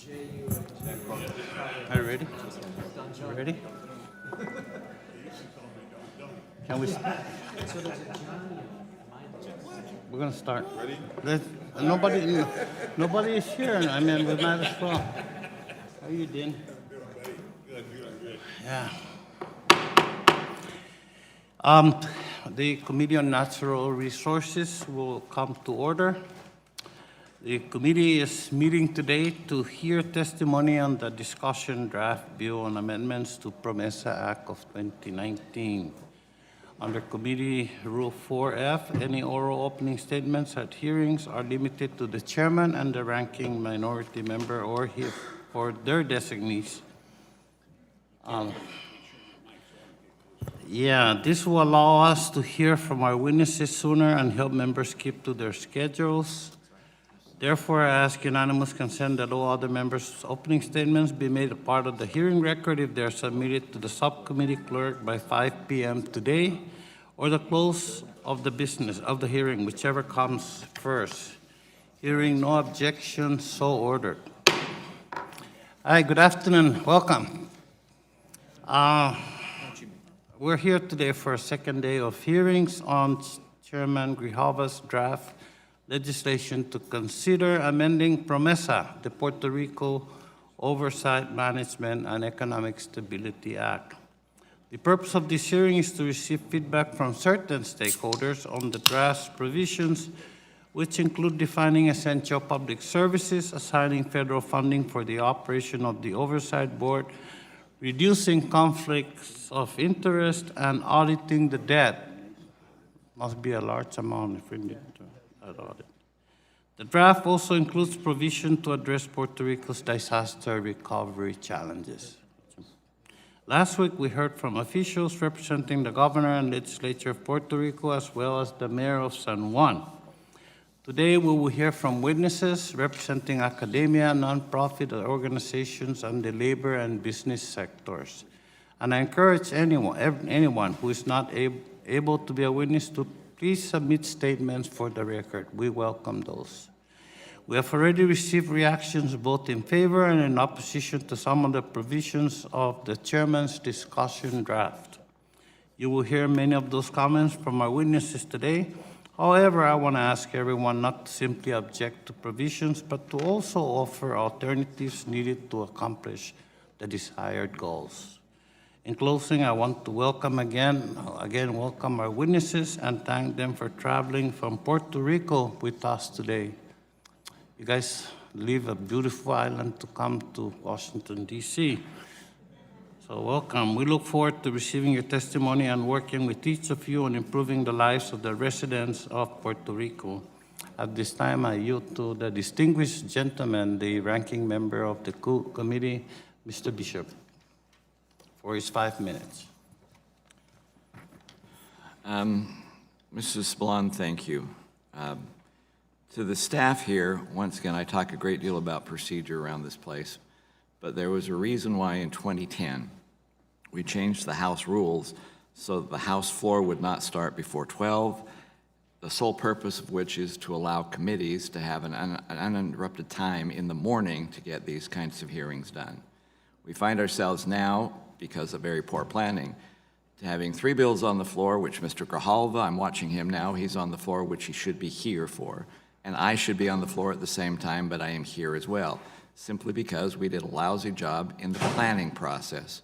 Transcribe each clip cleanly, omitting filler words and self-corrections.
Are you ready? You ready? Can we? We're gonna start. Ready? Nobody is here. I mean, we might as well. How are you, Dean? Good. Yeah. The Committee on Natural Resources will come to order. The committee is meeting today to hear testimony on the discussion draft bill on amendments to PROMESA Act of 2019. Under Committee Rule 4F, any oral opening statements at hearings are limited to the chairman and the ranking minority member or their designees. This will allow us to hear from our witnesses sooner and help members keep to their schedules. Therefore, I ask unanimous consent that all other members' opening statements be made a part of the hearing record if they are submitted to the subcommittee clerk by 5 p.m. today, or the close of the business of the hearing, whichever comes first. Hearing no objection, so ordered. Hi, good afternoon. Welcome. We're here today for a second day of hearings on Chairman Grijalva's draft legislation to consider amending PROMESA, the Puerto Rico Oversight, Management, and Economic Stability Act. The purpose of this hearing is to receive feedback from certain stakeholders on the draft's provisions, which include defining essential public services, assigning federal funding for the operation of the Oversight Board, reducing conflicts of interest, and auditing the debt. Must be a large amount if we need to audit. The draft also includes provision to address Puerto Rico's disaster recovery challenges. Last week, we heard from officials representing the governor and legislature of Puerto Rico, as well as the mayor of San Juan. Today, we will hear from witnesses representing academia, nonprofit organizations, and the labor and business sectors. And I encourage anyone who is not able to be a witness to please submit statements for the record. We welcome those. We have already received reactions both in favor and in opposition to some of the provisions of the chairman's discussion draft. You will hear many of those comments from our witnesses today. However, I want to ask everyone not to simply object to provisions, but to also offer alternatives needed to accomplish the desired goals. In closing, I want to welcome welcome our witnesses and thank them for traveling from Puerto Rico with us today. You guys leave a beautiful island to come to Washington, D.C. So welcome. We look forward to receiving your testimony and working with each of you on improving the lives of the residents of Puerto Rico. At this time, I yield to the distinguished gentleman, the ranking member of the committee, Mr. Bishop, for his 5 minutes. Mrs. Spallon, thank you. To the staff here, once again, I talk a great deal about procedure around this place, but there was a reason why in 2010 we changed the House rules so that the House floor would not start before 12, the sole purpose of which is to allow committees to have an uninterrupted time in the morning to get these kinds of hearings done. We find ourselves now, because of very poor planning, to having 3 bills on the floor, which Mr. Grijalva, I'm watching him now, he's on the floor, which he should be here for. And I should be on the floor at the same time, but I am here as well, simply because we did a lousy job in the planning process.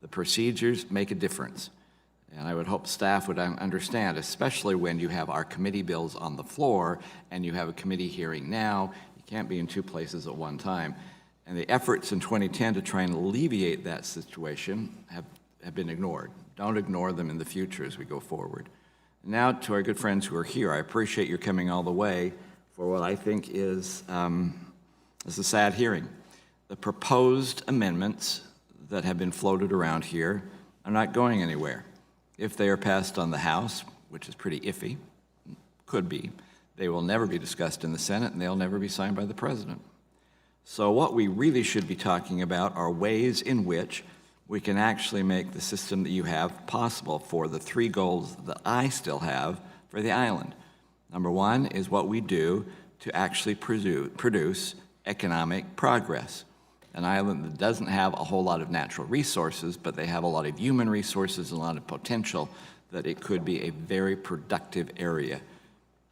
The procedures make a difference. And I would hope staff would understand, especially when you have our committee bills on the floor and you have a committee hearing now, you can't be in 2 places at one time. And the efforts in 2010 to try and alleviate that situation have been ignored. Don't ignore them in the future as we go forward. Now to our good friends who are here, I appreciate your coming all the way for what I think is a sad hearing. The proposed amendments that have been floated around here are not going anywhere. If they are passed on the House, which is pretty iffy, could be, they will never be discussed in the Senate and they'll never be signed by the President. So what we really should be talking about are ways in which we can actually make the system that you have possible for the 3 goals that I still have for the island. Number 1 is what we do to actually produce economic progress. an island that doesn't have a whole lot of natural resources, but they have a lot of human resources and a lot of potential, that it could be a very productive area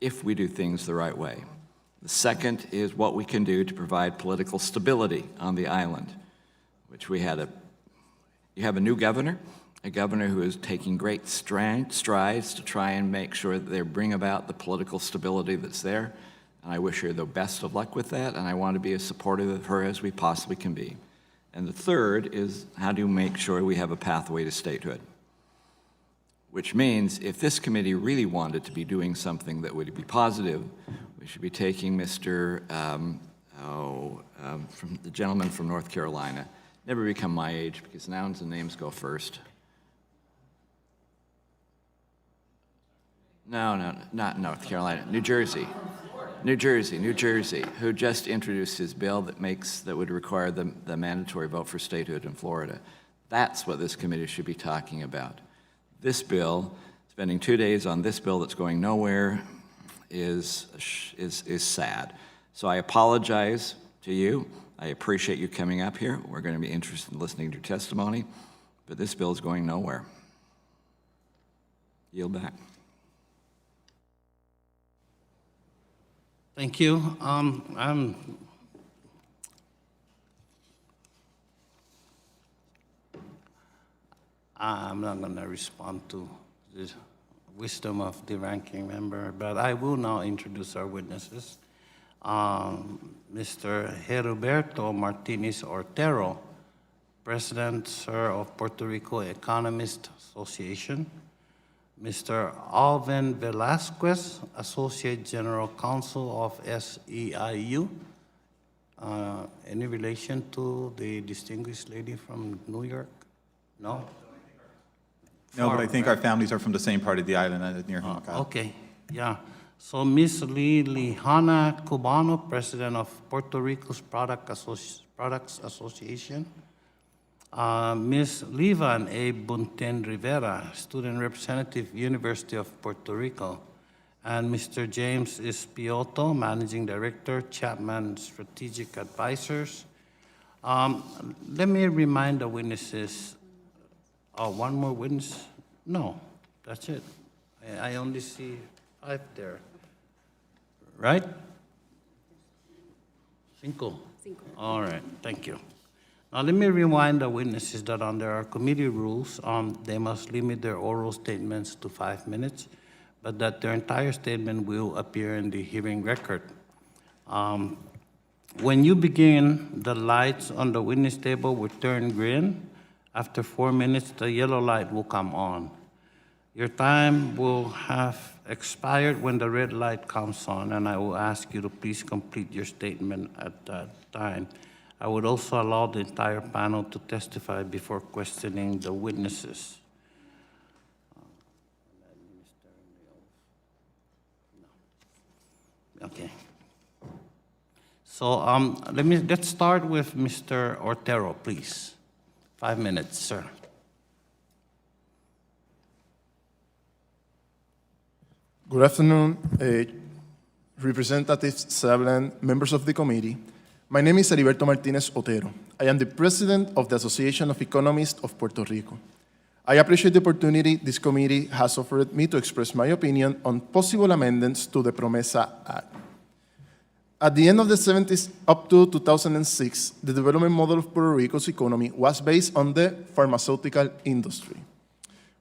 if we do things the right way. The second is what we can do to provide political stability on the island, which you have a new governor, a governor who is taking great strides to try and make sure that they bring about the political stability that's there. And I wish her the best of luck with that, and I want to be as supportive of her as we possibly can be. And the third is, how do you make sure we have a pathway to statehood? Which means if this committee really wanted to be doing something that would be positive, we should be taking from the gentleman from North Carolina. Never become my age because nouns and names go first. No, not North Carolina, New Jersey, who just introduced his bill that would require the mandatory vote for statehood in Florida. That's what this committee should be talking about. This bill, spending 2 days on this bill that's going nowhere is sad. So I apologize to you. I appreciate you coming up here. We're going to be interested in listening to your testimony, but this bill is going nowhere. Yield back. Thank you. I'm not going to respond to the wisdom of the ranking member, but I will now introduce our witnesses. Mr. Heriberto Martinez Ortero, President, Sir, of Puerto Rico Economist Association. Mr. Alvin Velasquez, Associate General Counsel of SEIU. Any relation to the distinguished lady from New York? No? No, but I think our families are from the same part of the island, near Humacao. Okay, yeah. So Ms. Liliana Cubano, President of Puerto Rico's Products Association. Ms. Livan A. Bunten Rivera, Student Representative, University of Puerto Rico. And Mr. James Espioto, Managing Director, Chapman Strategic Advisors. Let me remind the witnesses. Oh, one more witness? No, that's it. I only see 5 there. Right? Cinco. All right, thank you. Now let me remind the witnesses that under our committee rules, they must limit their oral statements to 5 minutes, but that their entire statement will appear in the hearing record. When you begin, the lights on the witness table will turn green. After 4 minutes, the yellow light will come on. Your time will have expired when the red light comes on, and I will ask you to please complete your statement at that time. I would also allow the entire panel to testify before questioning the witnesses. Okay. So let's start with Mr. Ortero, please. 5 minutes, sir. Good afternoon, Representatives Sablan, members of the committee. My name is Heriberto Martinez Otero. I am the president of the Association of Economists of Puerto Rico. I appreciate the opportunity this committee has offered me to express my opinion on possible amendments to the PROMESA Act. At the end of the 70s, up to 2006, the development model of Puerto Rico's economy was based on the pharmaceutical industry,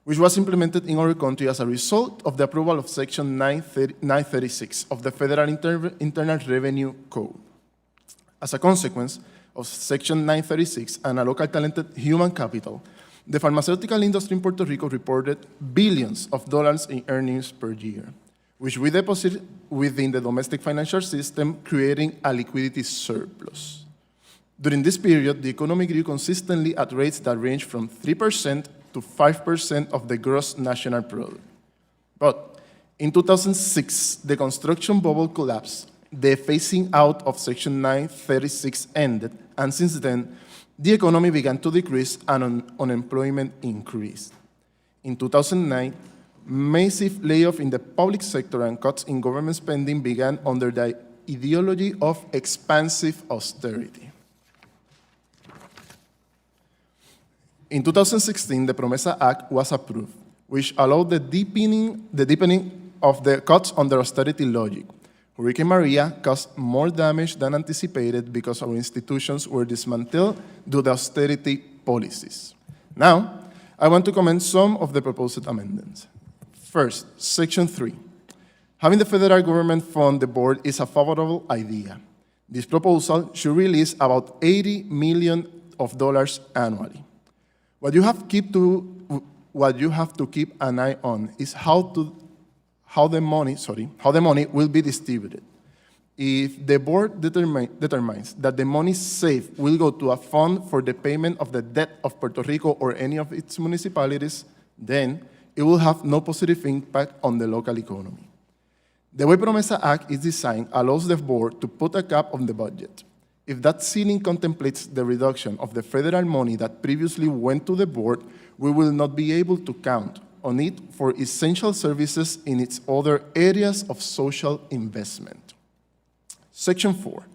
which was implemented in our country as a result of the approval of Section 936 of the Federal Internal Revenue Code. As a consequence of Section 936 and a local talented human capital, the pharmaceutical industry in Puerto Rico reported billions of dollars in earnings per year, which we deposit within the domestic financial system, creating a liquidity surplus. During this period, the economy grew consistently at rates that range from 3% to 5% of the gross national product. But in 2006, the construction bubble collapsed, the phasing out of Section 936 ended, and since then, the economy began to decrease and unemployment increased. In 2009, massive layoffs in the public sector and cuts in government spending began under the ideology of expansive austerity. In 2016, the PROMESA Act was approved, which allowed the deepening of the cuts under austerity logic. Hurricane Maria caused more damage than anticipated because our institutions were dismantled due to austerity policies. Now, I want to comment some of the proposed amendments. First, Section 3. Having the federal government fund the board is a favorable idea. This proposal should release about $80 million annually. What you have to keep an eye on is how the money will be distributed. If the board determines that the money saved will go to a fund for the payment of the debt of Puerto Rico or any of its municipalities, then it will have no positive impact on the local economy. The way PROMESA Act is designed allows the board to put a cap on the budget. If that ceiling contemplates the reduction of the federal money that previously went to the board, we will not be able to count on it for essential services in its other areas of social investment. Section 4.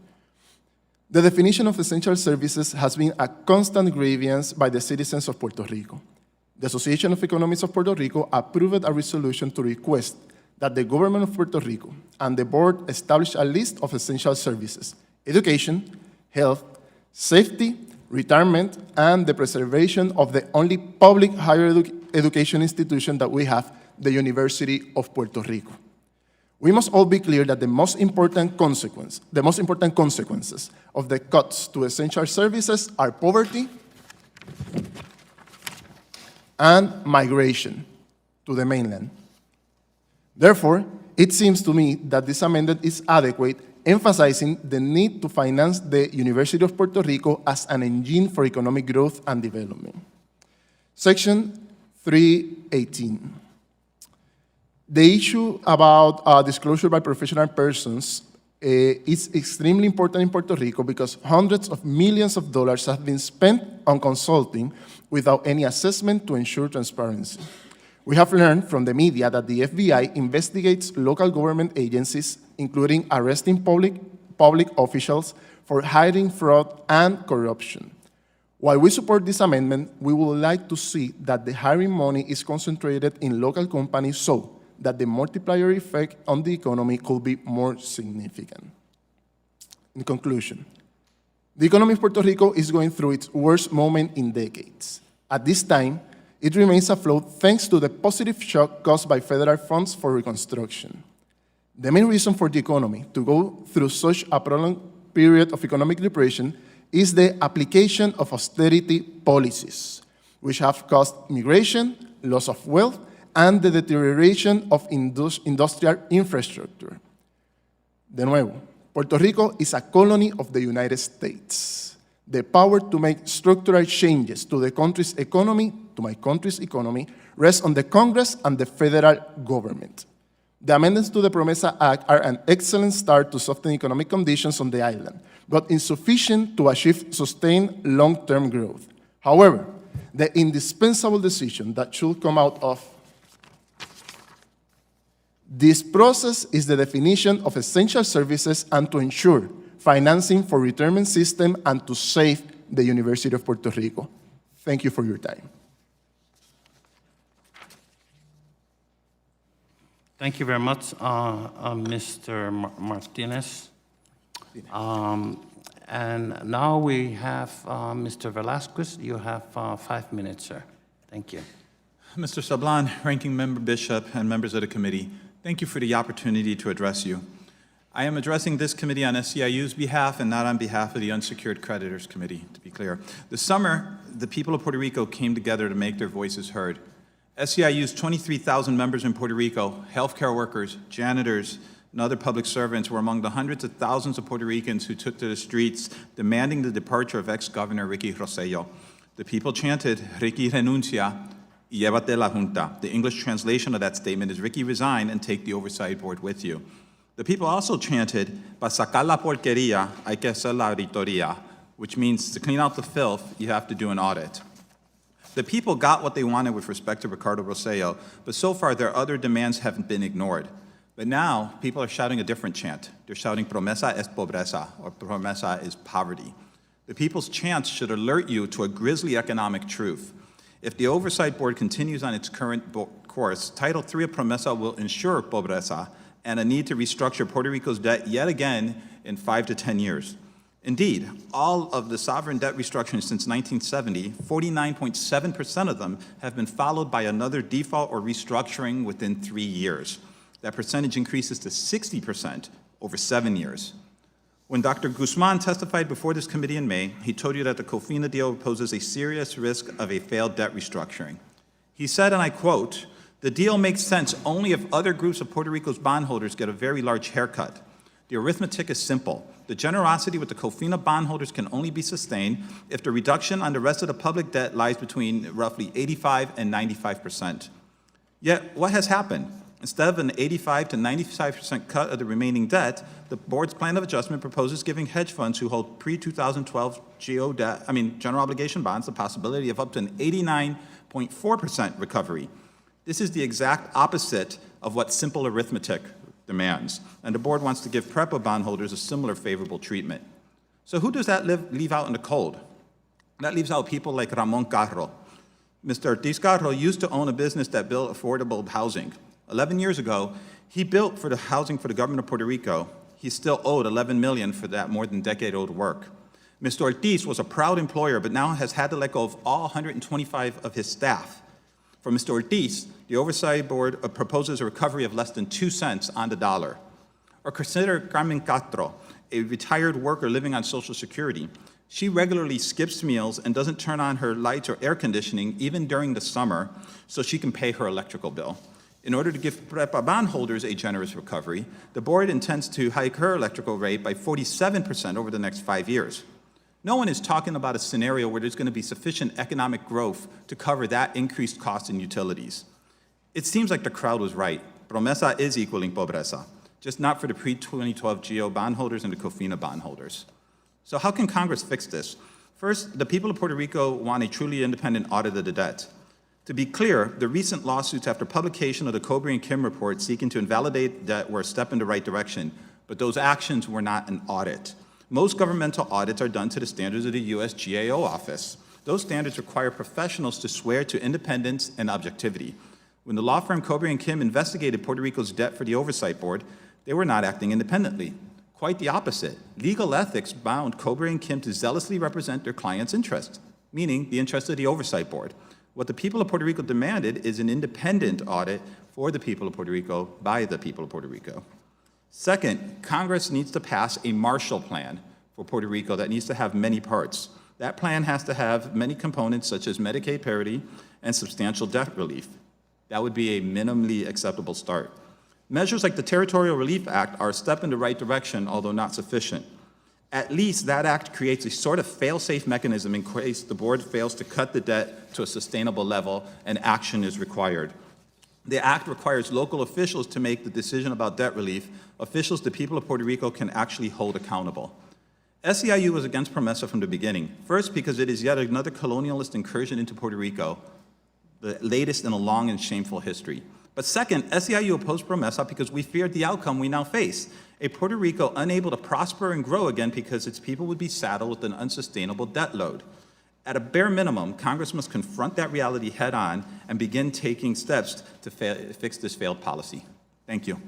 The definition of essential services has been a constant grievance by the citizens of Puerto Rico. The Association of Economists of Puerto Rico approved a resolution to request that the government of Puerto Rico and the board establish a list of essential services: education, health, safety, retirement, and the preservation of the only public higher education institution that we have, the University of Puerto Rico. We must all be clear that the most important consequences of the cuts to essential services are poverty and migration to the mainland. Therefore, it seems to me that this amendment is adequate, emphasizing the need to finance the University of Puerto Rico as an engine for economic growth and development. Section 318. The issue about disclosure by professional persons is extremely important in Puerto Rico because hundreds of millions of dollars have been spent on consulting without any assessment to ensure transparency. We have learned from the media that the FBI investigates local government agencies, including arresting public officials for hiding fraud and corruption. While we support this amendment, we would like to see that the hiring money is concentrated in local companies so that the multiplier effect on the economy could be more significant. In conclusion, the economy of Puerto Rico is going through its worst moment in decades. At this time, it remains afloat thanks to the positive shock caused by federal funds for reconstruction. The main reason for the economy to go through such a prolonged period of economic depression is the application of austerity policies, which have caused migration, loss of wealth, and the deterioration of industrial infrastructure. De nuevo, Puerto Rico is a colony of the United States. The power to make structural changes to the country's economy, to my country's economy, rests on the Congress and the federal government. The amendments to the PROMESA Act are an excellent start to soften economic conditions on the island, but insufficient to achieve sustained long-term growth. However, the indispensable decision that should come out of this process is the definition of essential services and to ensure financing for retirement system and to save the University of Puerto Rico. Thank you for your time. Thank you very much, Mr. Martinez. And now we have Mr. Velasquez. You have 5 minutes, sir. Thank you. Mr. Sablan, Ranking Member Bishop, and members of the committee, thank you for the opportunity to address you. I am addressing this committee on SEIU's behalf and not on behalf of the Unsecured Creditors Committee, to be clear. This summer, the people of Puerto Rico came together to make their voices heard. SEIU's 23,000 members in Puerto Rico, healthcare workers, janitors, and other public servants were among the hundreds of thousands of Puerto Ricans who took to the streets demanding the departure of ex-Governor Ricky Rosselló. The people chanted, Ricky renuncia y llévate la junta. The English translation of that statement is Ricky resign and take the oversight board with you. The people also chanted, para sacar la porquería hay que hacer la auditoría, which means to clean out the filth, you have to do an audit. The people got what they wanted with respect to Ricardo Rosselló, but so far their other demands haven't been ignored. But now, people are shouting a different chant. They're shouting, PROMESA es pobreza, or PROMESA is poverty. The people's chants should alert you to a grisly economic truth. If the Oversight Board continues on its current course, Title III of PROMESA will ensure pobreza and a need to restructure Puerto Rico's debt yet again in 5 to 10 years. Indeed, all of the sovereign debt restructuring since 1970, 49.7% of them have been followed by another default or restructuring within 3 years. That percentage increases to 60% over 7 years. When Dr. Guzman testified before this committee in May, he told you that the COFINA deal poses a serious risk of a failed debt restructuring. He said, and I quote, "The deal makes sense only if other groups of Puerto Rico's bondholders get a very large haircut. The arithmetic is simple. The generosity with the COFINA bondholders can only be sustained if the reduction on the rest of the public debt lies between roughly 85 and 95%. Yet, what has happened? Instead of an 85 to 95% cut of the remaining debt, the board's plan of adjustment proposes giving hedge funds who hold pre-2012 general obligation bonds the possibility of up to an 89.4% recovery. This is the exact opposite of what simple arithmetic demands, and the board wants to give PREPA bondholders a similar favorable treatment. So who does that leave out in the cold? That leaves out people like Ramon Carro. Mr. Ortiz Carro used to own a business that built affordable housing. 11 years ago, he built for the housing for the government of Puerto Rico. He still owed $11 million for that more than decade-old work. Mr. Ortiz was a proud employer, but now has had to let go of all 125 of his staff. For Mr. Ortiz, the Oversight Board proposes a recovery of less than 2 cents on the dollar. Or consider Carmen Castro, a retired worker living on Social Security. She regularly skips meals and doesn't turn on her lights or air conditioning even during the summer so she can pay her electrical bill. In order to give PREPA bondholders a generous recovery, the board intends to hike her electrical rate by 47% over the next 5 years. No one is talking about a scenario where there's going to be sufficient economic growth to cover that increased cost in utilities. It seems like the crowd was right. PROMESA is equaling pobreza, just not for the pre-2012 GO bondholders and the COFINA bondholders. So how can Congress fix this? First, the people of Puerto Rico want a truly independent audit of the debt. To be clear, the recent lawsuits after publication of the Cobre and Kim report seeking to invalidate debt were a step in the right direction, but those actions were not an audit. Most governmental audits are done to the standards of the U.S. GAO office. Those standards require professionals to swear to independence and objectivity. When the law firm Cobre and Kim investigated Puerto Rico's debt for the Oversight Board, they were not acting independently. Quite the opposite. Legal ethics bound Cobre and Kim to zealously represent their clients' interests, meaning the interests of the Oversight Board. What the people of Puerto Rico demanded is an independent audit for the people of Puerto Rico by the people of Puerto Rico. Second, Congress needs to pass a Marshall Plan for Puerto Rico that needs to have many parts. That plan has to have many components such as Medicaid parity and substantial debt relief. That would be a minimally acceptable start. Measures like the Territorial Relief Act are a step in the right direction, although not sufficient. At least that act creates a sort of fail-safe mechanism in case the board fails to cut the debt to a sustainable level and action is required. The act requires local officials to make the decision about debt relief, officials the people of Puerto Rico can actually hold accountable. SEIU was against PROMESA from the beginning. First, because it is yet another colonialist incursion into Puerto Rico, the latest in a long and shameful history. But second, SEIU opposed PROMESA because we feared the outcome we now face, a Puerto Rico unable to prosper and grow again because its people would be saddled with an unsustainable debt load. At a bare minimum, Congress must confront that reality head on and begin taking steps to fix this failed policy. Thank you.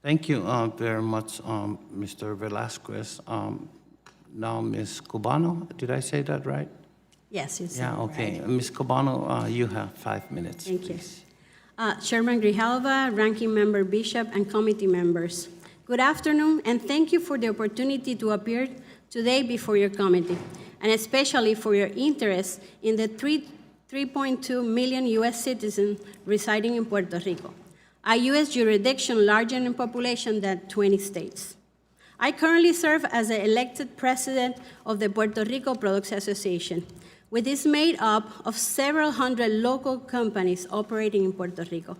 Thank you very much, Mr. Velasquez. Now, Ms. Cubano, did I say that right? Yes, you said Yeah, it okay. right. Ms. Cubano, you have 5 minutes. Thank you. please. Chairman Grijalva, Ranking Member Bishop, and committee members. Good afternoon, and thank you for the opportunity to appear today before your committee, and especially for your interest in the 3.2 million U.S. citizens residing in Puerto Rico, a U.S. jurisdiction larger in population than 20 states. I currently serve as the elected president of the Puerto Rico Products Association, which is made up of several hundred local companies operating in Puerto Rico.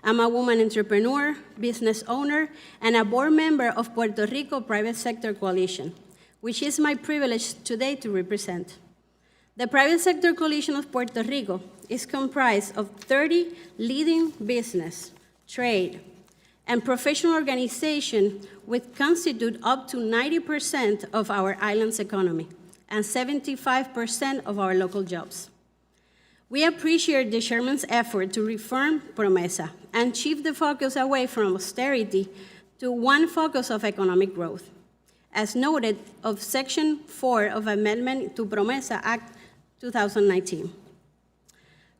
I'm a woman entrepreneur, business owner, and a board member of Puerto Rico Private Sector Coalition, which is my privilege today to represent. The Private Sector Coalition of Puerto Rico is comprised of 30 leading business, trade, and professional organizations which constitute up to 90% of our island's economy, and 75% of our local jobs. We appreciate the chairman's effort to reform PROMESA and shift the focus away from austerity to one focus of economic growth, as noted of Section 4 of Amendment to PROMESA Act 2019.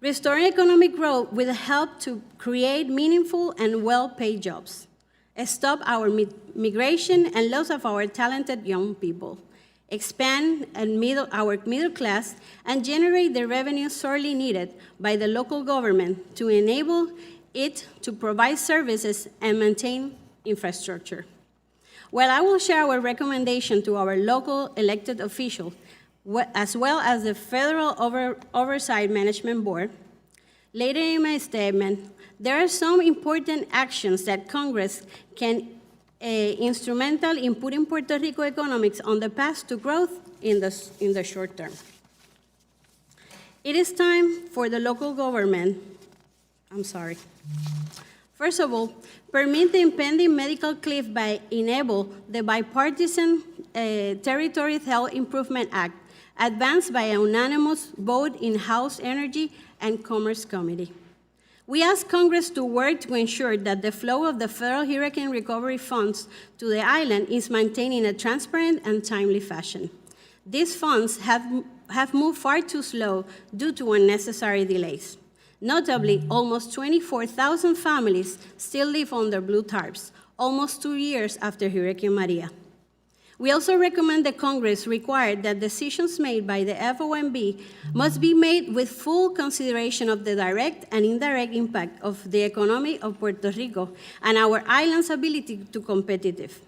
Restoring economic growth will help to create meaningful and well-paid jobs, stop our migration and loss of our talented young people, expand our middle class, and generate the revenue sorely needed by the local government to enable it to provide services and maintain infrastructure. While I will share our recommendation to our local elected officials, as well as the Federal Oversight Management Board, later in my statement, there are some important actions that Congress can instrumental in putting Puerto Rico economics on the path to growth in the short term. It is time for the local government, First of all, permit the impending medical cliff by enable the bipartisan Territory Health Improvement Act, advanced by a unanimous vote in House Energy and Commerce Committee. We ask Congress to work to ensure that the flow of the federal hurricane recovery funds to the island is maintained in a transparent and timely fashion. These funds have moved far too slow due to unnecessary delays. Notably, almost 24,000 families still live under blue tarps, almost 2 years after Hurricane Maria. We also recommend that Congress require that decisions made by the FOMB must be made with full consideration of the direct and indirect impact of the economy of Puerto Rico and our island's ability to competitive.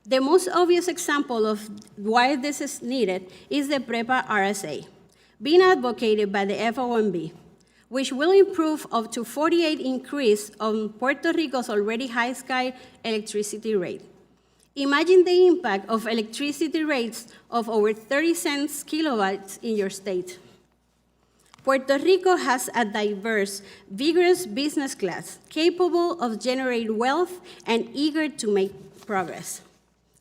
The most obvious example of why this is needed is the PREPA RSA, being advocated by the FOMB, which will improve up to 48% increase on Puerto Rico's already high sky electricity rate. Imagine the impact of electricity rates of over 30 cents kilowatts in your state. Puerto Rico has a diverse, vigorous business class capable of generating wealth and eager to make progress.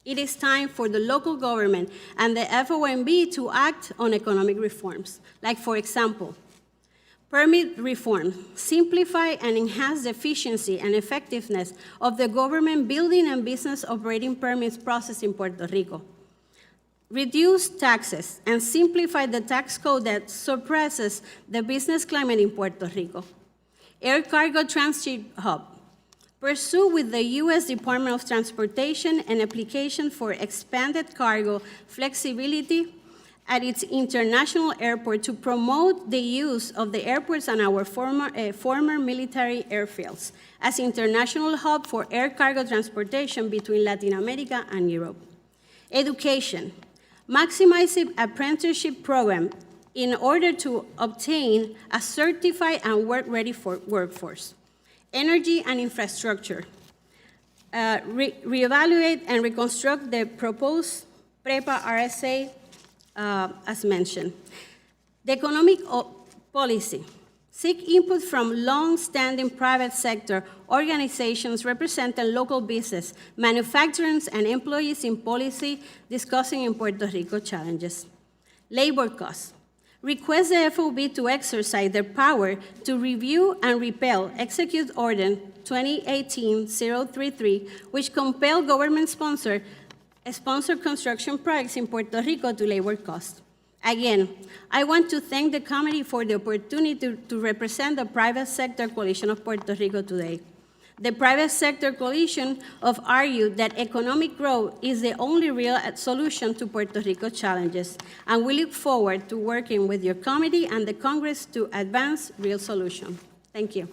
It is time for the local government and the FOMB to act on economic reforms, like, for example, permit reform, simplify and enhance the efficiency and effectiveness of the government building and business operating permits process in Puerto Rico. Reduce taxes and simplify the tax code that suppresses the business climate in Puerto Rico. Air cargo transit hub. Pursue with the U.S. Department of Transportation an application for expanded cargo flexibility at its international airport to promote the use of the airports and our former military airfields as international hub for air cargo transportation between Latin America and Europe. Education. Maximize apprenticeship program in order to obtain a certified and work-ready workforce. Energy and infrastructure. Reevaluate and reconstruct the proposed PREPA RSA as mentioned. The economic policy. Seek input from long-standing private sector organizations representing local business, manufacturers, and employees in policy discussing in Puerto Rico challenges. Labor costs. Request the FOB to exercise their power to review and repeal Execute Order 2018-033, which compel government-sponsored construction projects in Puerto Rico to labor costs. Again, I want to thank the committee for the opportunity to represent the private sector coalition of Puerto Rico today. The private sector coalition have argued that economic growth is the only real solution to Puerto Rico challenges, and we look forward to working with your committee and the Congress to advance real solutions. Thank you.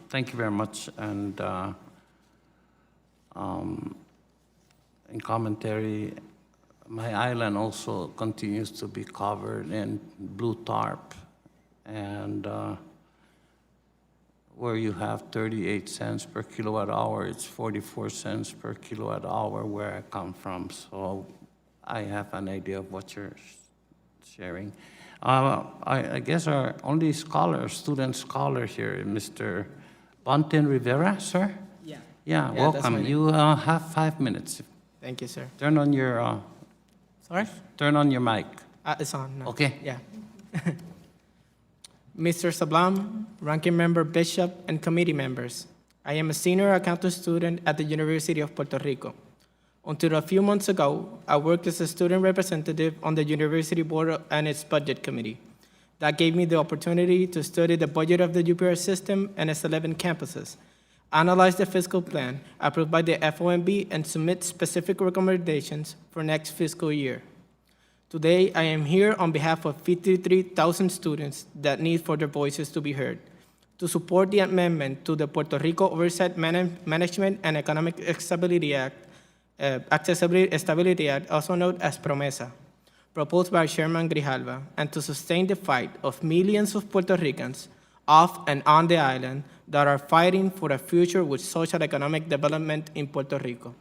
Thank you very much. And in commentary, my island also continues to be covered in blue tarp, and where you have 38 cents per kilowatt hour, it's 44 cents per kilowatt hour where I come from. So I have an idea of what you're sharing. I guess our only student scholar here, Mr. Bonten Rivera, sir? Yeah. Yeah, Yeah, that's my welcome. name. You have 5 minutes. Thank you, sir. Turn on your, Sorry? turn on your mic. It's on now. Okay. Yeah. Mr. Sablam, Ranking Member Bishop, and committee members, I am a senior accounting student at the University of Puerto Rico. Until a few months ago, I worked as a student representative on the university board and its budget committee. That gave me the opportunity to study the budget of the UPR system and its 11 campuses, analyze the fiscal plan approved by the FOMB, and submit specific recommendations for next fiscal year. Today, I am here on behalf of 53,000 students that need for their voices to be heard, to support the amendment to the Puerto Rico Oversight Management and Economic Stability Act, Stability Act, also known as PROMESA, proposed by Chairman Grijalva, and to sustain the fight of millions of Puerto Ricans off and on the island that are fighting for a future with social economic development in Puerto Rico.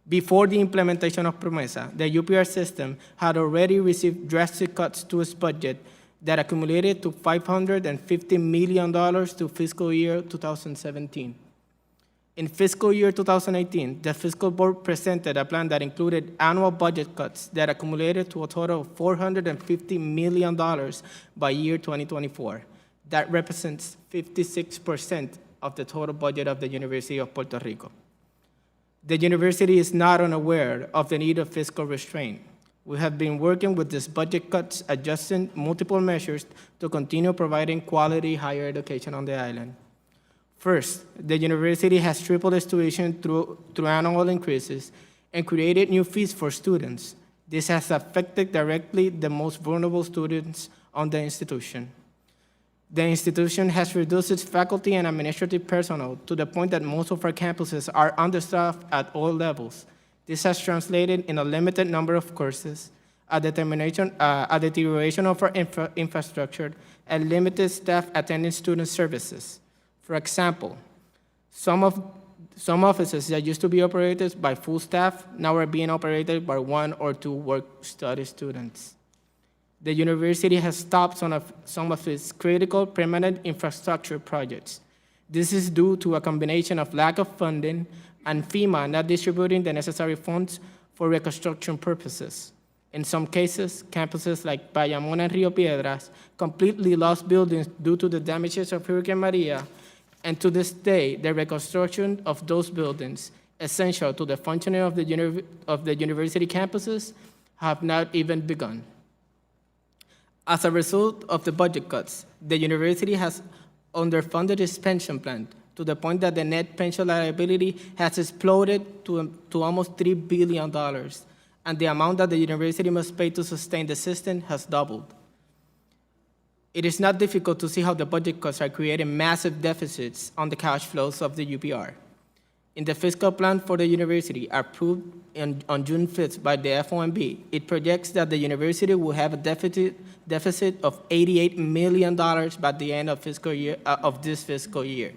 Before the implementation of PROMESA, the UPR system had already received drastic cuts to its budget that accumulated to $550 million to fiscal year 2017. In fiscal year 2018, the fiscal board presented a plan that included annual budget cuts that accumulated to a total of $450 million by year 2024. That represents 56% of the total budget of the University of Puerto Rico. The university is not unaware of the need of fiscal restraint. We have been working with these budget cuts, adjusting multiple measures to continue providing quality higher education on the island. First, the university has tripled its tuition through annual increases and created new fees for students. This has affected directly the most vulnerable students on the institution. The institution has reduced its faculty and administrative personnel to the point that most of our campuses are understaffed at all levels. This has translated in a limited number of courses, a deterioration of our infrastructure, and limited staff attending student services. For example, some offices that used to be operated by full staff now are being operated by 1 or 2 work-study students. The university has stopped some of its critical permanent infrastructure projects. This is due to a combination of lack of funding and FEMA not distributing the necessary funds for reconstruction purposes. In some cases, campuses like Bayamón and Rio Piedras completely lost buildings due to the damages of Hurricane Maria, and to this day, the reconstruction of those buildings, essential to the functioning of the university campuses, have not even begun. As a result of the budget cuts, the university has underfunded its pension plan to the point that the net pension liability has exploded to almost $3 billion, and the amount that the university must pay to sustain the system has doubled. It is not difficult to see how the budget cuts are creating massive deficits on the cash flows of the UPR. In the fiscal plan for the university, approved on June 5th by the FOMB, it projects that the university will have a deficit of $88 million by the end of this fiscal year.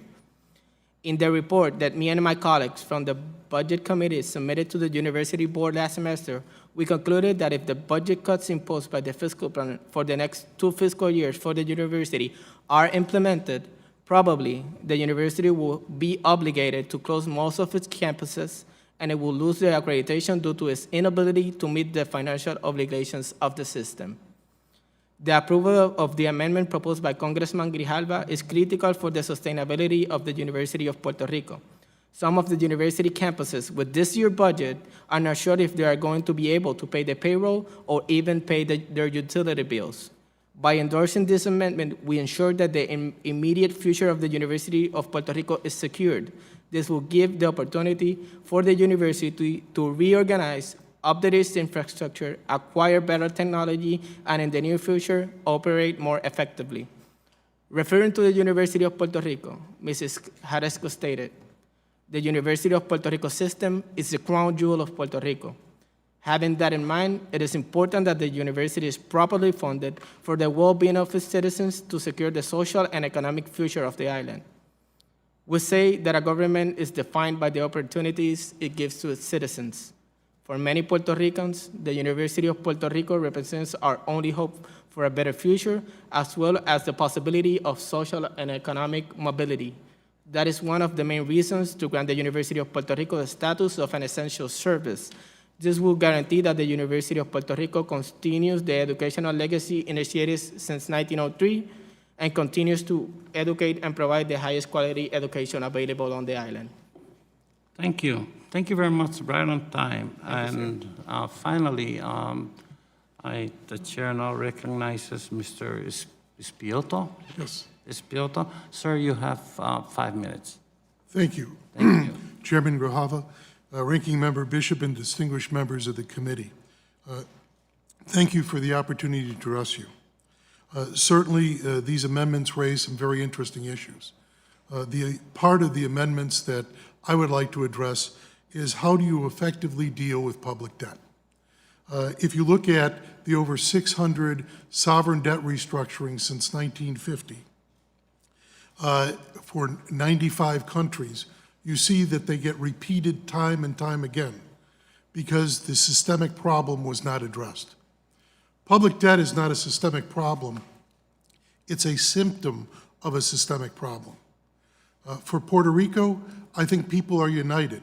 In the report that me and my colleagues from the budget committee submitted to the university board last semester, we concluded that if the budget cuts imposed by the fiscal plan for the next 2 fiscal years for the university are implemented, probably the university will be obligated to close most of its campuses, and it will lose their accreditation due to its inability to meet the financial obligations of the system. The approval of the amendment proposed by Congressman Grijalva is critical for the sustainability of the University of Puerto Rico. Some of the university campuses with this year's budget are not sure if they are going to be able to pay the payroll or even pay their utility bills. By endorsing this amendment, we ensure that the immediate future of the University of Puerto Rico is secured. This will give the opportunity for the university to reorganize, update its infrastructure, acquire better technology, and in the near future, operate more effectively. Referring to the University of Puerto Rico, Mrs. Jarezco stated, the University of Puerto Rico system is the crown jewel of Puerto Rico. Having that in mind, it is important that the university is properly funded for the well-being of its citizens to secure the social and economic future of the island. We say that a government is defined by the opportunities it gives to its citizens. For many Puerto Ricans, the University of Puerto Rico represents our only hope for a better future, as well as the possibility of social and economic mobility. That is one of the main reasons to grant the University of Puerto Rico the status of an essential service. This will guarantee that the University of Puerto Rico continues the educational legacy initiated since 1903 and continues to educate and provide the highest quality education available on the island. Thank you. Thank you very much, right on time. And finally, the chair now recognizes Mr. Espiotto. Yes, Espiotto. Sir, you have 5 minutes. thank you. Thank you. Chairman Grijalva, Ranking Member Bishop, and distinguished members of the committee. Thank you for the opportunity to address you. Certainly, these amendments raise some very interesting issues. The part of the amendments that I would like to address is how do you effectively deal with public debt? If you look at the over 600 sovereign debt restructurings since 1950 for 95 countries, you see that they get repeated time and time again because the systemic problem was not addressed. Public debt is not a systemic problem. It's a symptom of a systemic problem. For Puerto Rico, I think people are united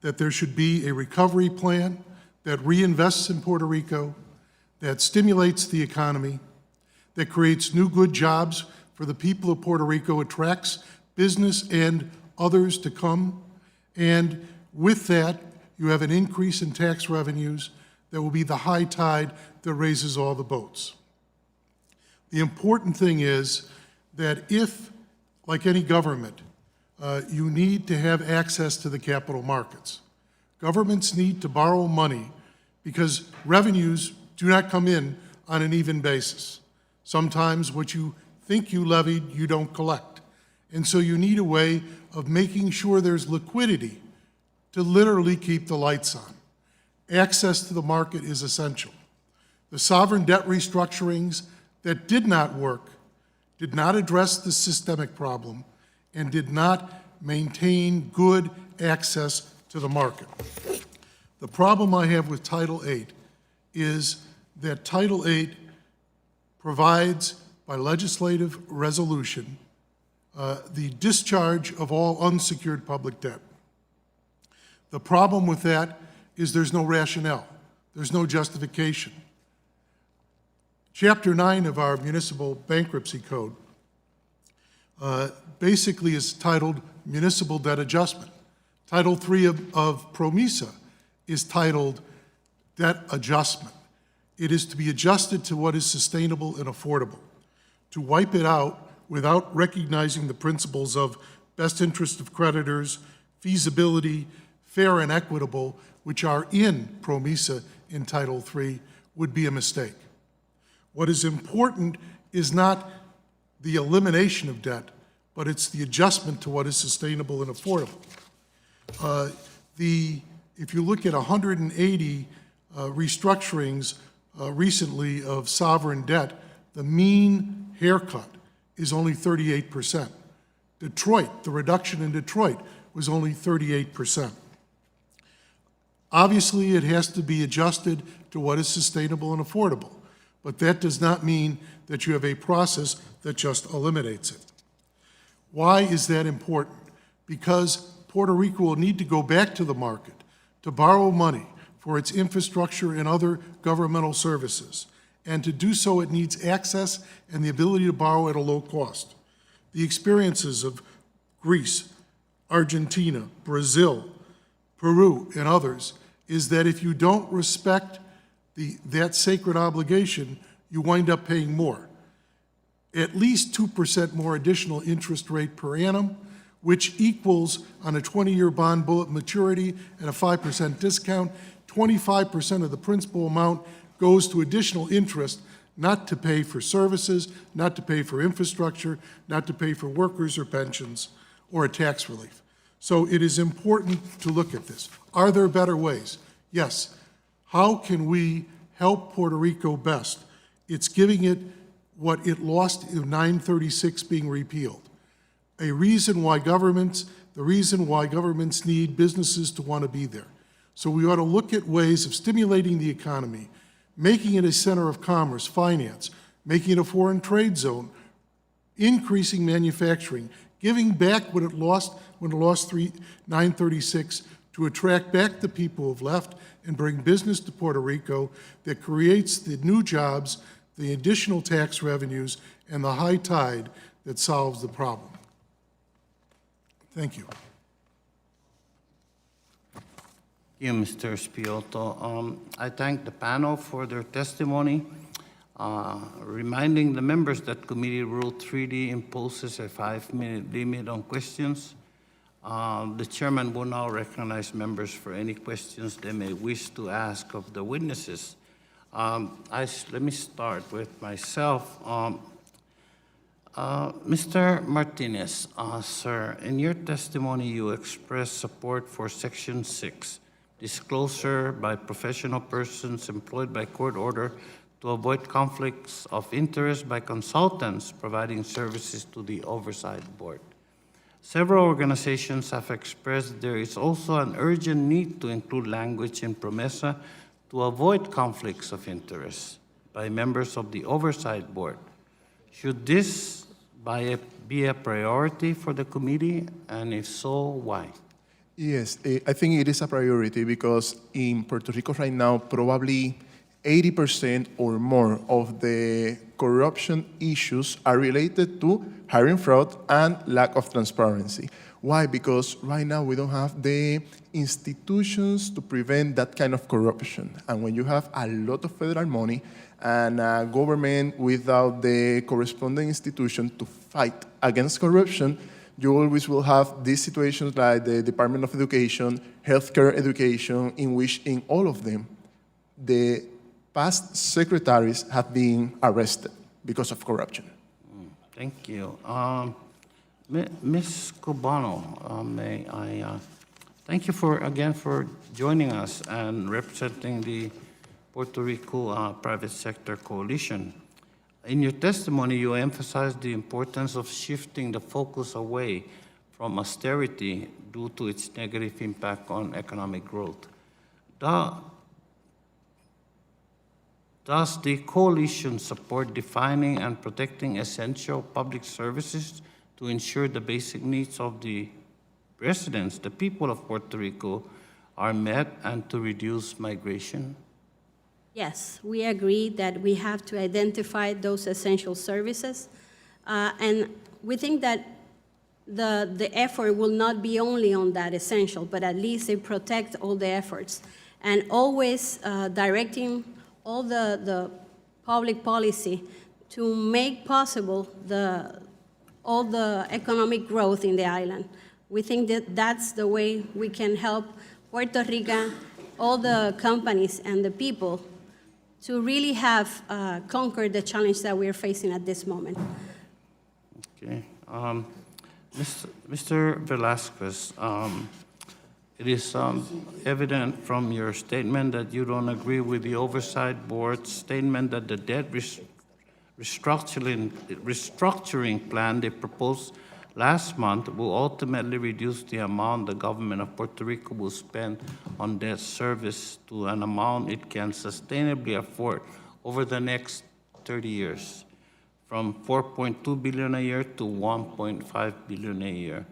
that there should be a recovery plan that reinvests in Puerto Rico, that stimulates the economy, that creates new good jobs for the people of Puerto Rico, attracts business and others to come, and with that, you have an increase in tax revenues that will be the high tide that raises all the boats. The important thing is that if, like any government, you need to have access to the capital markets. Governments need to borrow money because revenues do not come in on an even basis. Sometimes what you think you levied, you don't collect. And so you need a way of making sure there's liquidity to literally keep the lights on. Access to the market is essential. The sovereign debt restructurings that did not work did not address the systemic problem and did not maintain good access to the market. The problem I have with Title VIII is that Title VIII provides, by legislative resolution, the discharge of all unsecured public debt. The problem with that is there's no rationale. There's no justification. Chapter 9 of our Municipal Bankruptcy Code basically is titled Municipal Debt Adjustment. Title 3 of PROMESA is titled Debt Adjustment. It is to be adjusted to what is sustainable and affordable. To wipe it out without recognizing the principles of best interest of creditors, feasibility, fair and equitable, which are in PROMESA in Title III, would be a mistake. What is important is not the elimination of debt, but it's the adjustment to what is sustainable and affordable. If you look at 180 restructurings recently of sovereign debt, the mean haircut is only 38%. Detroit, the reduction in Detroit was only 38%. Obviously, it has to be adjusted to what is sustainable and affordable, but that does not mean that you have a process that just eliminates it. Why is that important? Because Puerto Rico will need to go back to the market to borrow money for its infrastructure and other governmental services. And to do so, it needs access and the ability to borrow at a low cost. The experiences of Greece, Argentina, Brazil, Peru, and others is that if you don't respect that sacred obligation, you wind up paying more. At least 2% more additional interest rate per annum, which equals, on a 20-year bond bullet maturity at a 5% discount, 25% of the principal amount goes to additional interest, not to pay for services, not to pay for infrastructure, not to pay for workers or pensions or a tax relief. So it is important to look at this. Are there better ways? Yes. How can we help Puerto Rico best? It's giving it what it lost in 936 being repealed. The reason why governments need businesses to want to be there. So we ought to look at ways of stimulating the economy, making it a center of commerce, finance, making it a foreign trade zone, increasing manufacturing, giving back what it lost when it lost 936 to attract back the people who've left and bring business to Puerto Rico that creates the new jobs, the additional tax revenues, and the high tide that solves the problem. Thank you. Thank you, Mr. Spiotto. I thank the panel for their testimony, reminding the members that Committee Rule 3D imposes a 5-minute limit on questions. The chairman will now recognize members for any questions they may wish to ask of the witnesses. Let me start with myself. Mr. Martinez, sir, in your testimony, you expressed support for Section 6, disclosure by professional persons employed by court order to avoid conflicts of interest by consultants providing services to the Oversight Board. Several organizations have expressed there is also an urgent need to include language in PROMESA to avoid conflicts of interest by members of the Oversight Board. Should this be a priority for the committee, and if so, why? Yes, I think it is a priority because in Puerto Rico right now, probably 80% or more of the corruption issues are related to hiring fraud and lack of transparency. Why? Because right now we don't have the institutions to prevent that kind of corruption. And when you have a lot of federal money and a government without the corresponding institution to fight against corruption, you always will have these situations like the Department of Education, healthcare education, in which in all of them, the past secretaries have been arrested because of corruption. Thank you. Ms. Cubano, may I thank you again for joining us and representing the Puerto Rico Private Sector Coalition. In your testimony, you emphasized the importance of shifting the focus away from austerity due to its negative impact on economic growth. Does the coalition support defining and protecting essential public services to ensure the basic needs of the residents, the people of Puerto Rico, are met and to reduce migration? Yes, we agree that we have to identify those essential services, and we think that the effort will not be only on that essential, but at least they protect all the efforts, and always directing all the public policy to make possible all the economic growth in the island. We think that that's the way we can help Puerto Rico, all the companies and the people to really have conquered the challenge that we're facing at this moment. Okay. Mr. Velasquez, it is evident from your statement that you don't agree with the Oversight Board's statement that the debt restructuring plan they proposed last month will ultimately reduce the amount the government of Puerto Rico will spend on debt service to an amount it can sustainably afford over the next 30 years, from $4.2 billion a year to $1.5 billion a year.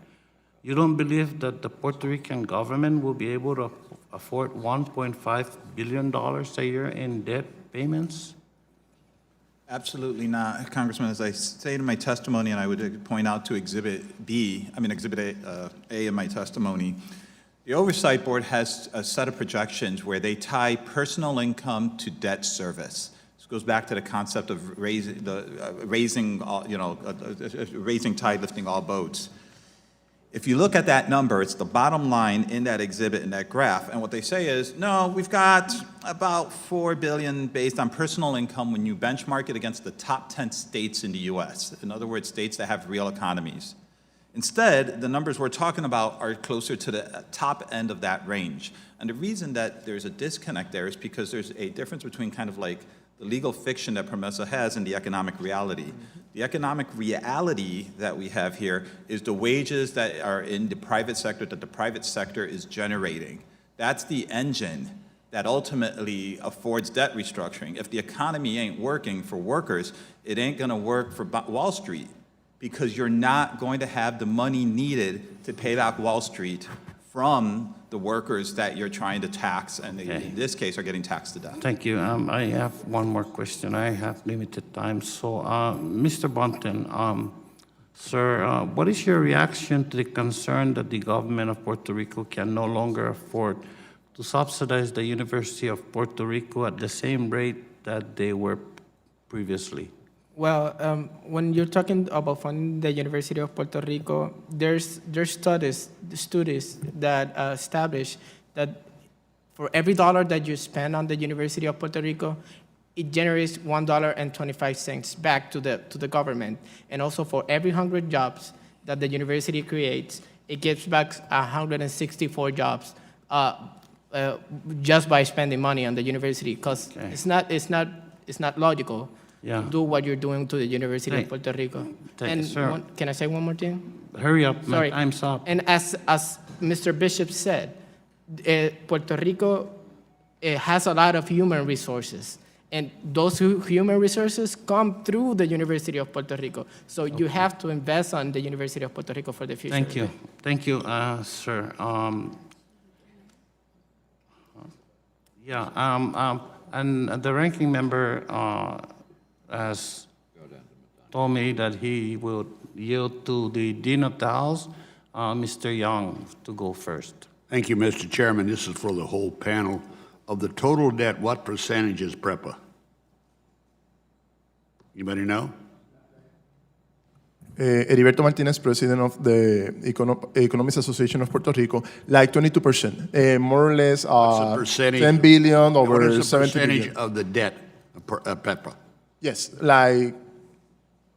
You don't believe that the Puerto Rican government will be able to afford $1.5 billion a year in debt payments? Absolutely not, Congressman. As I stated in my testimony, and I would point out to Exhibit A in my testimony, the Oversight Board has a set of projections where they tie personal income to debt service. This goes back to the concept of raising tide, lifting all boats. If you look at that number, it's the bottom line in that exhibit, in that graph, and what they say is, no, we've got about $4 billion based on personal income when you benchmark it against the top 10 states in the US. In other words, states that have real economies. Instead, the numbers we're talking about are closer to the top end of that range. And the reason that there's a disconnect there is because there's a difference between kind of like the legal fiction that PROMESA has and the economic reality. The economic reality that we have here is the wages that are in the private sector, that the private sector is generating. That's the engine that ultimately affords debt restructuring. If the economy ain't working for workers, it ain't gonna work for Wall Street. because you're not going to have the money needed to pay back Wall Street from the workers that you're trying to tax, and they, in this case, are getting taxed to death. Thank you. I have one more question. I have limited time. So, Mr. Bunton, sir, what is your reaction to the concern that the government of Puerto Rico can no longer afford to subsidize the University of Puerto Rico at the same rate that they were previously? Well, when you're talking about funding the University of Puerto Rico, there's studies that establish that for every dollar that you spend on the University of Puerto Rico, it generates $1.25 back to the government. And also for every 100 jobs that the university creates, it gives back 164 jobs just by spending money on the university, because it's not logical. Yeah. To do what you're doing to the University of Puerto Rico. Thank you, sir. Can I say one more thing? Hurry up, Sorry. my time's up. And as Mr. Bishop said, Puerto Rico has a lot of human resources, and those human resources come through the University of Puerto Rico. So you have to invest on the University of Puerto Rico for the future. Thank you, sir. And the ranking member has told me that he will yield to the Dean of the House, Mr. Young, to go first. Thank you, Mr. Chairman. This is for the whole panel. Of the total debt, what percentage is PREPA? Anybody know? Heriberto Martinez, president of the Economics Association of Puerto Rico, like 22%, more or less What's the percentage? 10 billion What over is the 70 percentage billion. of the debt of PREPA? Yes, like,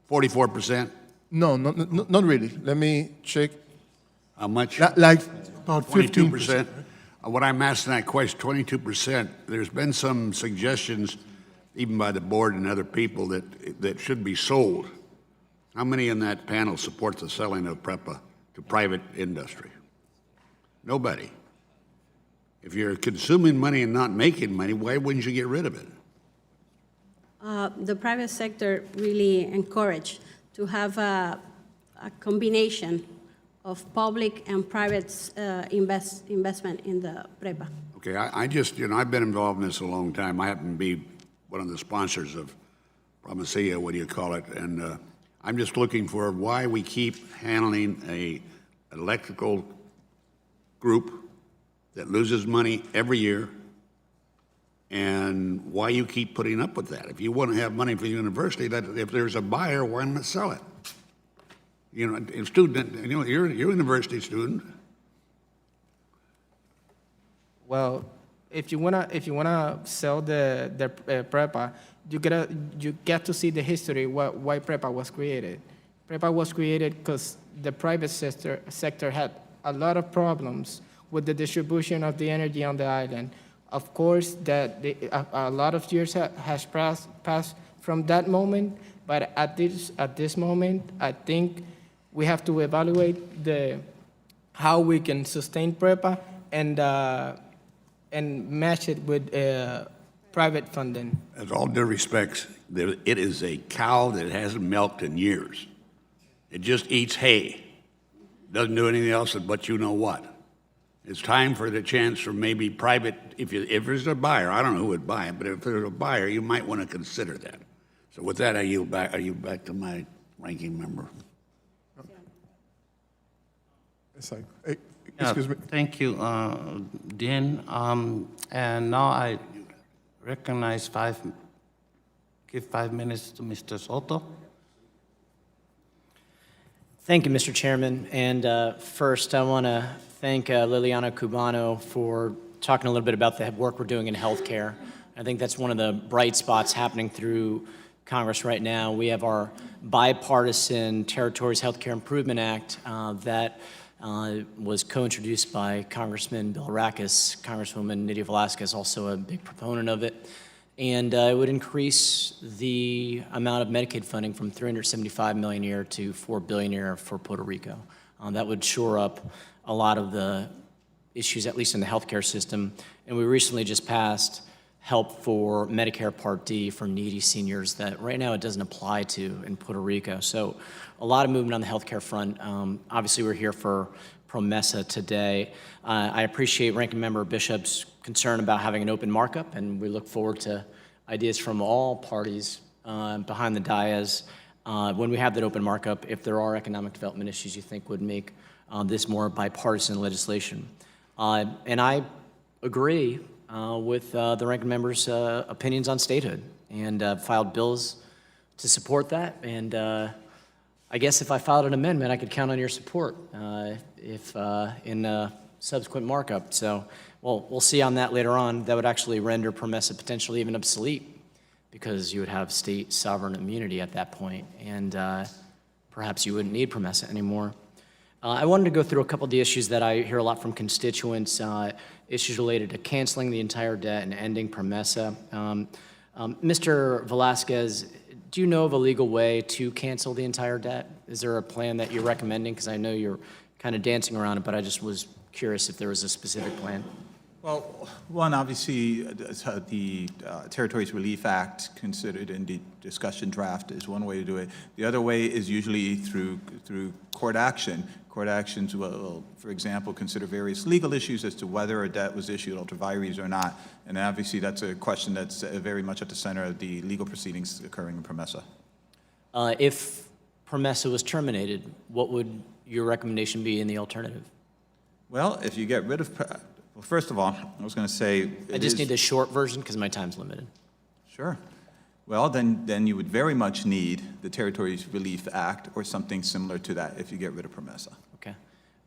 44%? no, not really. Let me check. How much? Like, About 15%. 22%. What I'm asking that question, 22%, there's been some suggestions, even by the board and other people, that should be sold. How many in that panel support the selling of PREPA to private industry? Nobody. If you're consuming money and not making money, why wouldn't you get rid of it? The private sector really encouraged to have a combination of public and private investment in the PREPA. Okay, I just, I've been involved in this a long time. I happen to be one of the sponsors of PROMESA, what do you call it? And I'm just looking for why we keep handling an electrical group that loses money every year, and why you keep putting up with that. If you want to have money for the university, that if there's a buyer, why not sell it? A student, you're a university student. Well, if you wanna sell the PREPA, you get to see the history why PREPA was created. PREPA was created because the private sector had a lot of problems with the distribution of the energy on the island. Of course, that a lot of years has passed from that moment, but at this moment, I think we have to evaluate how we can sustain PREPA and match it with private funding. With all due respect, it is a cow that hasn't milked in years. It just eats hay. Doesn't do anything else but you know what. It's time for the chance for maybe private, if there's a buyer, I don't know who would buy it, but if there's a buyer, you might want to consider that. So with that, I yield back to my ranking member. excuse me. Thank you, Dean. And now I give 5 minutes to Mr. Soto. Thank you, Mr. Chairman. And first, I want to thank Liliana Cubano for talking a little bit about the work we're doing in healthcare. I think that's one of the bright spots happening through Congress right now. We have our bipartisan Territories Healthcare Improvement Act that was co-introduced by Congressman Bill Rackus. Congresswoman Nydia Velázquez, also a big proponent of it. And it would increase the amount of Medicaid funding from $375 million a year to $4 billion a year for Puerto Rico. That would shore up a lot of the issues, at least in the healthcare system. And we recently just passed help for Medicare Part D for needy seniors that right now it doesn't apply to in Puerto Rico. So a lot of movement on the healthcare front. Obviously, we're here for PROMESA today. I appreciate Ranking Member Bishop's concern about having an open markup, and we look forward to ideas from all parties behind the dais when we have that open markup, if there are economic development issues you think would make this more bipartisan legislation. And I agree with the ranking member's opinions on statehood, and filed bills to support that. And I guess if I filed an amendment, I could count on your support if in a subsequent markup. So, well, we'll see on that later on. That would actually render PROMESA potentially even obsolete, because you would have state sovereign immunity at that point, and perhaps you wouldn't need PROMESA anymore. I wanted to go through a couple of the issues that I hear a lot from constituents, issues related to canceling the entire debt and ending PROMESA. Mr. Velasquez, do you know of a legal way to cancel the entire debt? Is there a plan that you're recommending? Because I know you're kind of dancing around it, but I just was curious if there was a specific plan. Well, one, obviously, the Territories Relief Act considered in the discussion draft is one way to do it. The other way is usually through court action. Court actions will, for example, consider various legal issues as to whether a debt was issued ultra vires or not. And obviously, that's a question that's very much at the center of the legal proceedings occurring in PROMESA. If PROMESA was terminated, what would your recommendation be in the alternative? Well, if you get rid of, well, first of all, I was going to say, I just need the short version because my time's limited. Sure. Well, then you would very much need the Territories Relief Act or something similar to that if you get rid of PROMESA. Okay.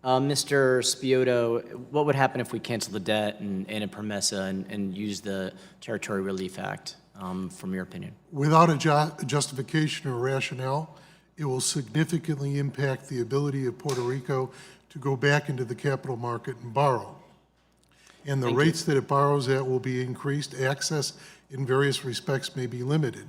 Mr. Spioto, what would happen if we cancel the debt and a PROMESA and use the Territory Relief Act, from your opinion? Without a justification or rationale, it will significantly impact the ability of Puerto Rico to go back into the capital market and borrow. And the rates that it borrows at will be increased. Access in various respects may be limited.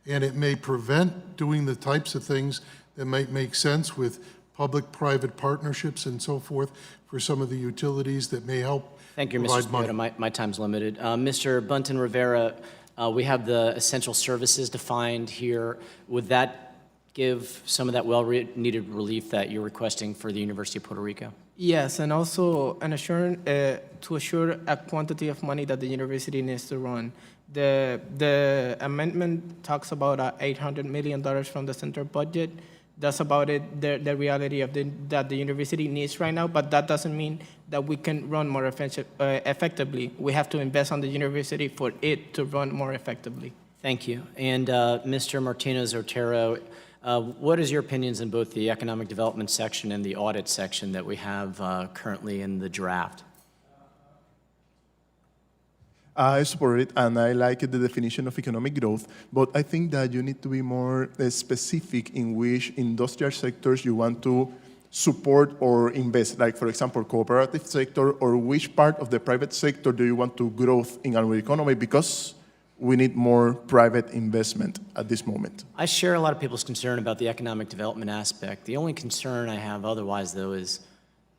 And it may prevent doing the types of things that might make sense with public-private partnerships and so forth for some of the utilities that may help. Thank you, Mr. Spioto. My time's limited. Mr. Bunton Rivera, we have the essential services defined here. Would that give some of that well-needed relief that you're requesting for the University of Puerto Rico? Yes, and also to assure a quantity of money that the university needs to run. The amendment talks about $800 million from the center budget. That's about it, the reality of that the university needs right now, but that doesn't mean that we can run more effectively. We have to invest on the university for it to run more effectively. Thank you. And Mr. Martinez-Otero, what is your opinions in both the economic development section and the audit section that we have currently in the draft? I support it, and I like the definition of economic growth, but I think that you need to be more specific in which industrial sectors you want to support or invest, like, for example, cooperative sector, or which part of the private sector do you want to growth in our economy, because we need more private investment at this moment. I share a lot of people's concern about the economic development aspect. The only concern I have otherwise, though, is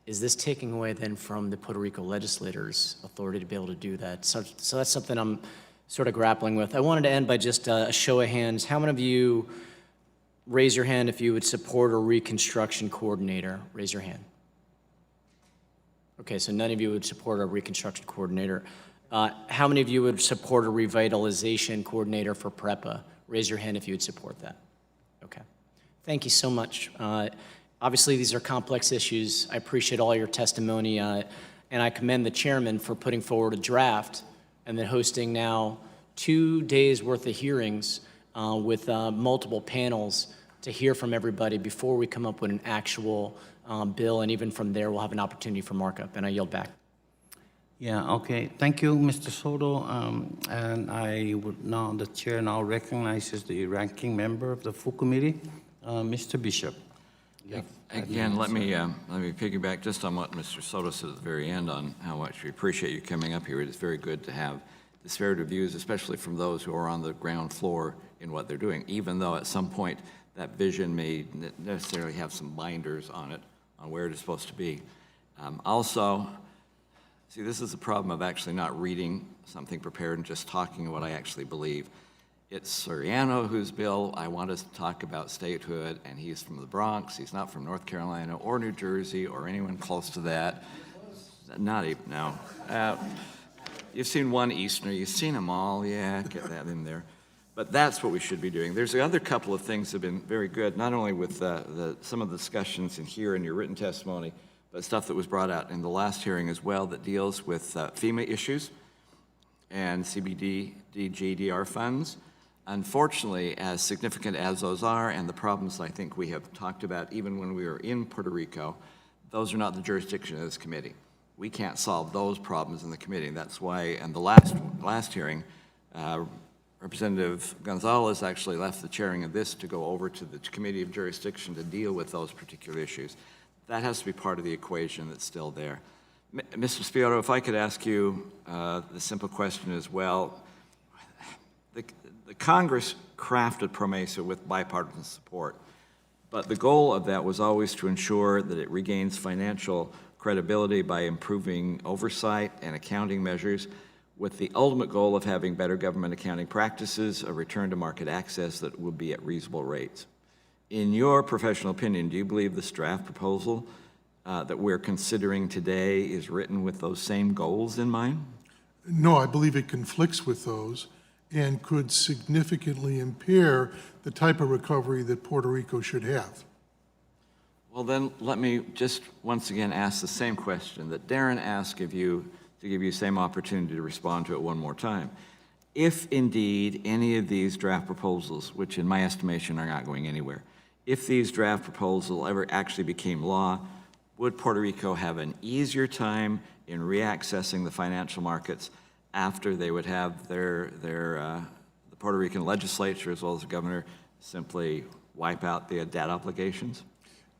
this taking away then from the Puerto Rico legislators' authority to be able to do that? So that's something I'm sort of grappling with. I wanted to end by just a show of hands. How many of you raise your hand if you would support a reconstruction coordinator? Raise your hand. Okay, so none of you would support a reconstruction coordinator. How many of you would support a revitalization coordinator for PREPA? Raise your hand if you would support that. Okay. Thank you so much. Obviously, these are complex issues. I appreciate all your testimony, and I commend the chairman for putting forward a draft and then hosting now 2 days' worth of hearings with multiple panels to hear from everybody before we come up with an actual bill, and even from there, we'll have an opportunity for markup, and I yield back. Yeah, okay. Thank you, Mr. Soto. And I would now, the chair now recognizes the ranking member of the full committee, Mr. Bishop. Yeah. Again, let me piggyback just on what Mr. Soto said at the very end on how much we appreciate you coming up here. It is very good to have disparate views, especially from those who are on the ground floor in what they're doing, even though at some point that vision may necessarily have some binders on it, on where it is supposed to be. Also, See, this is a problem of actually not reading something prepared and just talking what I actually believe. It's Soriano whose bill I want us to talk about statehood, and he's from the Bronx. He's not from North Carolina or New Jersey or anyone close to that. Not even, no. You've seen one Easterner. You've seen them all. Yeah, get that in there. But that's what we should be doing. There's another couple of things that have been very good, not only with some of the discussions in here in your written testimony, but stuff that was brought out in the last hearing as well that deals with FEMA issues and CBDGDR funds. Unfortunately, as significant as those are and the problems I think we have talked about even when we were in Puerto Rico, those are not the jurisdiction of this committee. We can't solve those problems in the committee. That's why in the last hearing, Representative Gonzalez actually left the chairing of this to go over to the Committee of Jurisdiction to deal with those particular issues. That has to be part of the equation that's still there. Mr. Spiotto, if I could ask you the simple question as well. The Congress crafted PROMESA with bipartisan support, but the goal of that was always to ensure that it regains financial credibility by improving oversight and accounting measures, with the ultimate goal of having better government accounting practices, a return to market access that would be at reasonable rates. In your professional opinion, do you believe this draft proposal that we're considering today is written with those same goals in mind? No, I believe it conflicts with those and could significantly impair the type of recovery that Puerto Rico should have. Well, then let me just once again ask the same question that Darren asked of you, to give you the same opportunity to respond to it one more time. If indeed any of these draft proposals, which in my estimation are not going anywhere, if these draft proposals ever actually became law, would Puerto Rico have an easier time in reaccessing the financial markets after they would have the Puerto Rican legislature as well as the governor simply wipe out the debt obligations?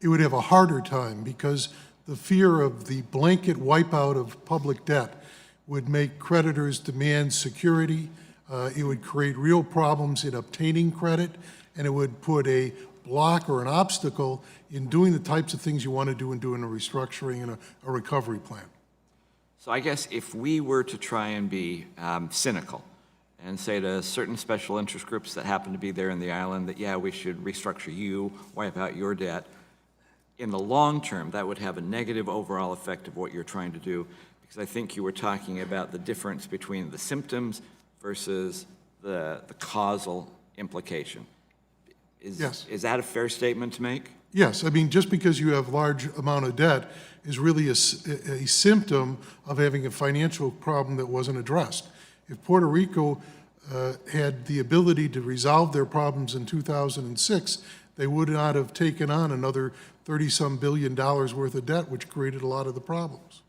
It would have a harder time because the fear of the blanket wipeout of public debt would make creditors demand security. It would create real problems in obtaining credit, and it would put a block or an obstacle in doing the types of things you want to do in doing a restructuring and a recovery plan. So I guess if we were to try and be cynical and say to certain special interest groups that happen to be there in the island that, yeah, we should restructure you, wipe out your debt, in the long term, that would have a negative overall effect of what you're trying to do, because I think you were talking about the difference between the symptoms versus the causal implication. Yes. Is that a fair statement to make? Yes, I mean, just because you have large amount of debt is really a symptom of having a financial problem that wasn't addressed. If Puerto Rico had the ability to resolve their problems in 2006, they would not have taken on another $30-some billion worth of debt, which created a lot of the problems.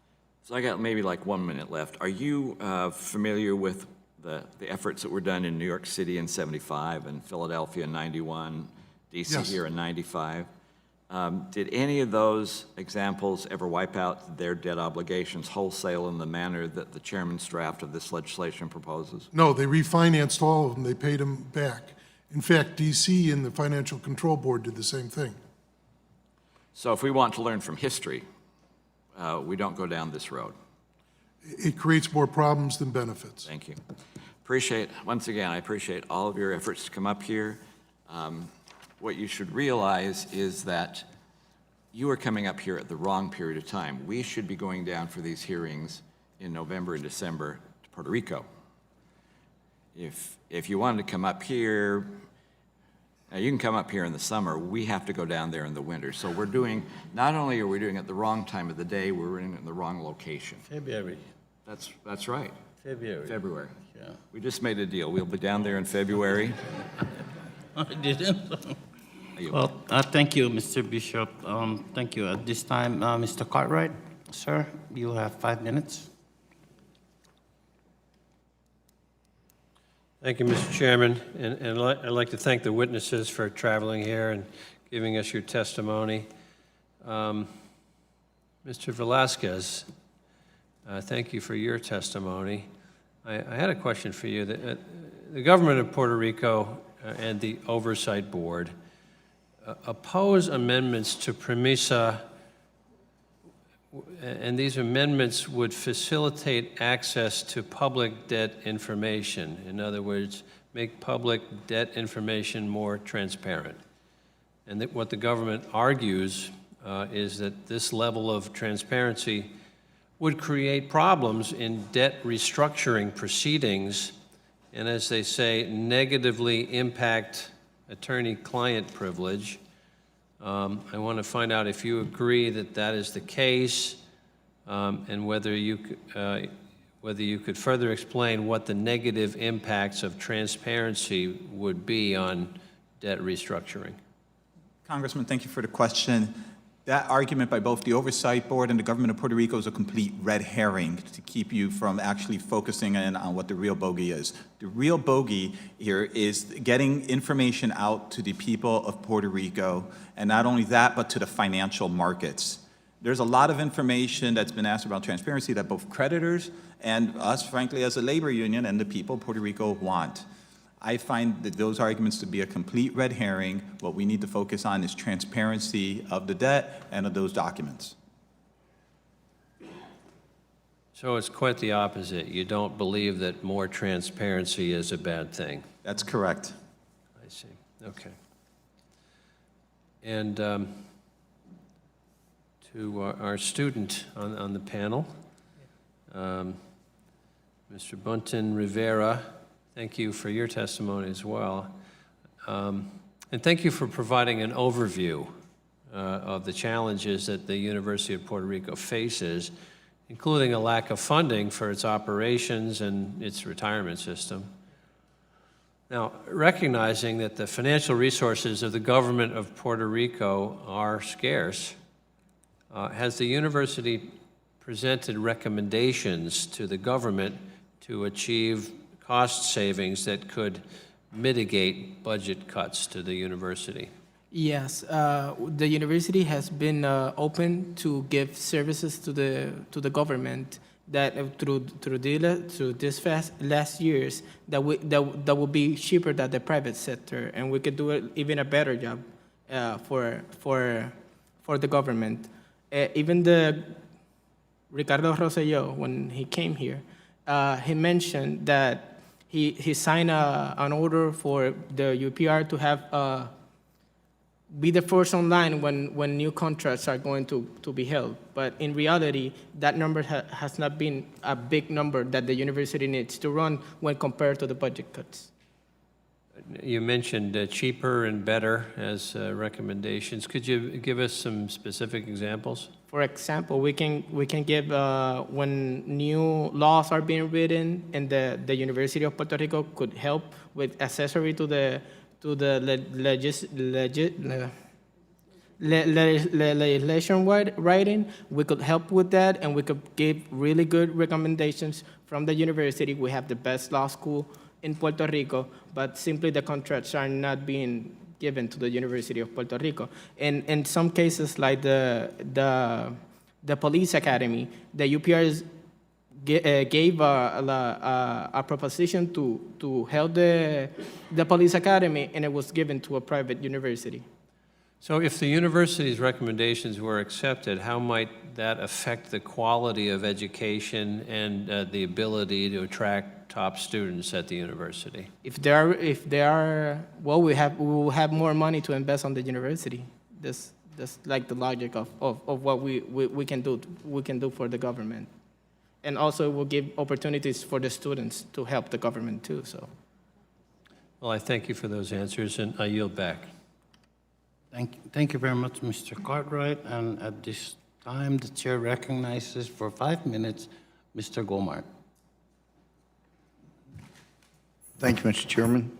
So I got maybe like 1 minute left. Are you familiar with the efforts that were done in New York City in '75 and Philadelphia in '91, DC Yes. here in '95? Did any of those examples ever wipe out their debt obligations wholesale in the manner that the chairman's draft of this legislation proposes? No, they refinanced all of them. They paid them back. In fact, DC and the Financial Control Board did the same thing. So if we want to learn from history, we don't go down this road. It creates more problems than benefits. Thank you. Once again, I appreciate all of your efforts to come up here. What you should realize is that you are coming up here at the wrong period of time. We should be going down for these hearings in November and December to Puerto Rico. If you wanted to come up here, now you can come up here in the summer. We have to go down there in the winter. So we're doing, not only are we doing it at the wrong time of the day, we're in the wrong location. February. That's right. February. Yeah. We just made a deal. We'll be down there in February. I didn't. Well, thank you, Mr. Bishop. Thank you. At this time, Mr. Cartwright, sir, you have 5 minutes. Thank you, Mr. Chairman, and I'd like to thank the witnesses for traveling here and giving us your testimony. Mr. Velasquez, thank you for your testimony. I had a question for you. The government of Puerto Rico and the Oversight Board oppose amendments to PROMESA and these amendments would facilitate access to public debt information. In other words, make public debt information more transparent. And that what the government argues is that this level of transparency would create problems in debt restructuring proceedings, and as they say, negatively impact attorney-client privilege. I want to find out if you agree that that is the case, and whether you could further explain what the negative impacts of transparency would be on debt restructuring. Congressman, thank you for the question. That argument by both the Oversight Board and the government of Puerto Rico is a complete red herring to keep you from actually focusing in on what the real bogey is. The real bogey here is getting information out to the people of Puerto Rico, and not only that, but to the financial markets. There's a lot of information that's been asked about transparency that both creditors and us, frankly, as a labor union and the people of Puerto Rico want. I find that those arguments to be a complete red herring. What we need to focus on is transparency of the debt and of those documents. So it's quite the opposite. You don't believe that more transparency is a bad thing. That's correct. I see. Okay. And to our student on the panel, Mr. Bunton Rivera, thank you for your testimony as well. And thank you for providing an overview of the challenges that the University of Puerto Rico faces, including a lack of funding for its operations and its retirement system. Now, recognizing that the financial resources of the government of Puerto Rico are scarce, has the university presented recommendations to the government to achieve cost savings that could mitigate budget cuts to the university? Yes, the university has been open to give services to the government that through this last years that will be cheaper than the private sector, and we could do even a better job for the government. Even the Ricardo Rosselló, when he came here, he mentioned that he signed an order for the UPR to have be the first online when new contracts are going to be held. But in reality, that number has not been a big number that the university needs to run when compared to the budget cuts. You mentioned cheaper and better as recommendations. Could you give us some specific examples? For example, we can give when new laws are being written, and the University of Puerto Rico could help with accessory to the legislation writing. We could help with that, and we could give really good recommendations from the university. We have the best law school in Puerto Rico, but simply the contracts are not being given to the University of Puerto Rico. And in some cases, like the police academy, the UPR gave a proposition to help the police academy, and it was given to a private university. So if the university's recommendations were accepted, how might that affect the quality of education and the ability to attract top students at the university? If there are, well, we will have more money to invest on the university. That's like the logic of what we can do for the government. And also it will give opportunities for the students to help the government too, so. Well, I thank you for those answers, and I yield back. Thank you very much, Mr. Cartwright. And at this time, the chair recognizes for 5 minutes, Mr. Gomart. Thank you, Mr. Chairman.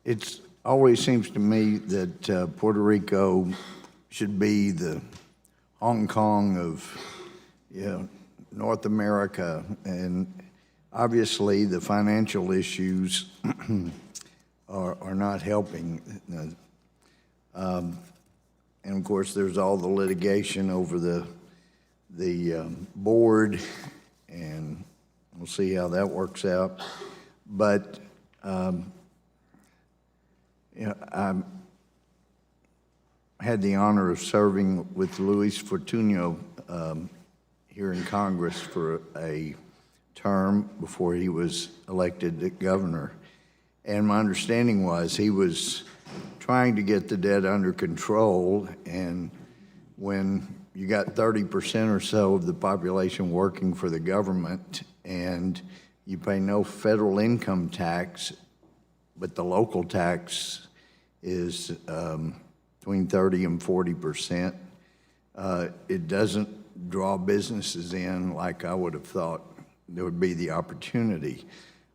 It always seems to me that Puerto Rico should be the Hong Kong of North America, and obviously the financial issues are not helping. And of course, there's all the litigation over the board, and we'll see how that works out. But had the honor of serving with Luis Fortuno here in Congress for a term before he was elected governor. And my understanding was he was trying to get the debt under control, and when you got 30% or so of the population working for the government and you pay no federal income tax, but the local tax is between 30 and 40%, it doesn't draw businesses in like I would have thought there would be the opportunity.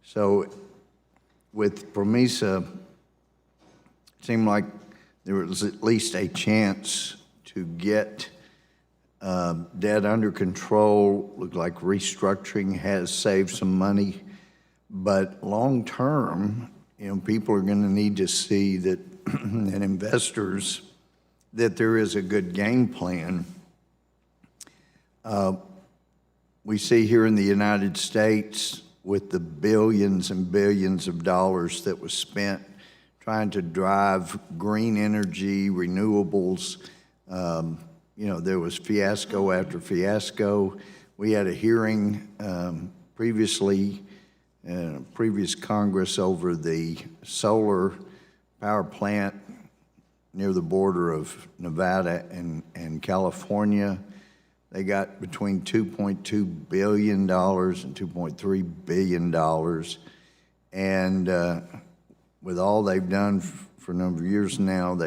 So with PROMESA, it seemed like there was at least a chance to get debt under control. Looked like restructuring has saved some money, but long term, people are going to need to see that, and investors, that there is a good game plan. We see here in the United States with the billions and billions of dollars that was spent trying to drive green energy, renewables. There was fiasco after fiasco. We had a hearing previously, previous Congress, over the solar power plant near the border of Nevada and California. They got between $2.2 billion and $2.3 billion. And with all they've done for a number of years now,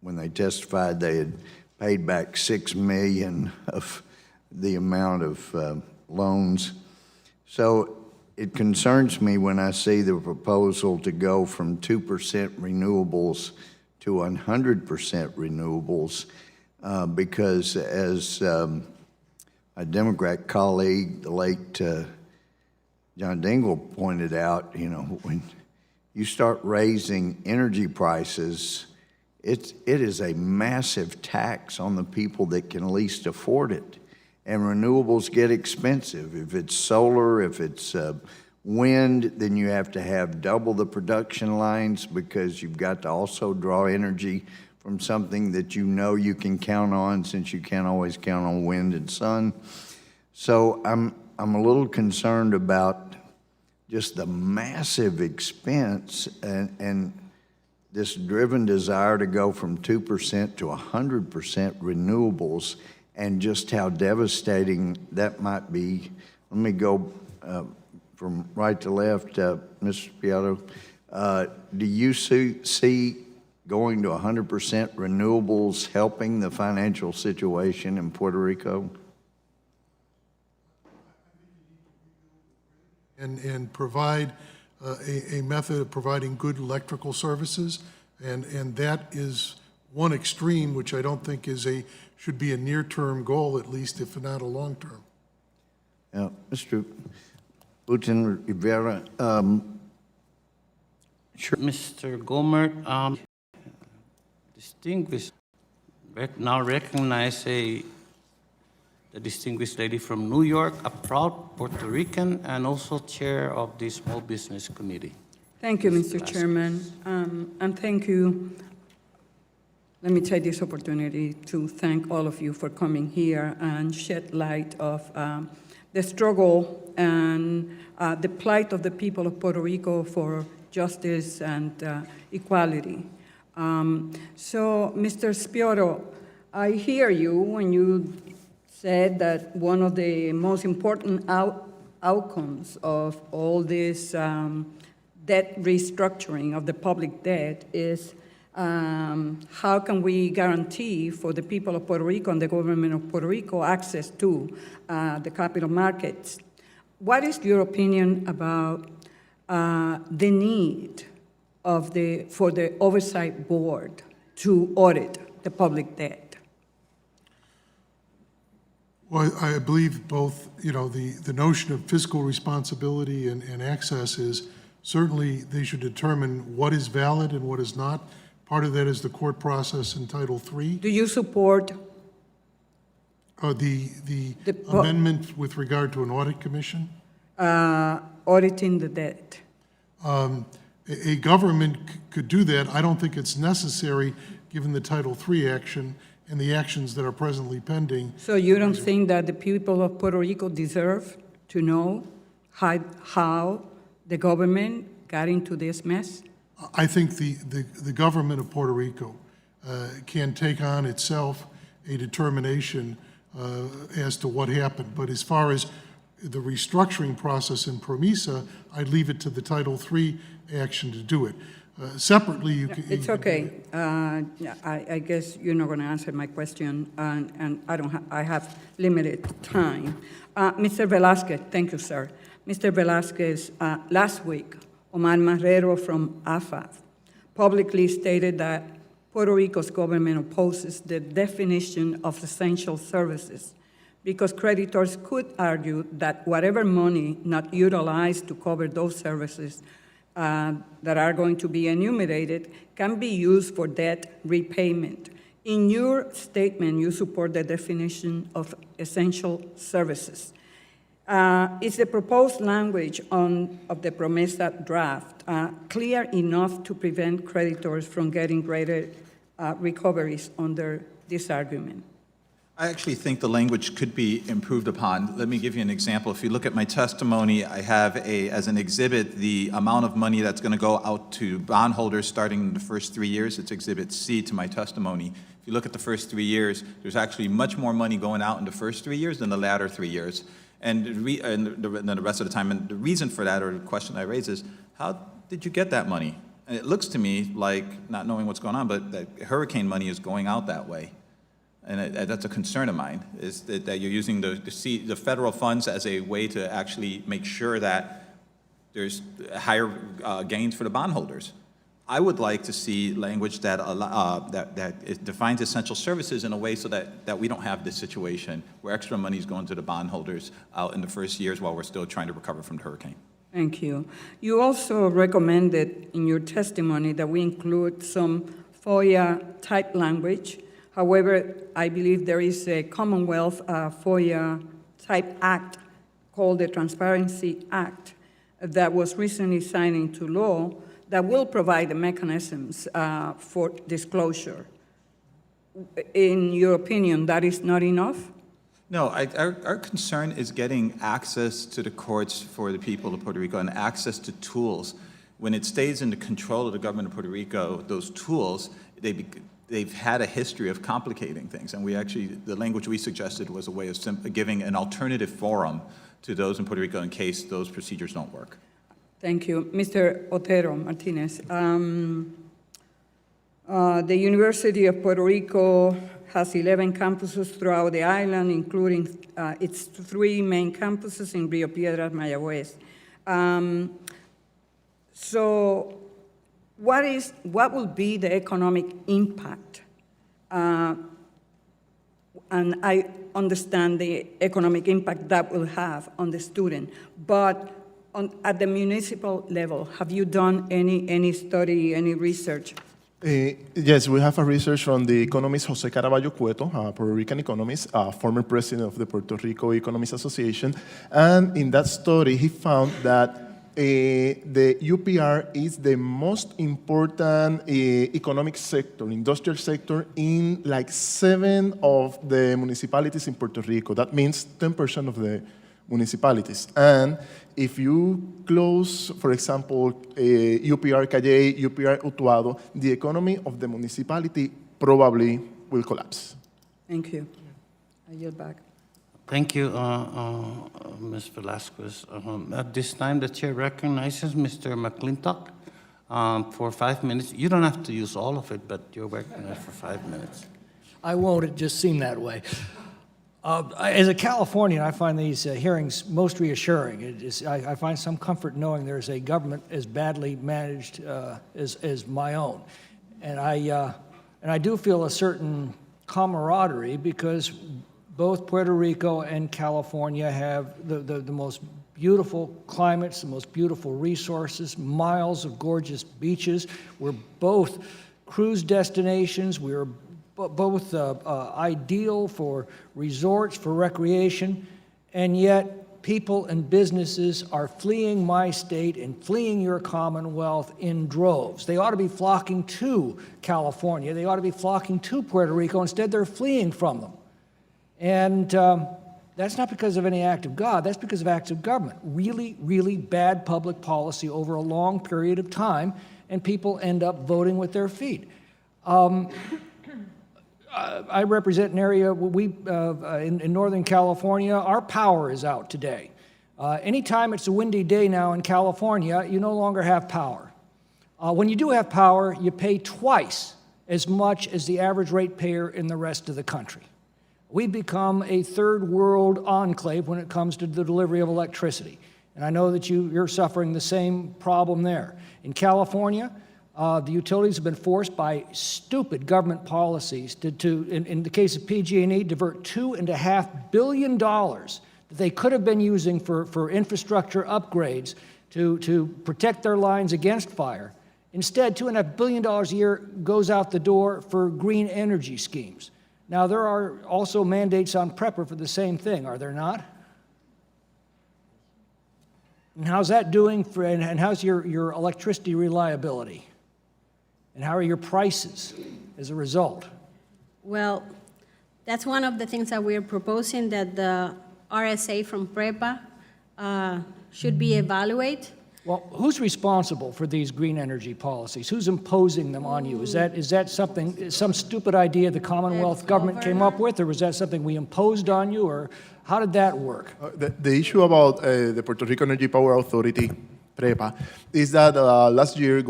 when they testified, they had paid back $6 million of the amount of loans. So it concerns me when I see the proposal to go from 2% renewables to 100% renewables, because as a Democrat colleague, the late John Dingell, pointed out, when you start raising energy prices, it is a massive tax on the people that can least afford it. And renewables get expensive. If it's solar, if it's wind, then you have to have double the production lines, because you've got to also draw energy from something that you can count on, since you can't always count on wind and sun. So I'm a little concerned about just the massive expense and this driven desire to go from 2% to 100% renewables, and just how devastating that might be. Let me go from right to left. Mr. Piatto, do you see going to 100% renewables helping the financial situation in Puerto Rico? And provide a method of providing good electrical services, and that is one extreme, which I don't think should be a near-term goal, at least, if not a long-term. Mr. Putin Rivera, Sure. Mr. Gomert, distinguished, now recognize the distinguished lady from New York, a proud Puerto Rican, and also chair of the Small Business Committee. Thank you, Mr. Chairman, and thank you. Let me take this opportunity to thank all of you for coming here and shed light of the struggle and the plight of the people of Puerto Rico for justice and equality. So, Mr. Spiotto, I hear you when you said that one of the most important outcomes of all this debt restructuring of the public debt is how can we guarantee for the people of Puerto Rico and the government of Puerto Rico access to the capital markets. What is your opinion about the need for the oversight board to audit the public debt? Well, I believe both, the notion of fiscal responsibility and access is certainly they should determine what is valid and what is not. Part of that is the court process in Title III. Do you support the amendment with regard to an audit commission? Auditing the debt? A government could do that. I don't think it's necessary given the Title III action and the actions that are presently pending. So you don't think that the people of Puerto Rico deserve to know how the government got into this mess? I think the government of Puerto Rico can take on itself a determination as to what happened. But as far as the restructuring process in PROMESA, I'd leave it to the Title III action to do it. Separately, you can... It's okay. I guess you're not going to answer my question, and I have limited time. Mr. Velasquez, thank you, sir. Mr. Velasquez, last week, Omar Marrero from AFAF publicly stated that Puerto Rico's government opposes the definition of essential services because creditors could argue that whatever money not utilized to cover those services that are going to be enumerated can be used for debt repayment. In your statement, you support the definition of essential services. Is the proposed language of the PROMESA draft clear enough to prevent creditors from getting greater recoveries under this argument? I actually think the language could be improved upon. Let me give you an example. If you look at my testimony, I have as an exhibit the amount of money that's going to go out to bondholders starting in the first 3 years. It's Exhibit C to my testimony. If you look at the first 3 years, there's actually much more money going out in the first 3 years than the latter 3 years. And then the rest of the time. And the reason for that, or the question I raise, is how did you get that money? And it looks to me like, not knowing what's going on, but that hurricane money is going out that way. And that's a concern of mine, is that you're using the federal funds as a way to actually make sure that there's higher gains for the bondholders. I would like to see language that it defines essential services in a way so that we don't have this situation where extra money is going to the bondholders out in the first years while we're still trying to recover from the hurricane. Thank you. You also recommended in your testimony that we include some FOIA-type language. However, I believe there is a Commonwealth FOIA-type act called the Transparency Act that was recently signed into law that will provide the mechanisms for disclosure. In your opinion, that is not enough? No, our concern is getting access to the courts for the people of Puerto Rico and access to tools. When it stays in the control of the government of Puerto Rico, those tools, they've had a history of complicating things. And the language we suggested was a way of giving an alternative forum to those in Puerto Rico in case those procedures don't work. Thank you. Mr. Otero Martinez, the University of Puerto Rico has 11 campuses throughout the island, including its 3 main campuses in Rio Piedras, Mayagüez. So what will be the economic impact? And I understand the economic impact that will have on the student, but at the municipal level, have you done any study, any research? Yes, we have a research from the economist Jose Caraballo Cueto, a Puerto Rican economist, former president of the Puerto Rico Economists Association. And in that study, he found that the UPR is the most important economic sector, industrial sector, in like 7 of the municipalities in Puerto Rico. That means 10% of the municipalities. And if you close, for example, UPR Calle, UPR Utuado, the economy of the municipality probably will collapse. Thank you. I yield back. Thank you, Ms. Velasquez. At this time, the chair recognizes Mr. McClintock for 5 minutes. You don't have to use all of it, but you're recognized for 5 minutes. I won't. It just seemed that way. As a Californian, I find these hearings most reassuring. I find some comfort knowing there's a government as badly managed as my own. And I do feel a certain camaraderie because both Puerto Rico and California have the most beautiful climates, the most beautiful resources, miles of gorgeous beaches. We're both cruise destinations. We're both ideal for resorts, for recreation, and yet people and businesses are fleeing my state and fleeing your Commonwealth in droves. They ought to be flocking to California. They ought to be flocking to Puerto Rico. Instead, they're fleeing from them. And that's not because of any act of God. That's because of acts of government. Really, really bad public policy over a long period of time, and people end up voting with their feet. I represent an area, in Northern California, our power is out today. Anytime it's a windy day now in California, you no longer have power. When you do have power, you pay twice as much as the average ratepayer in the rest of the country. We've become a third world enclave when it comes to the delivery of electricity. And I know that you're suffering the same problem there. In California, the utilities have been forced by stupid government policies to in the case of PG&E, divert $2.5 billion that they could have been using for infrastructure upgrades to protect their lines against fire. Instead, $2.5 billion a year goes out the door for green energy schemes. Now, there are also mandates on PREPA for the same thing, are there not? And how's that doing and how's your electricity reliability? And how are your prices as a result? Well, that's one of the things that we're proposing, that the RSA from PREPA should be evaluated. Well, who's responsible for these green energy policies? Who's imposing them on you? Is that something, some stupid idea the Commonwealth government came up with, or was that something we imposed on you, or how did that work? The issue about the Puerto Rico Energy Power Authority, PREPA, is that last year,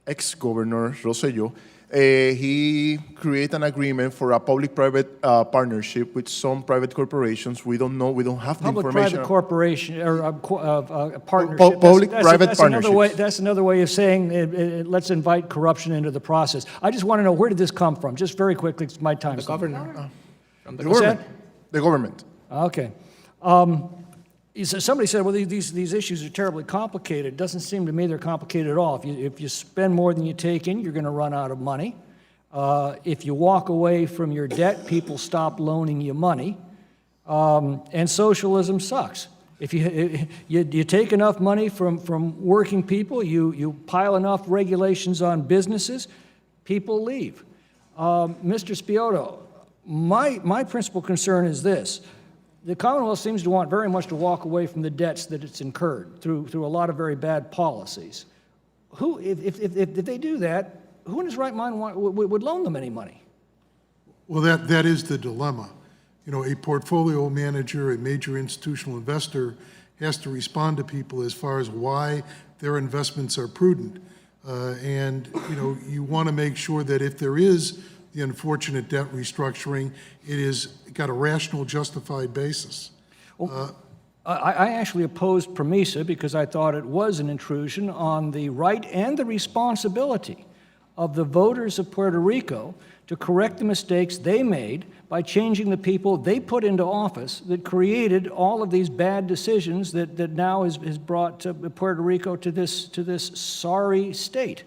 ex-Governor Rosselló, he created an agreement for a public-private partnership with some private corporations. We don't know, we don't have the information. Public-private corporation, or partnership. Public-private partnerships. That's another way of saying, let's invite corruption into the process. I just want to know, where did this come from? Just very quickly, it's my time. The governor. The government. The government. Okay. Somebody said, well, these issues are terribly complicated. It doesn't seem to me they're complicated at all. If you spend more than you take in, you're going to run out of money. If you walk away from your debt, people stop loaning you money. And socialism sucks. If you take enough money from working people, you pile enough regulations on businesses, people leave. Mr. Spiotto, my principal concern is this. The Commonwealth seems to want very much to walk away from the debts that it's incurred through a lot of very bad policies. If they do that, who in his right mind would loan them any money? Well, that is the dilemma. You know, a portfolio manager, a major institutional investor, has to respond to people as far as why their investments are prudent. And, you know, you want to make sure that if there is the unfortunate debt restructuring, it is got a rational, justified basis. I actually opposed PROMESA because I thought it was an intrusion on the right and the responsibility of the voters of Puerto Rico to correct the mistakes they made by changing the people they put into office that created all of these bad decisions that now has brought Puerto Rico to this sorry state.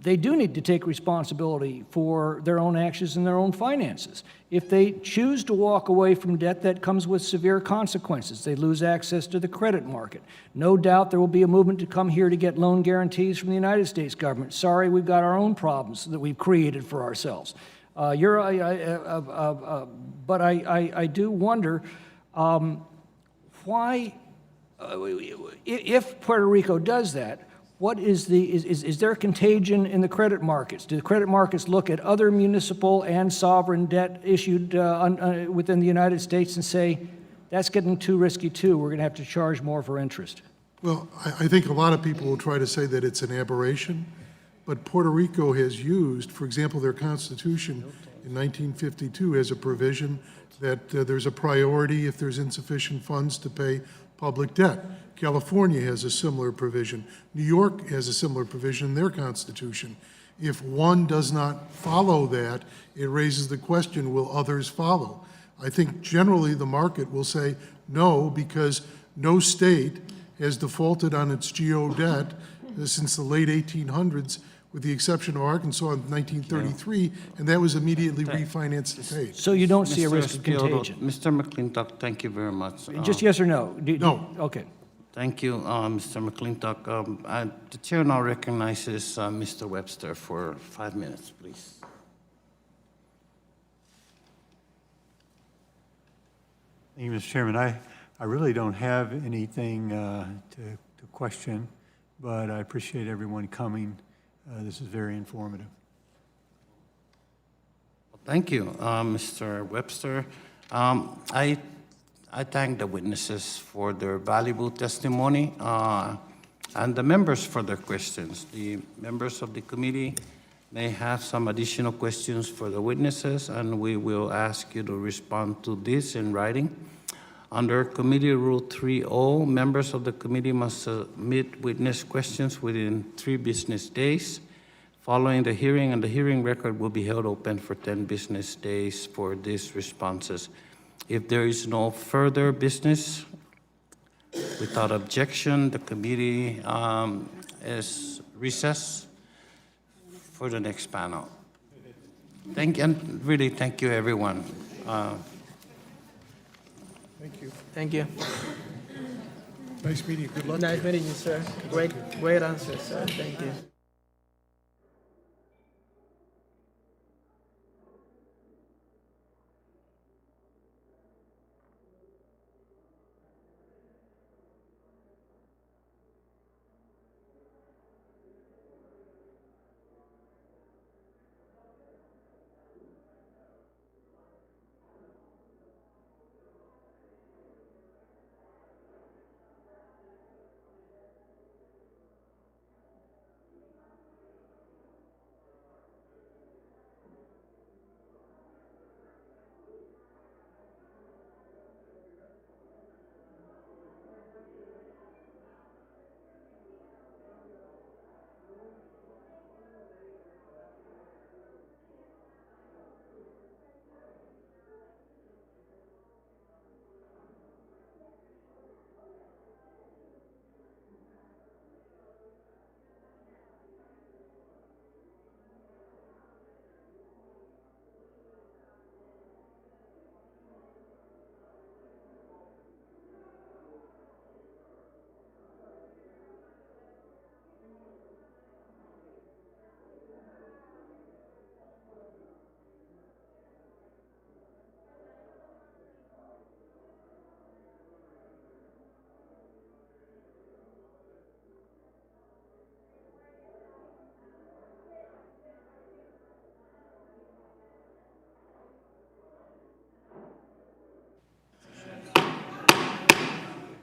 They do need to take responsibility for their own actions and their own finances. If they choose to walk away from debt, that comes with severe consequences. They lose access to the credit market. No doubt there will be a movement to come here to get loan guarantees from the United States government. Sorry, we've got our own problems that we've created for ourselves. But I do wonder why, if Puerto Rico does that, what is there contagion in the credit markets? Do the credit markets look at other municipal and sovereign debt issued within the United States and say, that's getting too risky too, we're going to have to charge more for interest? Well, I think a lot of people will try to say that it's an aberration, but Puerto Rico has used, for example, their Constitution in 1952 has a provision that there's a priority if there's insufficient funds to pay public debt. California has a similar provision. New York has a similar provision in their Constitution. If one does not follow that, it raises the question, will others follow? I think generally the market will say no, because no state has defaulted on its GO debt since the late 1800s with the exception of Arkansas in 1933, and that was immediately refinanced and paid. So you don't see a risk of Scioto, contagion? Mr. McClintock, thank you very much. Just yes or no? No. Okay. Thank you, Mr. McClintock. The chair now recognizes Mr. Webster for 5 minutes, please. Thank you, Mr. Chairman. I really don't have anything to question, but I appreciate everyone coming. This is very informative. Thank you, Mr. Webster. I thank the witnesses for their valuable testimony and the members for their questions. The members of the committee may have some additional questions for the witnesses, and we will ask you to respond to this in writing. Under Committee Rule 3.0, members of the committee must submit witness questions within 3 business days following the hearing, and the hearing record will be held open for 10 business days for these responses. If there is no further business, without objection, the committee is recessed for the next panel. Thank you, everyone. Thank you. Thank you. Nice meeting you. Good luck. Nice meeting you, sir. Great answer, sir. Thank you.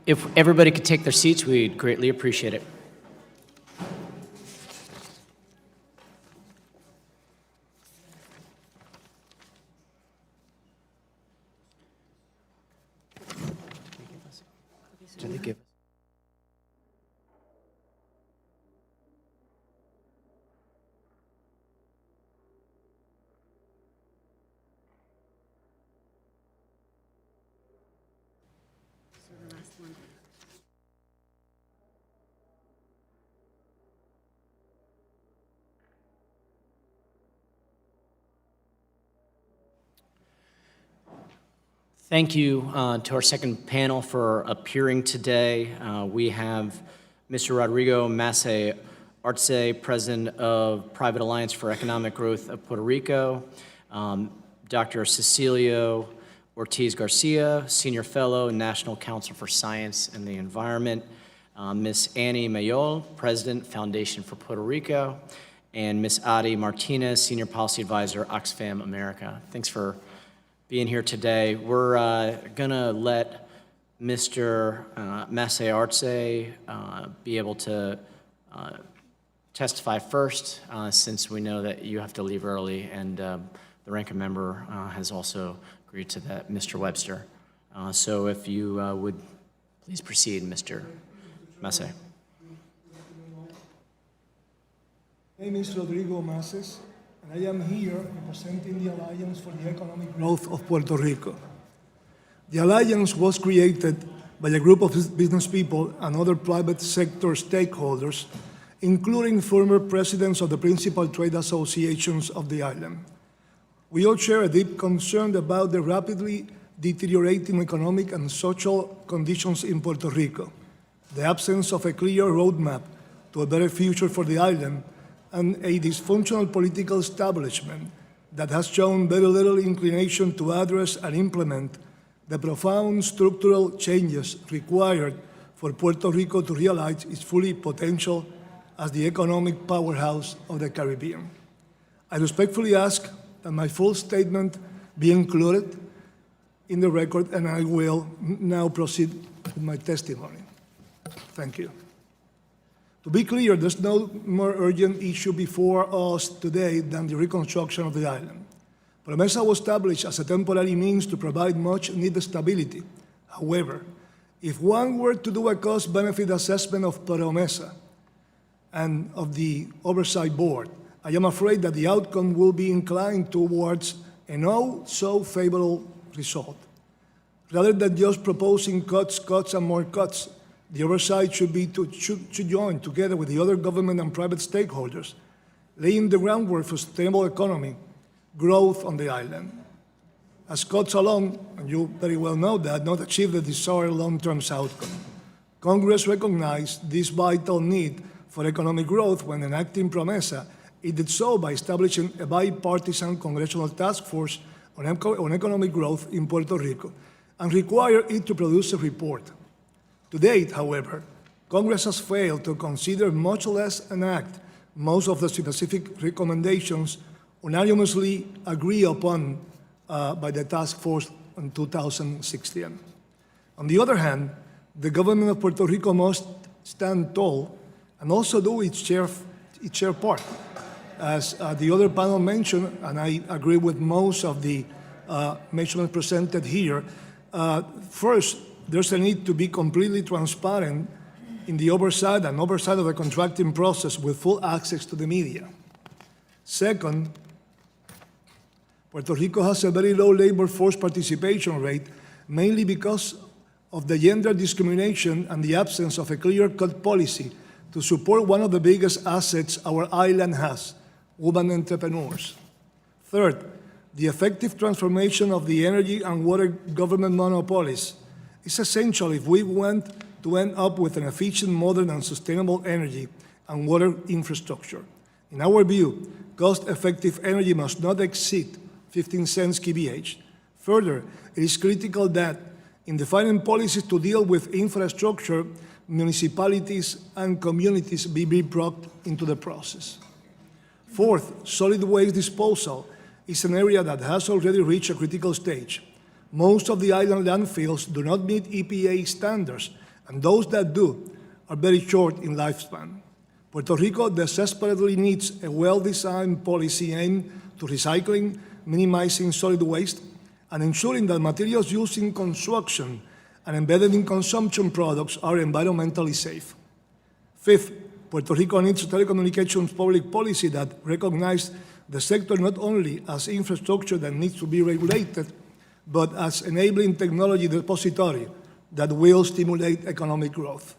If everybody could take their seats, we'd greatly appreciate it. Did they give us? Thank you to our second panel for appearing today. We have Mr. Rodrigo Masse Arce, President of Private Alliance for Economic Growth of Puerto Rico, Dr. Cecilio Ortiz Garcia, Senior Fellow, National Council for Science and the Environment, Ms. Annie Mayol, President, Foundation for Puerto Rico, and Ms. Adi Martinez, Senior Policy Advisor, Oxfam America. Thanks for being here today. We're gonna let Mr. Masse Arce be able to testify first, since we know that you have to leave early, and the ranking member has also agreed to that, Mr. Webster. So if you would please proceed, Mr. Masse. My name is Rodrigo Maces, and I am here representing the Alliance for the Economic Growth of Puerto Rico. The Alliance was created by a group of business people and other private sector stakeholders including former presidents of the principal trade associations of the island. We all share a deep concern about the rapidly deteriorating economic and social conditions in Puerto Rico, the absence of a clear roadmap to a better future for the island, and a dysfunctional political establishment that has shown very little inclination to address and implement the profound structural changes required for Puerto Rico to realize its full potential as the economic powerhouse of the Caribbean. I respectfully ask that my full statement be included in the record, and I will now proceed with my testimony. Thank you. To be clear, there's no more urgent issue before us today than the reconstruction of the island. PROMESA was established as a temporary means to provide much-needed stability. However, if one were to do a cost-benefit assessment of PROMESA and of the Oversight Board, I am afraid that the outcome will be inclined towards a no-so-favorable result. Rather than just proposing cuts, and more cuts, the oversight should join together with the other government and private stakeholders, laying the groundwork for sustainable economy growth on the island. As cuts alone, and you very well know that, not achieve the desired long-term outcome. Congress recognized this vital need for economic growth when enacting PROMESA. It did so by establishing a bipartisan congressional task force on economic growth in Puerto Rico and required it to produce a report. To date, however, Congress has failed to consider, much less enact, most of the specific recommendations unanimously agreed upon by the task force in 2016. On the other hand, the government of Puerto Rico must stand tall and also do its share part. As the other panel mentioned, and I agree with most of the measurements presented here, first, there's a need to be completely transparent in the oversight of the contracting process with full access to the media. Second, Puerto Rico has a very low labor force participation rate, mainly because of the gender discrimination and the absence of a clear-cut policy to support one of the biggest assets our island has, women entrepreneurs. Third, the effective transformation of the energy and water government monopolies is essential if we want to end up with an efficient, modern, and sustainable energy and water infrastructure. In our view, cost-effective energy must not exceed 15 cents kWh. Further, it is critical that in defining policies to deal with infrastructure, municipalities and communities be brought into the process. Fourth, solid waste disposal is an area that has already reached a critical stage. Most of the island landfills do not meet EPA standards, and those that do are very short in lifespan. Puerto Rico desperately needs a well-designed policy aimed to recycling, minimizing solid waste, and ensuring that materials used in construction and embedded in consumption products are environmentally safe. Fifth, Puerto Rico needs a telecommunications public policy that recognizes the sector not only as infrastructure that needs to be regulated, but as enabling technology depository that will stimulate economic growth.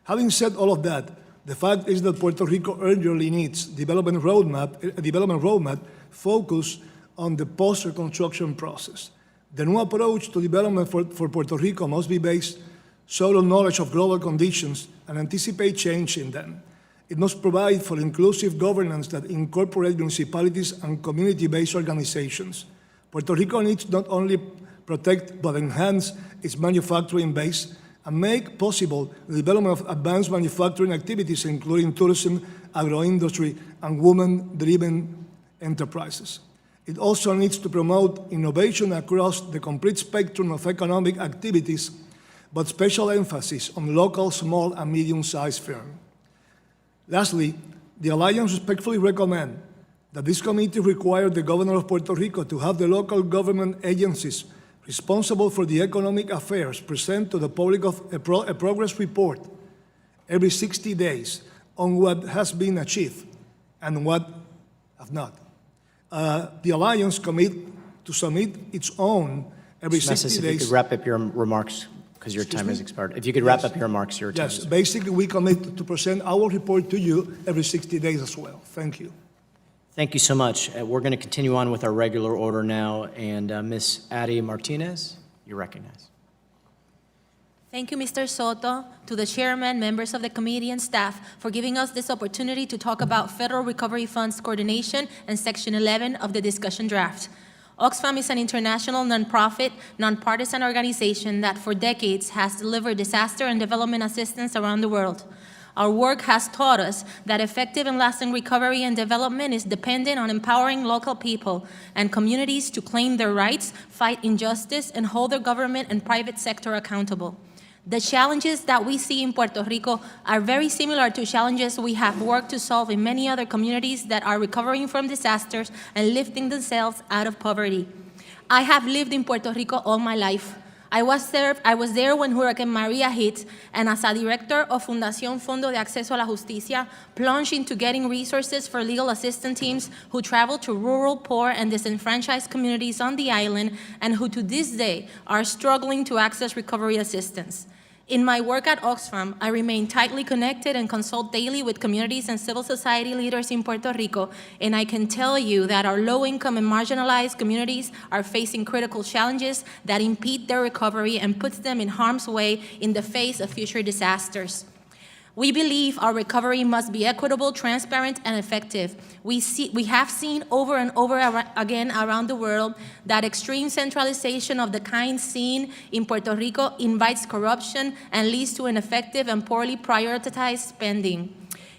Having said all of that, the fact is that Puerto Rico urgently needs a development roadmap focused on the post-reconstruction process. The new approach to development for Puerto Rico must be based solely on knowledge of global conditions and anticipate change in them. It must provide for inclusive governance that incorporates municipalities and community-based organizations. Puerto Rico needs not only protect but enhance its manufacturing base and make possible the development of advanced manufacturing activities, including tourism, agroindustry, and women-driven enterprises. It also needs to promote innovation across the complete spectrum of economic activities, but special emphasis on local small and medium-sized firms. Lastly, the Alliance respectfully recommends that this committee require the Governor of Puerto Rico to have the local government agencies responsible for the economic affairs present to the public a progress report every 60 days on what has been achieved and what have not. The Alliance commit to submit its own every 60 days. If you could wrap up your remarks because your time has expired. If you could wrap up your remarks, your time Yes, is basically, we commit to present our report to you every 60 days as well. Thank you. Thank you so much. We're going to continue on with our regular order now, and Ms. Addie Martinez, you're recognized. Thank you, Mr. Soto, to the chairman, members of the committee, and staff for giving us this opportunity to talk about Federal Recovery Funds coordination and Section 11 of the discussion draft. Oxfam is an international nonprofit, nonpartisan organization that for decades has delivered disaster and development assistance around the world. Our work has taught us that effective and lasting recovery and development is dependent on empowering local people and communities to claim their rights, fight injustice, and hold their government and private sector accountable. The challenges that we see in Puerto Rico are very similar to challenges we have worked to solve in many other communities that are recovering from disasters and lifting themselves out of poverty. I have lived in Puerto Rico all my life. I was there when Hurricane Maria hit, and as a director of Fundación Fondo de Acceso a la Justicia, plunged into getting resources for legal assistance teams who travel to rural, poor, and disenfranchised communities on the island, and who to this day are struggling to access recovery assistance. In my work at Oxfam, I remain tightly connected and consult daily with communities and civil society leaders in Puerto Rico, and I can tell you that our low-income and marginalized communities are facing critical challenges that impede their recovery and puts them in harm's way in the face of future disasters. We believe our recovery must be equitable, transparent, and effective. We have seen over and over again around the world that extreme centralization of the kind seen in Puerto Rico invites corruption and leads to ineffective and poorly prioritized spending.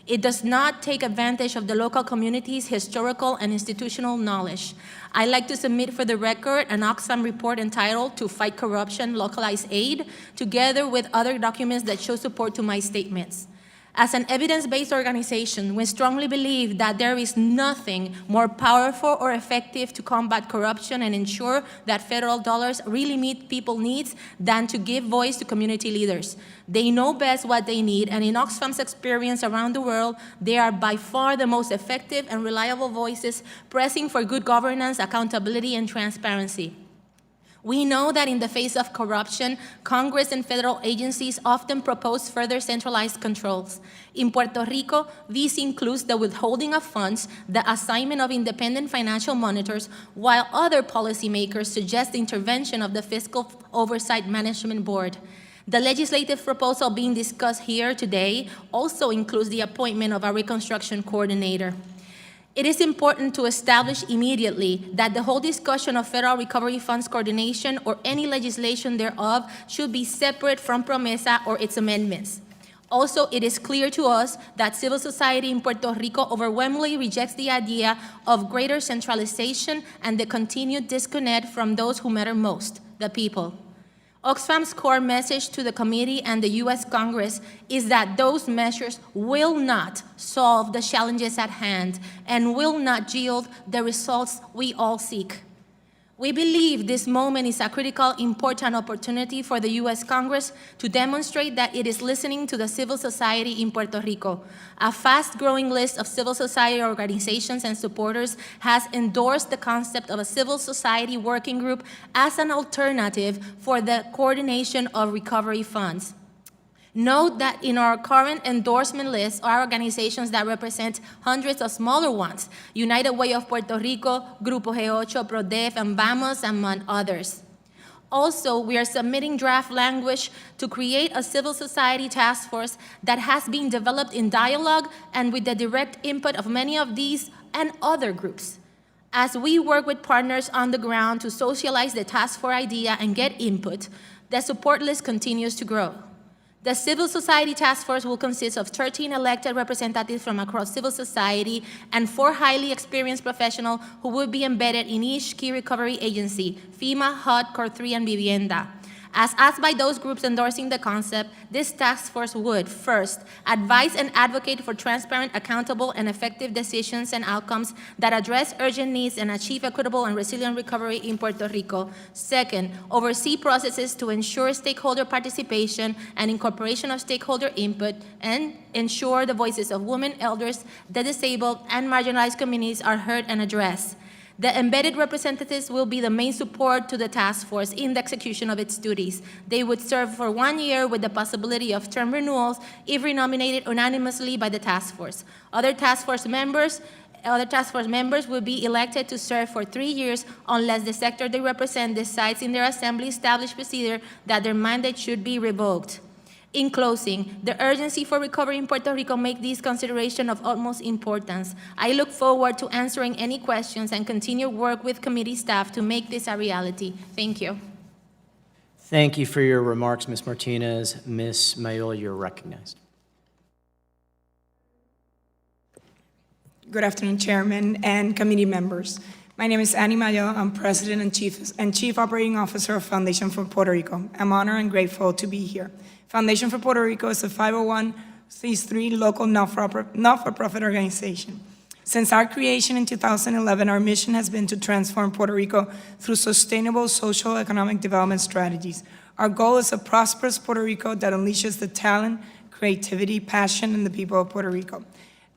It does not take advantage of the local community's historical and institutional knowledge. I'd like to submit for the record an Oxfam report entitled "To Fight Corruption, Localized Aid," together with other documents that show support to my statements. As an evidence-based organization, we strongly believe that there is nothing more powerful or effective to combat corruption and ensure that federal dollars really meet people's needs than to give voice to community leaders. They know best what they need, and in Oxfam's experience around the world, they are by far the most effective and reliable voices pressing for good governance, accountability, and transparency. We know that in the face of corruption, Congress and federal agencies often propose further centralized controls. In Puerto Rico, this includes the withholding of funds, the assignment of independent financial monitors, while other policymakers suggest the intervention of the Fiscal Oversight Management Board. The legislative proposal being discussed here today also includes the appointment of a reconstruction coordinator. It is important to establish immediately that the whole discussion of Federal Recovery Funds coordination or any legislation thereof should be separate from PROMESA or its amendments. Also, it is clear to us that civil society in Puerto Rico overwhelmingly rejects the idea of greater centralization and the continued disconnect from those who matter most, the people. Oxfam's core message to the committee and the U.S. Congress is that those measures will not solve the challenges at hand and will not yield the results we all seek. We believe this moment is a critical, important opportunity for the U.S. Congress to demonstrate that it is listening to the civil society in Puerto Rico. A fast-growing list of civil society organizations and supporters has endorsed the concept of a civil society working group as an alternative for the coordination of recovery funds. Note that in our current endorsement list are organizations that represent hundreds of smaller ones: United Way of Puerto Rico, Grupo G8, PRODEF, and VAMOS, among others. Also, we are submitting draft language to create a civil society task force that has been developed in dialogue and with the direct input of many of these and other groups. As we work with partners on the ground to socialize the task force idea and get input, the support list continues to grow. The Civil Society Task Force will consist of 13 elected representatives from across civil society and 4 highly experienced professionals who will be embedded in each key recovery agency: FEMA, HUD, COR3, and Vivienda. As asked by those groups endorsing the concept, this task force would, first, advise and advocate for transparent, accountable, and effective decisions and outcomes that address urgent needs and achieve equitable and resilient recovery in Puerto Rico. Second, oversee processes to ensure stakeholder participation and incorporation of stakeholder input, and ensure the voices of women, elders, the disabled, and marginalized communities are heard and addressed. The embedded representatives will be the main support to the task force in the execution of its duties. They would serve for 1 year with the possibility of term renewals if renominated unanimously by the task force. Other task force members will be elected to serve for 3 years unless the sector they represent decides in their assembly established procedure that their mandate should be revoked. In closing, the urgency for recovery in Puerto Rico makes this consideration of utmost importance. I look forward to answering any questions and continue work with committee staff to make this a reality. Thank you. Thank you for your remarks, Ms. Martinez. Ms. Mayola, you're recognized. Good afternoon, Chairman and committee members. My name is Annie Mayo. I'm President and Chief Operating Officer of Foundation for Puerto Rico. I'm honored and grateful to be here. Foundation for Puerto Rico is a 501c3 local not-for-profit organization. Since our creation in 2011, our mission has been to transform Puerto Rico through sustainable social economic development strategies. Our goal is a prosperous Puerto Rico that unleashes the talent, creativity, passion in the people of Puerto Rico.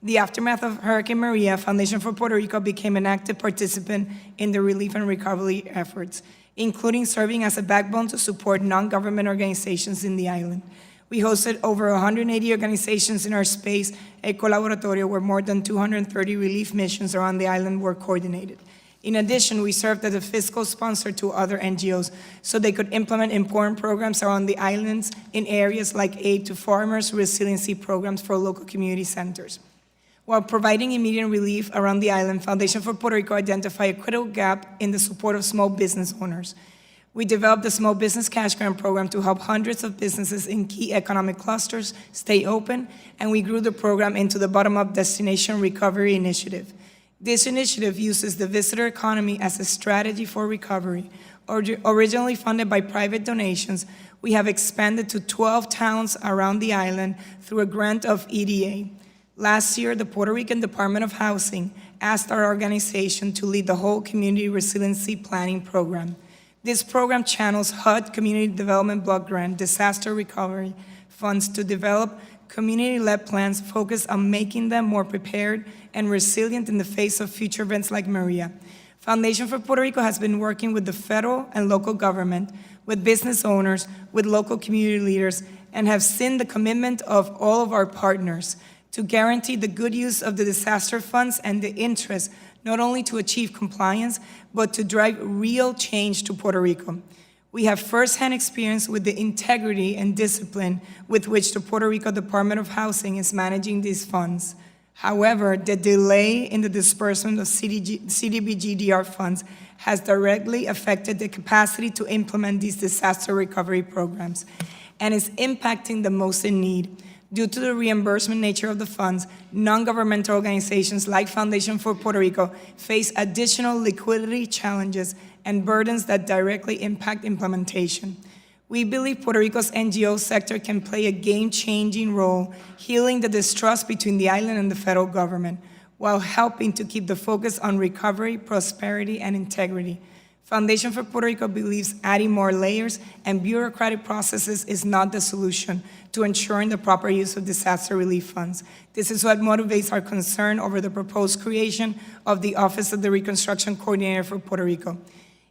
The aftermath of Hurricane Maria, Foundation for Puerto Rico became an active participant in the relief and recovery efforts, including serving as a backbone to support non-government organizations in the island. We hosted over 180 organizations in our space, a collaboratorio where more than 230 relief missions around the island were coordinated. In addition, we served as a fiscal sponsor to other NGOs so they could implement important programs around the islands in areas like aid to farmers, resiliency programs for local community centers. While providing immediate relief around the island, Foundation for Puerto Rico identified a critical gap in the support of small business owners. We developed the Small Business Cash Grant Program to help hundreds of businesses in key economic clusters stay open, and we grew the program into the Bottom-Up Destination Recovery Initiative. This initiative uses the visitor economy as a strategy for recovery. Originally funded by private donations, we have expanded to 12 towns around the island through a grant of EDA. Last year, the Puerto Rican Department of Housing asked our organization to lead the whole Community Resiliency Planning Program. This program channels HUD Community Development Block Grant disaster recovery funds to develop community-led plans focused on making them more prepared and resilient in the face of future events like Maria. Foundation for Puerto Rico has been working with the federal and local government, with business owners, with local community leaders, and have seen the commitment of all of our partners to guarantee the good use of the disaster funds and the interest not only to achieve compliance, but to drive real change to Puerto Rico. We have firsthand experience with the integrity and discipline with which the Puerto Rico Department of Housing is managing these funds. However, the delay in the disbursement of CDBG-DR funds has directly affected the capacity to implement these disaster recovery programs and is impacting the most in need. Due to the reimbursement nature of the funds, non-governmental organizations like Foundation for Puerto Rico face additional liquidity challenges and burdens that directly impact implementation. We believe Puerto Rico's NGO sector can play a game-changing role, healing the distrust between the island and the federal government, while helping to keep the focus on recovery, prosperity, and integrity. Foundation for Puerto Rico believes adding more layers and bureaucratic processes is not the solution to ensuring the proper use of disaster relief funds. This is what motivates our concern over the proposed creation of the Office of the Reconstruction Coordinator for Puerto Rico.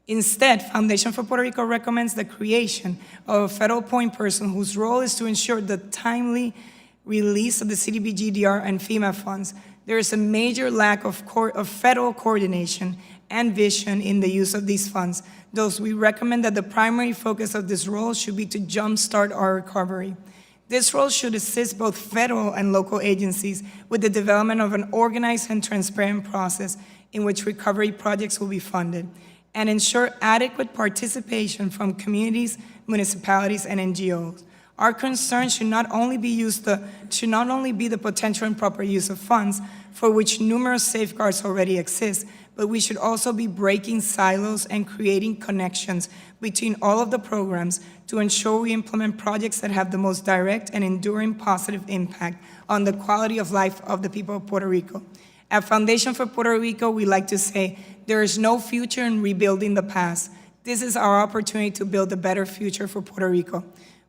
Instead, Foundation for Puerto Rico recommends the creation of a federal point person whose role is to ensure the timely release of the CDBG-DR and FEMA funds. There is a major lack of federal coordination and vision in the use of these funds. Thus, we recommend that the primary focus of this role should be to jumpstart our recovery. This role should assist both federal and local agencies with the development of an organized and transparent process in which recovery projects will be funded, and ensure adequate participation from communities, municipalities, and NGOs. Our concern should not only be the potential and proper use of funds, for which numerous safeguards already exist, but we should also be breaking silos and creating connections between all of the programs to ensure we implement projects that have the most direct and enduring positive impact on the quality of life of the people of Puerto Rico. At Foundation for Puerto Rico, we like to say, there is no future in rebuilding the past. This is our opportunity to build a better future for Puerto Rico.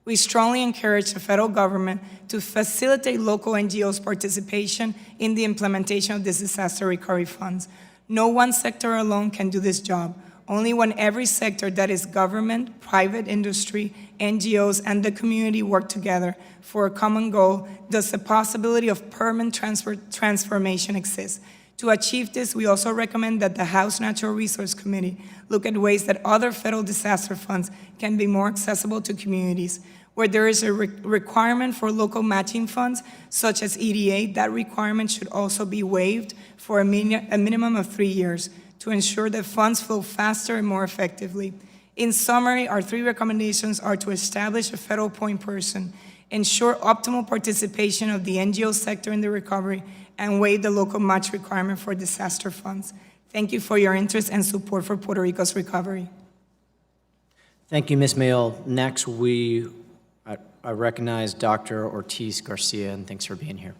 We strongly encourage the federal government to facilitate local NGOs' participation in the implementation of these disaster recovery funds. No one sector alone can do this job. Only when every sector, that is government, private industry, NGOs, and the community work together for a common goal, does the possibility of permanent transformation exist. To achieve this, we also recommend that the House Natural Resource Committee look at ways that other federal disaster funds can be more accessible to communities. Where there is a requirement for local matching funds, such as EDA, that requirement should also be waived for a minimum of 3 years to ensure that funds flow faster and more effectively. In summary, our 3 recommendations are to establish a federal point person, ensure optimal participation of the NGO sector in the recovery, and waive the local match requirement for disaster funds. Thank you for your interest and support for Puerto Rico's recovery. Thank you, Ms. Mayol. Next, I recognize Dr. Ortiz Garcia, and thanks for being here.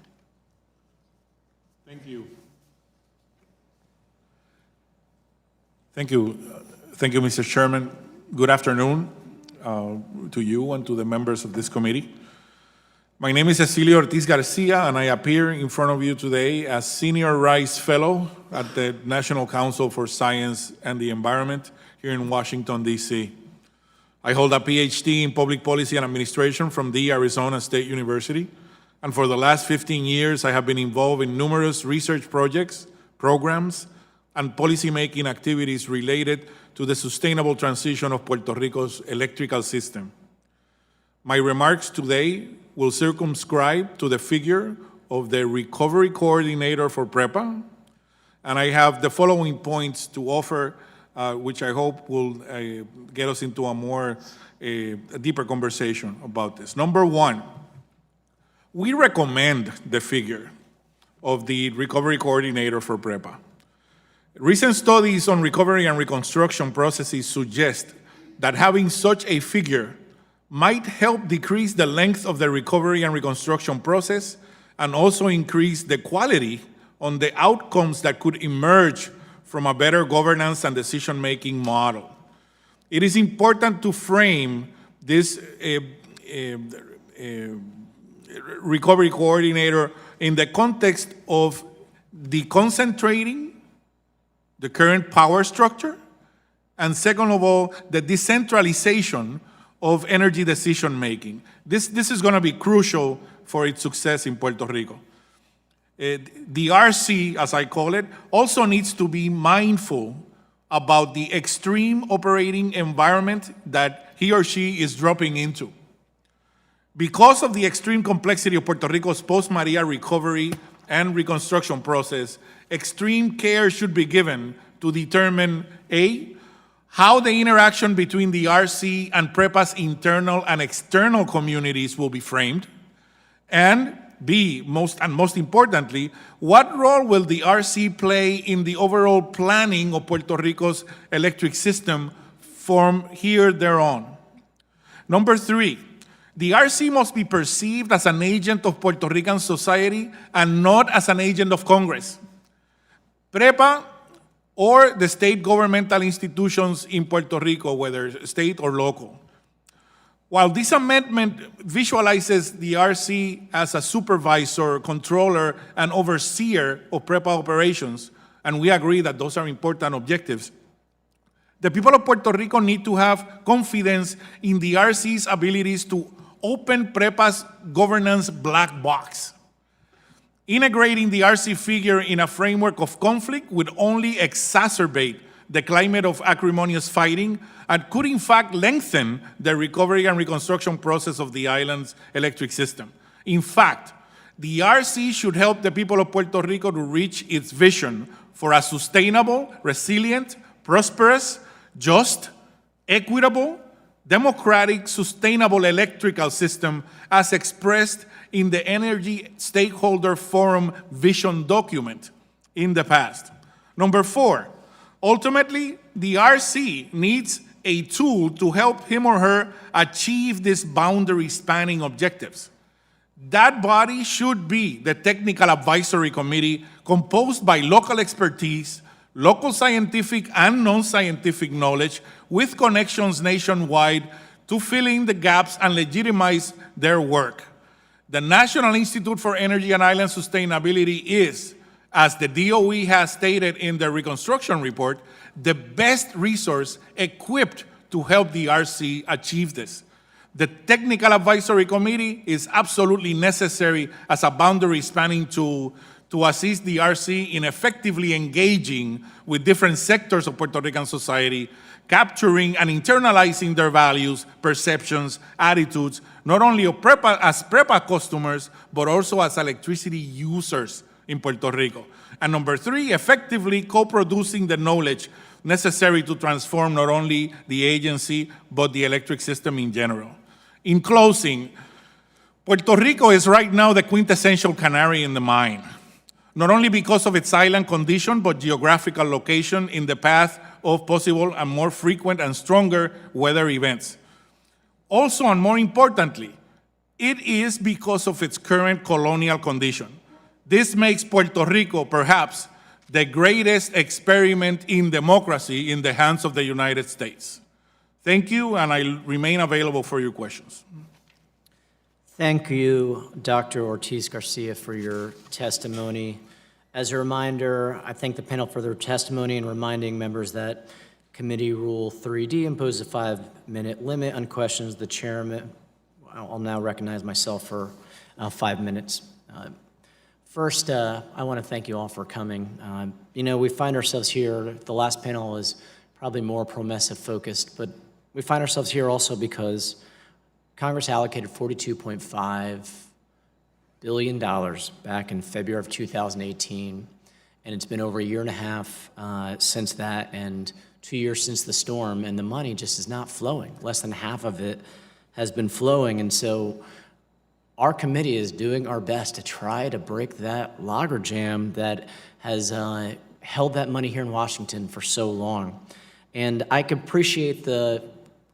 Thank you. Thank you. Thank you, Mr. Chairman. Good afternoon to you and to the members of this committee. My name is Cecilio Ortiz Garcia, and I appear in front of you today as Senior Rice Fellow at the National Council for Science and the Environment here in Washington, D.C. I hold a PhD in Public Policy and Administration from the Arizona State University, and for the last 15 years, I have been involved in numerous research projects, programs, and policymaking activities related to the sustainable transition of Puerto Rico's electrical system. My remarks today will circumscribe to the figure of the Recovery Coordinator for PREPA, and I have the following points to offer which I hope will get us into a deeper conversation about this. Number one, we recommend the figure of the Recovery Coordinator for PREPA. Recent studies on recovery and reconstruction processes suggest that having such a figure might help decrease the length of the recovery and reconstruction process and also increase the quality on the outcomes that could emerge from a better governance and decision-making model. It is important to frame this recovery coordinator in the context of deconcentrating the current power structure, and second of all, the decentralization of energy decision-making. This is going to be crucial for its success in Puerto Rico. The RC, as I call it, also needs to be mindful about the extreme operating environment that he or she is dropping into. Because of the extreme complexity of Puerto Rico's post-Maria recovery and reconstruction process, extreme care should be given to determine A, how the interaction between the RC and PREPA's internal and external communities will be framed, and B, most importantly, what role will the RC play in the overall planning of Puerto Rico's electric system from here thereon? Number three, the RC must be perceived as an agent of Puerto Rican society and not as an agent of Congress. PREPA or the state governmental institutions in Puerto Rico, whether state or local. While this amendment visualizes the RC as a supervisor, controller, and overseer of PREPA operations, and we agree that those are important objectives, the people of Puerto Rico need to have confidence in the RC's abilities to open PREPA's governance black box. Integrating the RC figure in a framework of conflict would only exacerbate the climate of acrimonious fighting and could in fact lengthen the recovery and reconstruction process of the island's electric system. In fact, the RC should help the people of Puerto Rico to reach its vision for a sustainable, resilient, prosperous, just, equitable, democratic, sustainable electrical system as expressed in the Energy Stakeholder Forum vision document in the past. Number four, ultimately, the RC needs a tool to help him or her achieve these boundary-spanning objectives. That body should be the Technical Advisory Committee composed by local expertise, local scientific and non-scientific knowledge with connections nationwide to fill in the gaps and legitimize their work. The National Institute for Energy and Island Sustainability is As the DOE has stated in the reconstruction report, the best resource equipped to help the RC achieve this. The Technical Advisory Committee is absolutely necessary as a boundary spanning tool to assist the RC in effectively engaging with different sectors of Puerto Rican society, capturing and internalizing their values, perceptions, attitudes, not only of as PREPA customers, but also as electricity users in Puerto Rico. And number three, effectively co-producing the knowledge necessary to transform not only the agency, but the electric system in general. In closing, Puerto Rico is right now the quintessential canary in the mine, not only because of its island condition, but geographical location in the path of possible and more frequent and stronger weather events. Also, and more importantly, it is because of its current colonial condition. This makes Puerto Rico perhaps the greatest experiment in democracy in the hands of the United States. Thank you, and I remain available for your questions. Thank you, Dr. Ortiz-Garcia, for your testimony. As a reminder, I thank the panel for their testimony and reminding members that Committee Rule 3D imposes a 5-minute limit on questions. The chairman, I'll now recognize myself for 5 minutes. First, I want to thank you all for coming. We find ourselves here, the last panel is probably more PROMESA focused, but we find ourselves here also because Congress allocated $42.5 billion back in February of 2018, and it's been over a year and a half since that, and 2 years since the storm, and the money just is not flowing. Less than half of it has been flowing, and so our committee is doing our best to try to break that logjam that has held that money here in Washington for so long. And I can appreciate the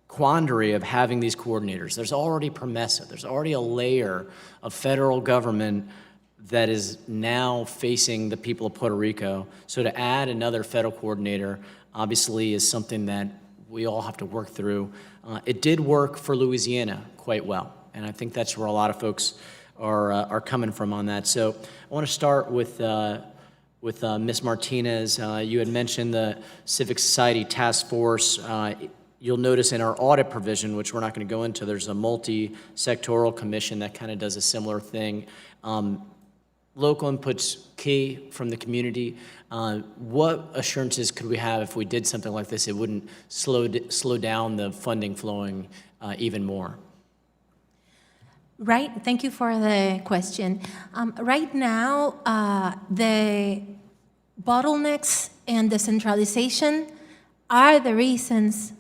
quandary of having these coordinators. There's already PROMESA. There's already a layer of federal government that is now facing the people of Puerto Rico. So to add another federal coordinator obviously is something that we all have to work through. It did work for Louisiana quite well, and I think that's where a lot of folks are coming from on that. So I want to start with Ms. Martinez. You had mentioned the Civic Society Task Force. You'll notice in our audit provision, which we're not going to go into, there's a multi-sectoral commission that kind of does a similar thing. Local input's key from the community. What assurances could we have if we did something like this, it wouldn't slow down the funding flowing even more? Right, thank you for the question. Right now, the bottlenecks and decentralization are the reasons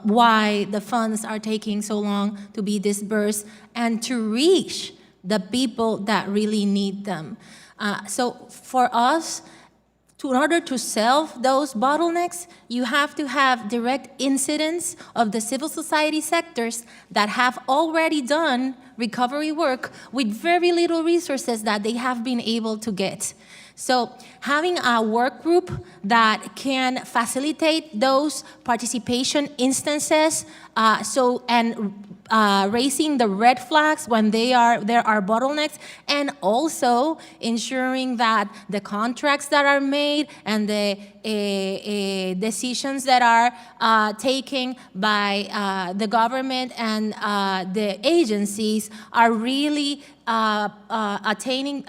why the funds are taking so long to be disbursed and to reach the people that really need them. So for us, in order to solve those bottlenecks, you have to have direct incidents of the civil society sectors that have already done recovery work with very little resources that they have been able to get. So having a work group that can facilitate those participation instances raising the red flags when there are bottlenecks, and also ensuring that the contracts that are made and the decisions that are taken by the government and the agencies are really attending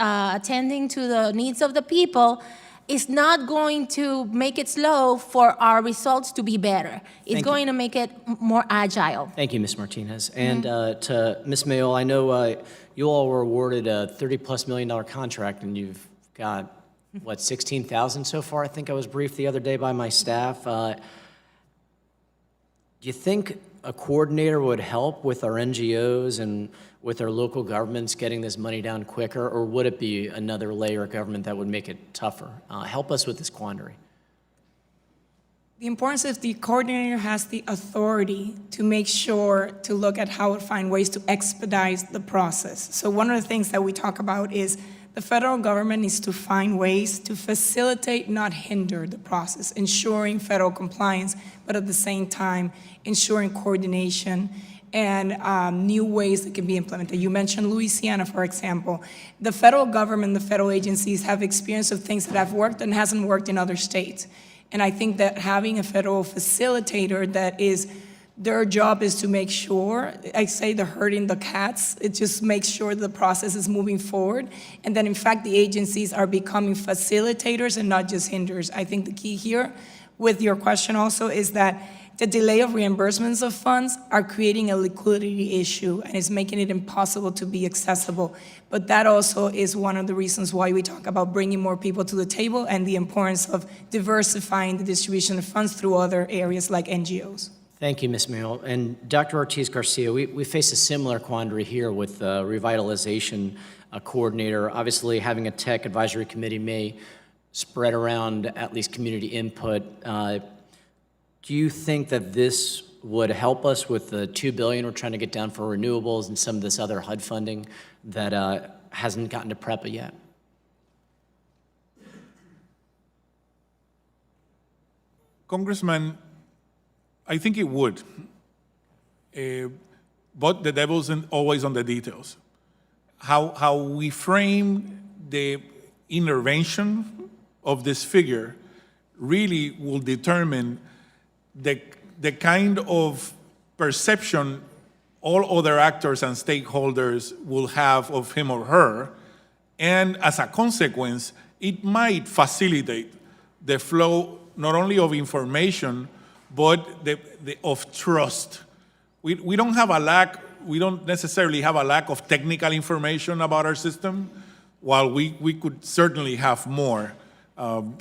to the needs of the people, is not going to make it slow for our results to be better. It's going to make it more agile. Thank you, Ms. Martinez. And to Ms. Mayol, I know you all were awarded a $30+ million contract, and you've got, what, 16,000 so far? I think I was briefed the other day by my staff. Do you think a coordinator would help with our NGOs and with our local governments getting this money down quicker, or would it be another layer of government that would make it tougher? Help us with this quandary. The importance is the coordinator has the authority to make sure to look at how to find ways to expedite the process. So one of the things that we talk about is the federal government needs to find ways to facilitate, not hinder the process, ensuring federal compliance, but at the same time, ensuring coordination and new ways that can be implemented. You mentioned Louisiana, for example. The federal government, the federal agencies have experience of things that have worked and hasn't worked in other states. And I think that having a federal facilitator that is, their job is to make sure, I say the herding the cats, it just makes sure the process is moving forward. And then in fact, the agencies are becoming facilitators and not just hinders. I think the key here with your question also is that the delay of reimbursements of funds are creating a liquidity issue and is making it impossible to be accessible. But that also is one of the reasons why we talk about bringing more people to the table and the importance of diversifying the distribution of funds through other areas like NGOs. Thank you, Ms. Mayo. And Dr. Ortiz-Garcia, we face a similar quandary here with the revitalization coordinator. Obviously, having a tech advisory committee may spread around at least community input. Do you think that this would help us with the $2 billion we're trying to get down for renewables and some of this other HUD funding that hasn't gotten to PREPA yet? Congressman, I think it would. But the devil's always on the details. How we frame the intervention of this figure really will determine the kind of perception all other actors and stakeholders will have of him or her. And as a consequence, it might facilitate the flow not only of information, but of trust. We don't have a lack, we don't necessarily have a lack of technical information about our system, while we could certainly have more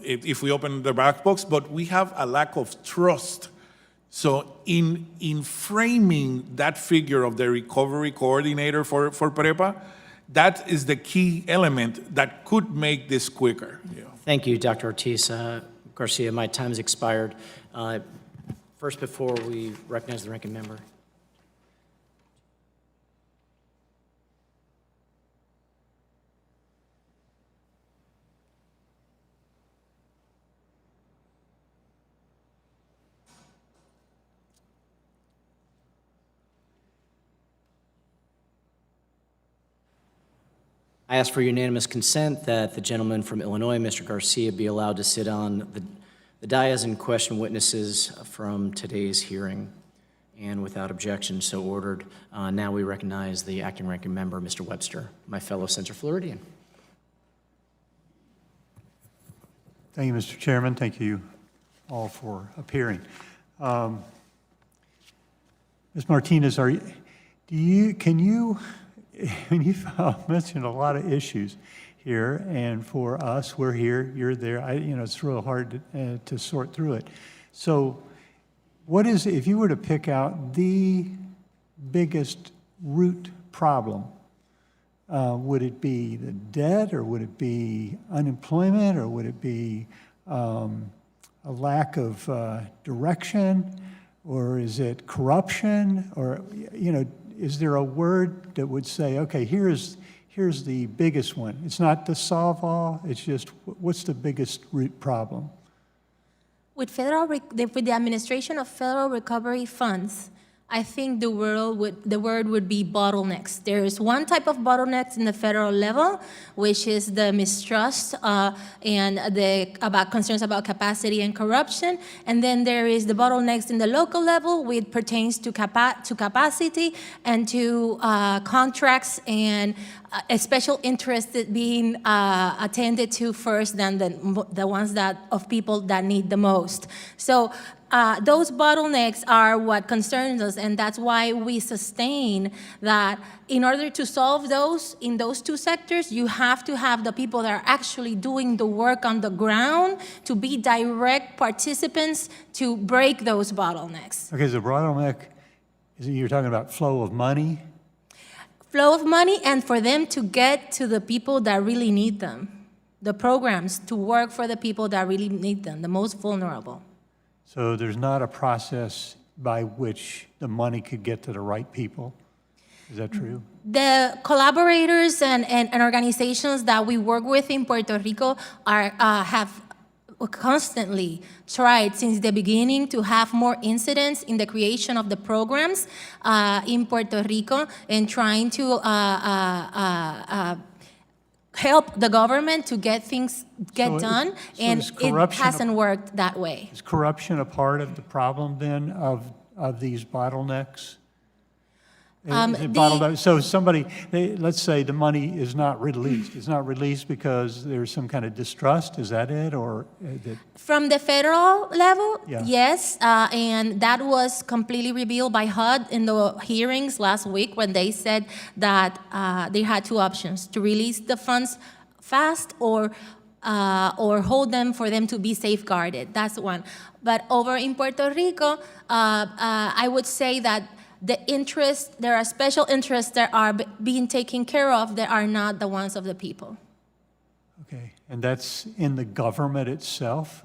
if we open the black box, but we have a lack of trust. So in framing that figure of the recovery coordinator for PREPA, that is the key element that could make this quicker. Yeah. Thank you, Dr. Ortiz. Garcia, my time's expired. First, before we recognize the ranking member. I ask for unanimous consent that the gentleman from Illinois, Mr. Garcia, be allowed to sit on the dais and question witnesses from today's hearing. And without objection, so ordered. Now we recognize the acting ranking member, Mr. Webster, my fellow Central Floridian. Thank you, Mr. Chairman. Thank you all for appearing. Ms. Martinez, can you mentioned a lot of issues here, and for us, we're here, you're there. It's real hard to sort through it. So, what is, if you were to pick out the biggest root problem, would it be the debt, or would it be unemployment, or would it be a lack of direction, or is it corruption, or is there a word that would say, okay, here's the biggest one? It's not to solve all, it's just what's the biggest root problem? With the administration of federal recovery funds, I think the word would be bottlenecks. There is one type of bottlenecks in the federal level, which is the mistrust and about concerns about capacity and corruption. And then there is the bottlenecks in the local level, which pertains to capacity and to contracts and a special interest being attended to first than the ones of people that need the most. So those bottlenecks are what concerns us, and that's why we sustain that in order to solve those in those two sectors, you have to have the people that are actually doing the work on the ground to be direct participants to break those bottlenecks. Okay, so bottleneck, you're talking about flow of money? Flow of money, and for them to get to the people that really need them. The programs to work for the people that really need them, the most vulnerable. So there's not a process by which the money could get to the right people? Is that true? The collaborators and organizations that we work with in Puerto Rico have constantly tried since the beginning to have more incidents in the creation of the programs in Puerto Rico and trying to help the government to get things done, and it hasn't worked that way. Is corruption a part of the problem then of these bottlenecks? So somebody, let's say the money is not released. It's not released because there's some kind of distrust. Is that it, or From the federal level, Yeah. yes, and that was completely revealed by HUD in the hearings last week when they said that they had two options: to release the funds fast or hold them for them to be safeguarded. That's one. But over in Puerto Rico, I would say that there are special interests that are being taken care of that are not the ones of the people. okay? And that's in the government itself.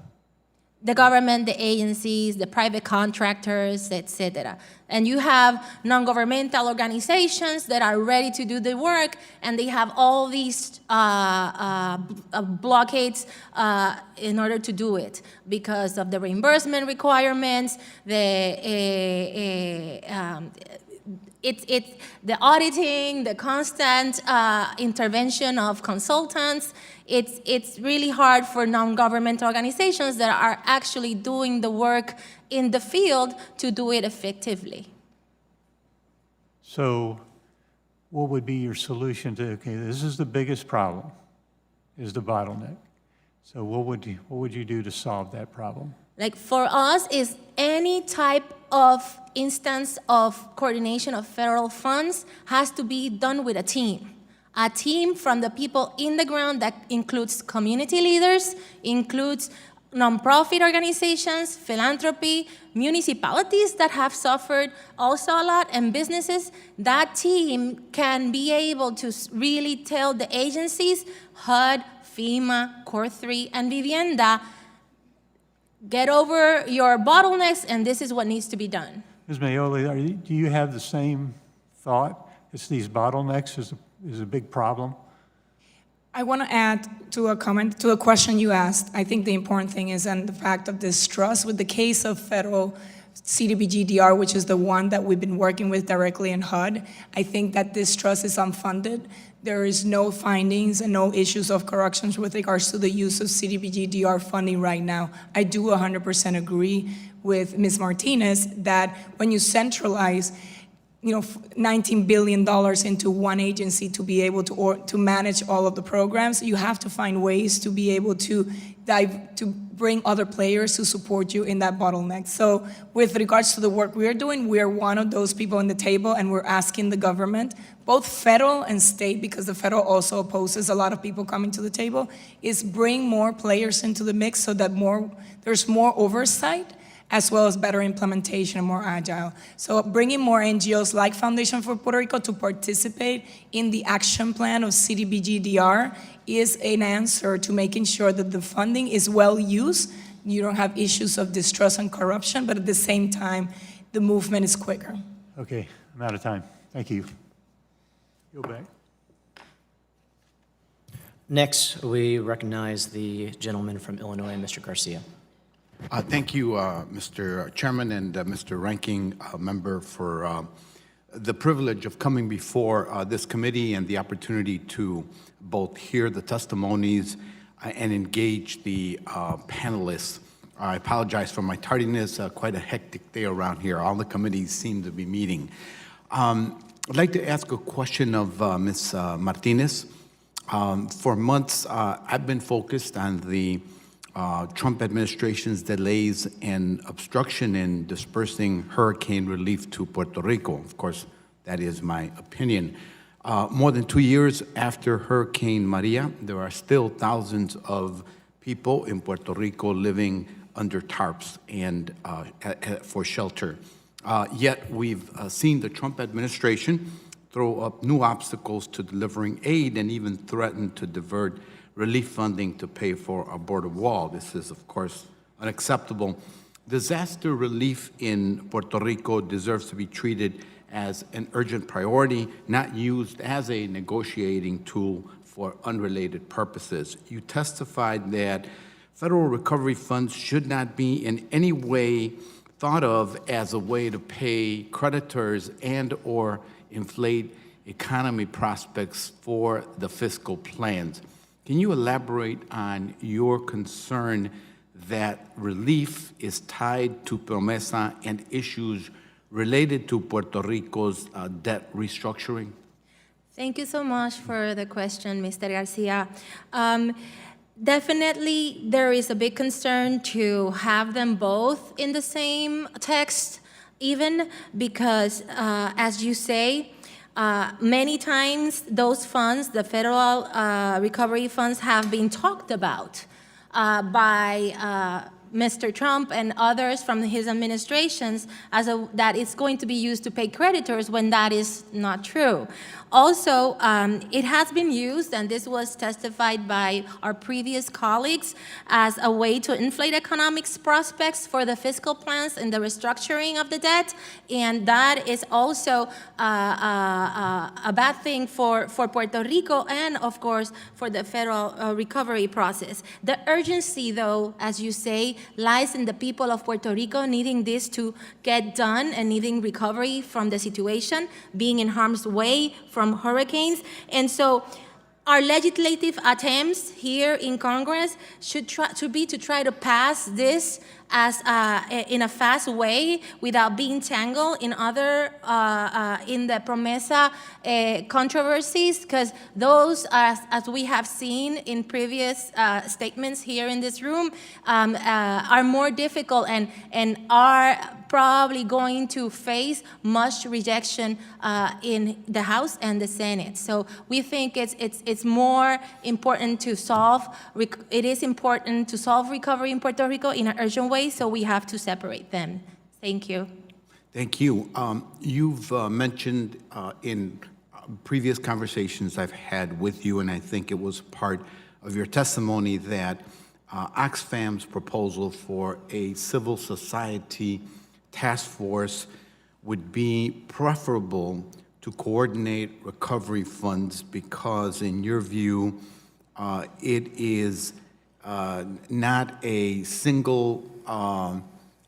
The government, the agencies, the private contractors, etc. And you have non-governmental organizations that are ready to do the work, and they have all these blockades in order to do it because of the reimbursement requirements, it's the auditing, the constant intervention of consultants. It's really hard for non-governmental organizations that are actually doing the work in the field to do it effectively. So what would be your solution to, okay, this is the biggest problem, is the bottleneck. So what would you do to solve that problem? Like for us, is any type of instance of coordination of federal funds has to be done with a team. A team from the people in the ground that includes community leaders, includes nonprofit organizations, philanthropy, municipalities that have suffered also a lot, and businesses. That team can be able to really tell the agencies, HUD, FEMA, Core 3, and Vivienda, get over your bottlenecks, and this is what needs to be done. Ms. Mayoli, do you have the same thought? It's these bottlenecks is a big problem? I want to add to a comment, to a question you asked. I think the important thing is the fact of distrust with the case of federal CDBG-DR, which is the one that we've been working with directly in HUD. I think that distrust is unfunded. There is no findings and no issues of corruptions with regards to the use of CDBG-DR funding right now. I do 100% agree with Ms. Martinez that when you centralize $19 billion into one agency to be able to manage all of the programs, you have to find ways to be able to bring other players to support you in that bottleneck. So with regards to the work we are doing, we are one of those people on the table, and we're asking the government, both federal and state, because the federal also opposes a lot of people coming to the table, is bring more players into the mix so that there's more oversight, as well as better implementation and more agile. So bringing more NGOs like Foundation for Puerto Rico to participate in the action plan of CDBG-DR is an answer to making sure that the funding is well used, you don't have issues of distrust and corruption, but at the same time, the movement is quicker. Okay, I'm out of time. Thank you. Go back. Next, we recognize the gentleman from Illinois, Mr. Garcia. Thank you, Mr. Chairman and Mr. Ranking Member, for the privilege of coming before this committee and the opportunity to both hear the testimonies and engage the panelists. I apologize for my tardiness, quite a hectic day around here. All the committees seem to be meeting. I'd like to ask a question of Ms. Martinez. For months, I've been focused on the Trump administration's delays and obstruction in dispersing hurricane relief to Puerto Rico. Of course, that is my opinion. More than 2 years after Hurricane Maria, there are still thousands of people in Puerto Rico living under tarps and for shelter. Yet we've seen the Trump administration throw up new obstacles to delivering aid and even threaten to divert relief funding to pay for a border wall. This is, of course, unacceptable. Disaster relief in Puerto Rico deserves to be treated as an urgent priority, not used as a negotiating tool for unrelated purposes. You testified that federal recovery funds should not be in any way thought of as a way to pay creditors and/or inflate economy prospects for the fiscal plans. Can you elaborate on your concern that relief is tied to PROMESA and issues related to Puerto Rico's debt restructuring? Thank you so much for the question, Mr. Garcia. Definitely, there is a big concern to have them both in the same text, even because, as you say, many times those funds, the federal recovery funds, have been talked about by Mr. Trump and others from his administrations as that it's going to be used to pay creditors when that is not true. Also, it has been used, and this was testified by our previous colleagues, as a way to inflate economic prospects for the fiscal plans and the restructuring of the debt, and that is also a bad thing for Puerto Rico and, of course, for the federal recovery process. The urgency, though, as you say, lies in the people of Puerto Rico needing this to get done and needing recovery from the situation, being in harm's way from hurricanes. And so our legislative attempts here in Congress should try to pass this as in a fast way without being tangled in other in the PROMESA controversies, because those, as we have seen in previous statements here in this room, are more difficult and are probably going to face much rejection in the House and the Senate. So we think it's more important to solve. It is important to solve recovery in Puerto Rico in an urgent way. So we have to separate them. Thank you. Thank you. You've mentioned in previous conversations I've had with you, and I think it was part of your testimony, that Oxfam's proposal for a civil society task force would be preferable to coordinate recovery funds because, in your view, it is not a single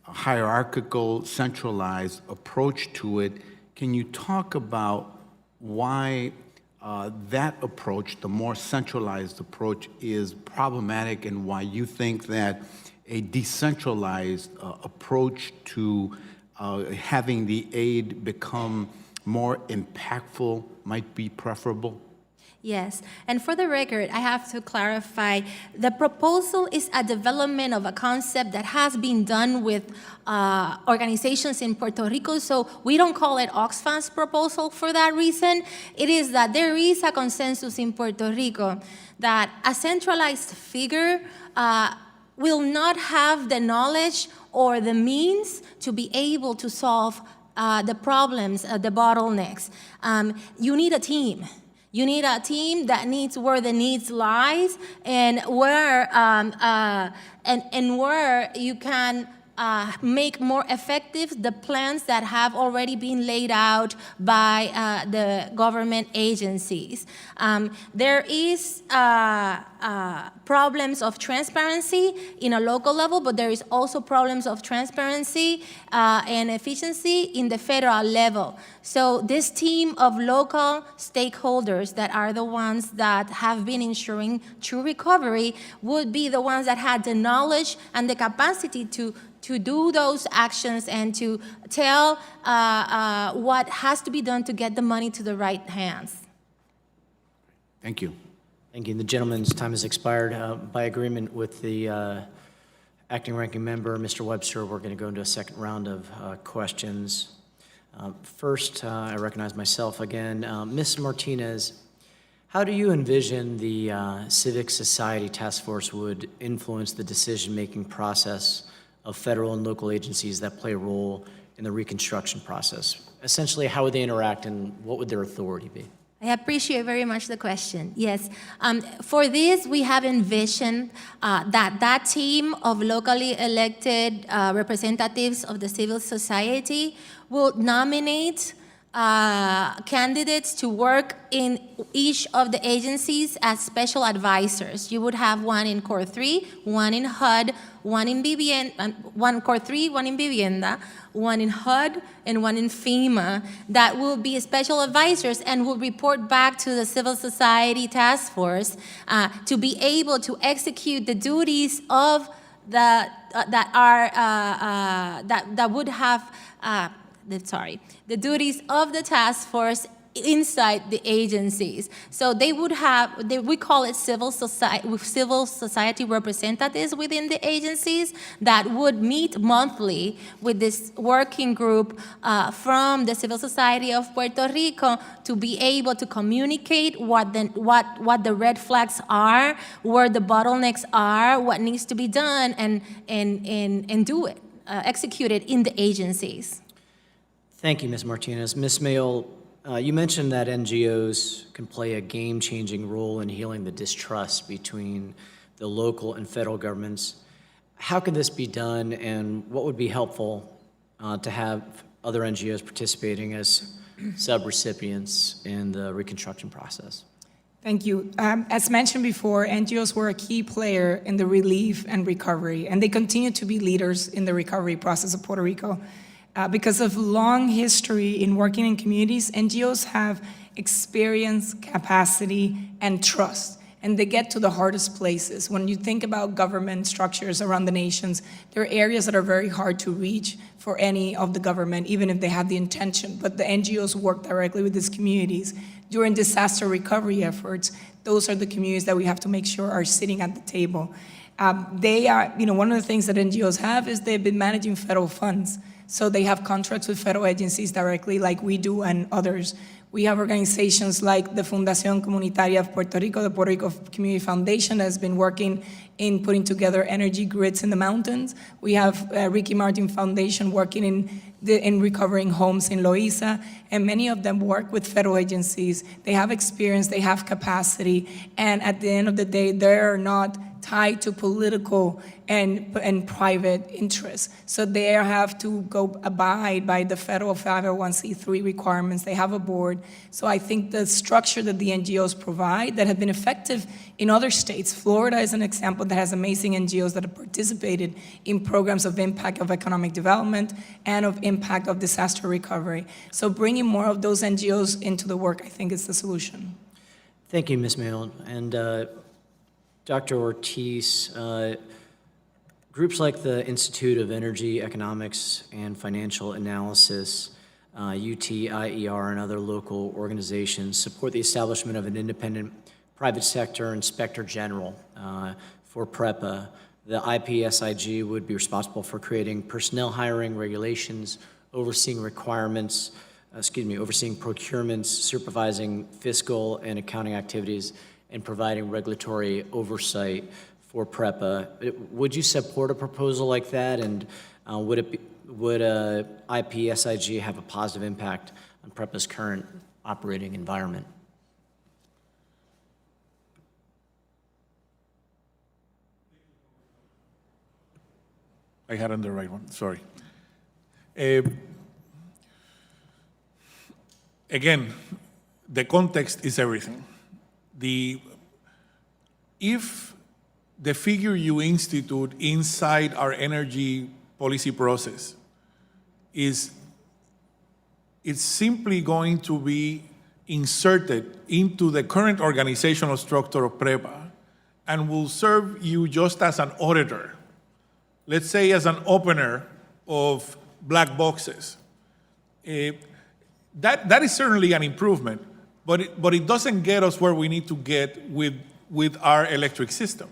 hierarchical, centralized approach to it. Can you talk about why that approach, the more centralized approach, is problematic, and why you think that a decentralized approach to having the aid become more impactful might be preferable? Yes, and for the record, I have to clarify, the proposal is a development of a concept that has been done with organizations in Puerto Rico, so we don't call it Oxfam's proposal for that reason. It is that there is a consensus in Puerto Rico that a centralized figure will not have the knowledge or the means to be able to solve the problems, the bottlenecks. You need a team. You need a team that needs where the needs lies and where where you can make more effective the plans that have already been laid out by the government agencies. There is problems of transparency in a local level, but there is also problems of transparency and efficiency in the federal level. So this team of local stakeholders that are the ones that have been ensuring true recovery would be the ones that had the knowledge and the capacity to do those actions and to tell what has to be done to get the money to the right hands. Thank you. Thank you. The gentleman's time has expired. By agreement with the acting ranking member, Mr. Webster, we're going to go into a second round of questions. First, I recognize myself again. Ms. Martinez, how do you envision the civic society task force would influence the decision-making process of federal and local agencies that play a role in the reconstruction process? Essentially, how would they interact and what would their authority be? I appreciate very much the question. Yes, for this, we have envisioned that team of locally elected representatives of the civil society will nominate candidates to work in each of the agencies as special advisors. You would have one in Core 3, one in HUD, one in one Core 3, one in Vivienda, one in HUD, and one in FEMA that will be special advisors and will report back to the civil society task force to be able to execute the duties of the the duties of the task force inside the agencies. So they would have, we call it civil society representatives within the agencies that would meet monthly with this working group from the civil society of Puerto Rico to be able to communicate what the red flags are, where the bottlenecks are, what needs to be done, and do it, execute it in the agencies. Thank you, Ms. Martinez. Ms. Mayle, you mentioned that NGOs can play a game-changing role in healing the distrust between the local and federal governments. How can this be done, and what would be helpful to have other NGOs participating as sub-recipients in the reconstruction process? Thank you. As mentioned before, NGOs were a key player in the relief and recovery, and they continue to be leaders in the recovery process of Puerto Rico. Because of long history in working in communities, NGOs have experience, capacity, and trust, and they get to the hardest places. When you think about government structures around the nations, there are areas that are very hard to reach for any of the government, even if they have the intention, but the NGOs work directly with these communities. During disaster recovery efforts, those are the communities that we have to make sure are sitting at the table. They are, one of the things that NGOs have is they've been managing federal funds. So they have contracts with federal agencies directly like we do and others. We have organizations like the Fundación Comunitaria of Puerto Rico, the Puerto Rico Community Foundation has been working in putting together energy grids in the mountains. We have Ricky Martin Foundation working in recovering homes in Loíza, and many of them work with federal agencies. They have experience, they have capacity, and at the end of the day, they're not tied to political and private interests. So they have to go abide by the federal 501c3 requirements. They have a board. So I think the structure that the NGOs provide that have been effective in other states, Florida is an example that has amazing NGOs that have participated in programs of impact of economic development and of impact of disaster recovery. So bringing more of those NGOs into the work, I think, is the solution. Thank you, Ms. Mayle. And Dr. Ortiz, groups like the Institute of Energy, Economics, and Financial Analysis, UTIER, and other local organizations support the establishment of an independent private sector inspector general for PREPA. The IPSIG would be responsible for creating personnel hiring regulations, overseeing requirements, overseeing procurements, supervising fiscal and accounting activities, and providing regulatory oversight for PREPA. Would you support a proposal like that, and would IPSIG have a positive impact on PREPA's current operating environment? I had on the right one, sorry. Again, the context is everything. If the figure you institute inside our energy policy process it's simply going to be inserted into the current organizational structure of PREPA and will serve you just as an auditor, let's say as an opener of black boxes. That is certainly an improvement, but it doesn't get us where we need to get with our electric system.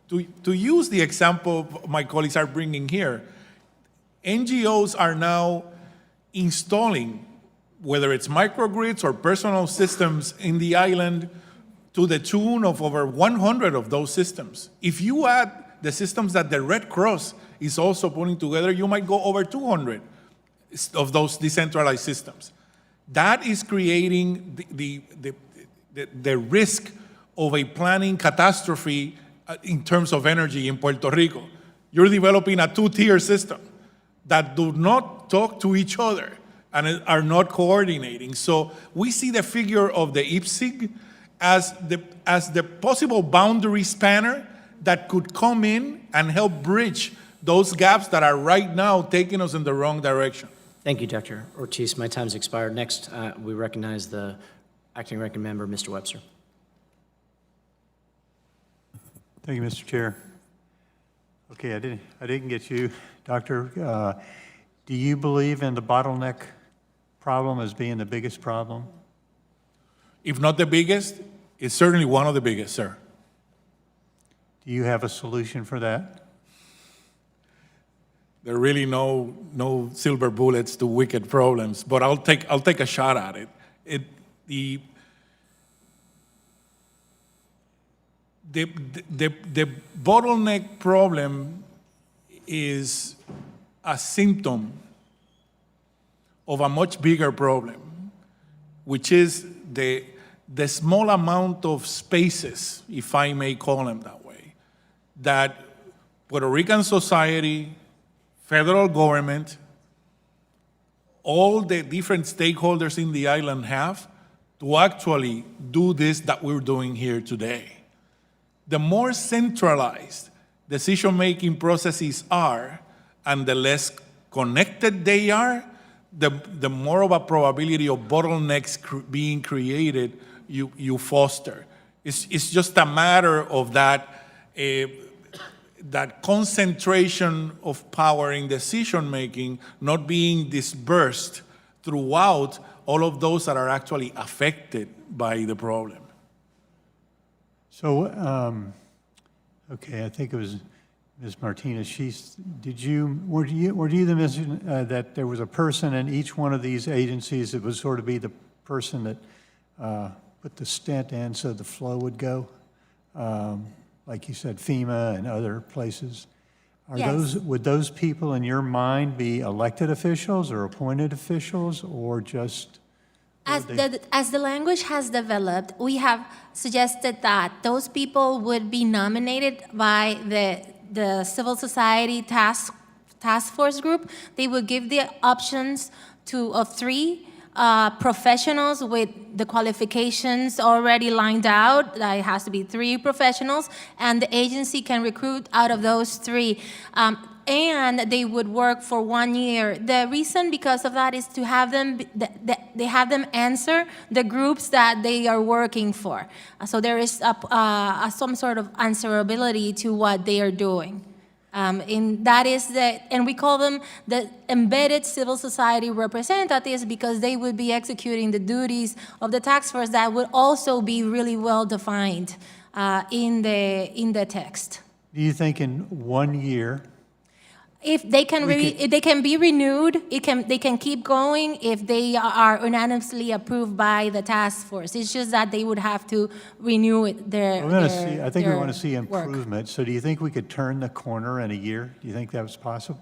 To use the example my colleagues are bringing here, NGOs are now installing, whether it's microgrids or personal systems in the island, to the tune of over 100 of those systems. If you add the systems that the Red Cross is also putting together, you might go over 200 of those decentralized systems. That is creating the risk of a planning catastrophe in terms of energy in Puerto Rico. You're developing a two-tier system that do not talk to each other and are not coordinating. So we see the figure of the IPSIG as the possible boundary spanner that could come in and help bridge those gaps that are right now taking us in the wrong direction. Thank you, Dr. Ortiz. My time's expired. Next, we recognize the acting ranking member, Mr. Webster. Thank you, Mr. Chair. Okay, I didn't get you, Doctor. Do you believe in the bottleneck problem as being the biggest problem? If not the biggest, it's certainly one of the biggest, sir. Do you have a solution for that? There are really no silver bullets to wicked problems, but I'll take a shot at it. The bottleneck problem is a symptom of a much bigger problem, which is the small amount of spaces, if I may call them that way, that Puerto Rican society, federal government, all the different stakeholders in the island have to actually do this that we're doing here today. The more centralized decision-making processes are and the less connected they are, the more of a probability of bottlenecks being created you foster. It's just a matter of that concentration of power in decision-making not being dispersed throughout all of those that are actually affected by the problem. So, okay, I think it was Ms. Martinez. Were you the mention that there was a person in each one of these agencies that would sort of be the person that put the stent in so the flow would go? Like you said, FEMA and other places. Would those people in your mind be elected officials or appointed officials or just? As the language has developed, we have suggested that those people would be nominated by the civil society task force group. They would give the options of three professionals with the qualifications already lined out. That it has to be 3 professionals, and the agency can recruit out of those 3. And they would work for 1 year. The reason because of that is to have them, they have them answer the groups that they are working for. So there is some sort of answerability to what they are doing. And that is and we call them the embedded civil society representatives because they would be executing the duties of the task force that would also be really well defined in the text. Do you think in 1 year? If they can, if they can be renewed, they can keep going if they are unanimously approved by the task force. It's just that they would have to renew it. I think we want to see improvement. So do you think we could turn the corner in a year? Do you think that was possible?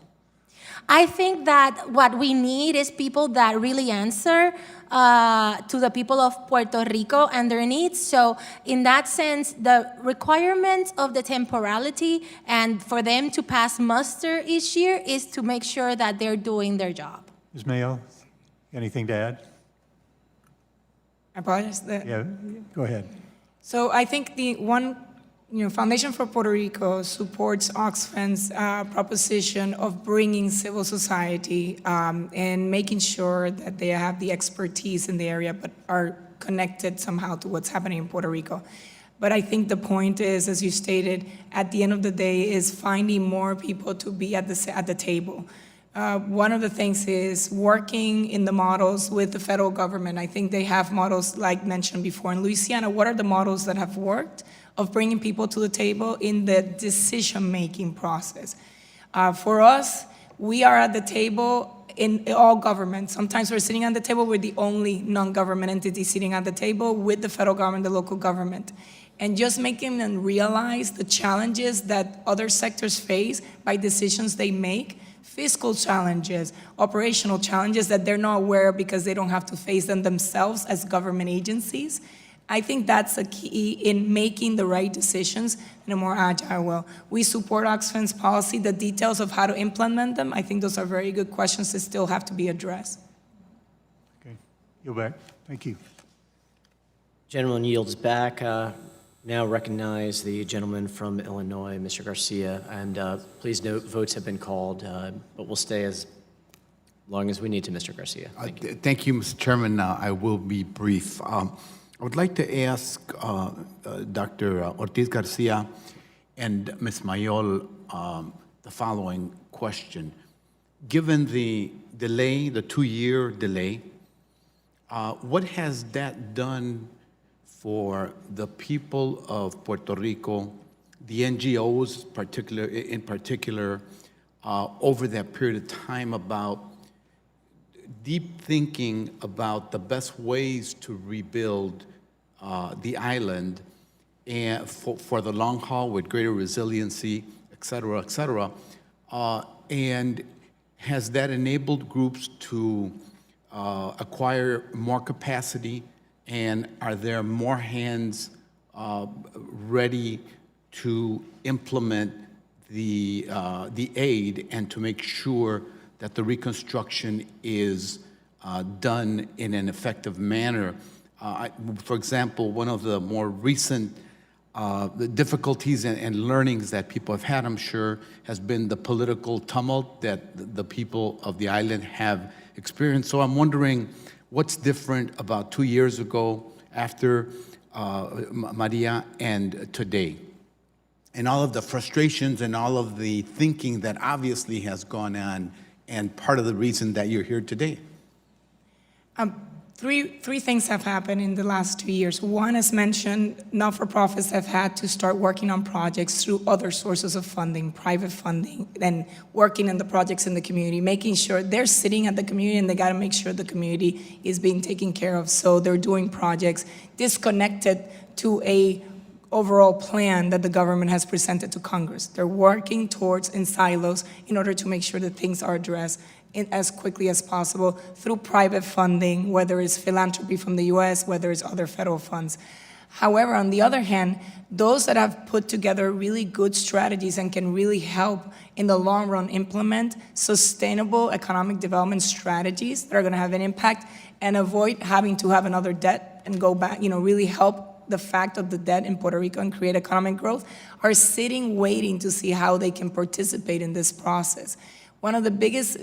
I think that what we need is people that really answer to the people of Puerto Rico and their needs. So in that sense, the requirement of the temporality and for them to pass muster each year is to make sure that they're doing their job. Ms. Mayo, anything to add? I apologize. Yeah, go ahead. So I think the one, Foundation for Puerto Rico supports Oxfam's proposition of bringing civil society and making sure that they have the expertise in the area but are connected somehow to what's happening in Puerto Rico. But I think the point is, as you stated, at the end of the day is finding more people to be at the table. One of the things is working in the models with the federal government. I think they have models like mentioned before. In Louisiana, what are the models that have worked of bringing people to the table in the decision-making process? For us, we are at the table in all governments. Sometimes we're sitting at the table, we're the only non-government entity sitting at the table with the federal government, the local government. And just making them realize the challenges that other sectors face by decisions they make, fiscal challenges, operational challenges that they're not aware of because they don't have to face them themselves as government agencies. I think that's a key in making the right decisions in a more agile way. We support Oxfam's policy. The details of how to implement them, I think those are very good questions that still have to be addressed. Yield back. Thank you. Gentleman yields back. Now recognize the gentleman from Illinois, Mr. Garcia. And please note, votes have been called, but we'll stay as long as we need to, Mr. Garcia. Thank you. Thank you, Mr. Chairman. I will be brief. I would like to ask Dr. Ortiz Garcia and Ms. Mayol the following question. Given the delay, the 2-year delay, what has that done for the people of Puerto Rico, the NGOs in particular, over that period of time about deep thinking about the best ways to rebuild the island and for the long haul with greater resiliency, et cetera, and has that enabled groups to acquire more capacity, and are there more hands ready to implement the aid and to make sure that the reconstruction is done in an effective manner? For example, one of the more recent the difficulties and learnings that people have had, I'm sure, has been the political tumult that the people of the island have experienced. So I'm wondering what's different about 2 years ago after Maria and today, and all of the frustrations and all of the thinking that obviously has gone on, and part of the reason that you're here today. Three things have happened in the last 2 years. One, as mentioned, not-for-profits have had to start working on projects through other sources of funding, private funding, and working on the projects in the community, making sure they're sitting at the community and they got to make sure the community is being taken care of. So they're doing projects disconnected to a overall plan that the government has presented to Congress. They're working towards in silos in order to make sure that things are addressed as quickly as possible through private funding, whether it's philanthropy from the US, whether it's other federal funds. However, on the other hand, those that have put together really good strategies and can really help in the long run implement sustainable economic development strategies that are gonna have an impact and avoid having to have another debt and go back, really help the fact of the debt in Puerto Rico and create economic growth, are sitting waiting to see how they can participate in this process. One of the biggest,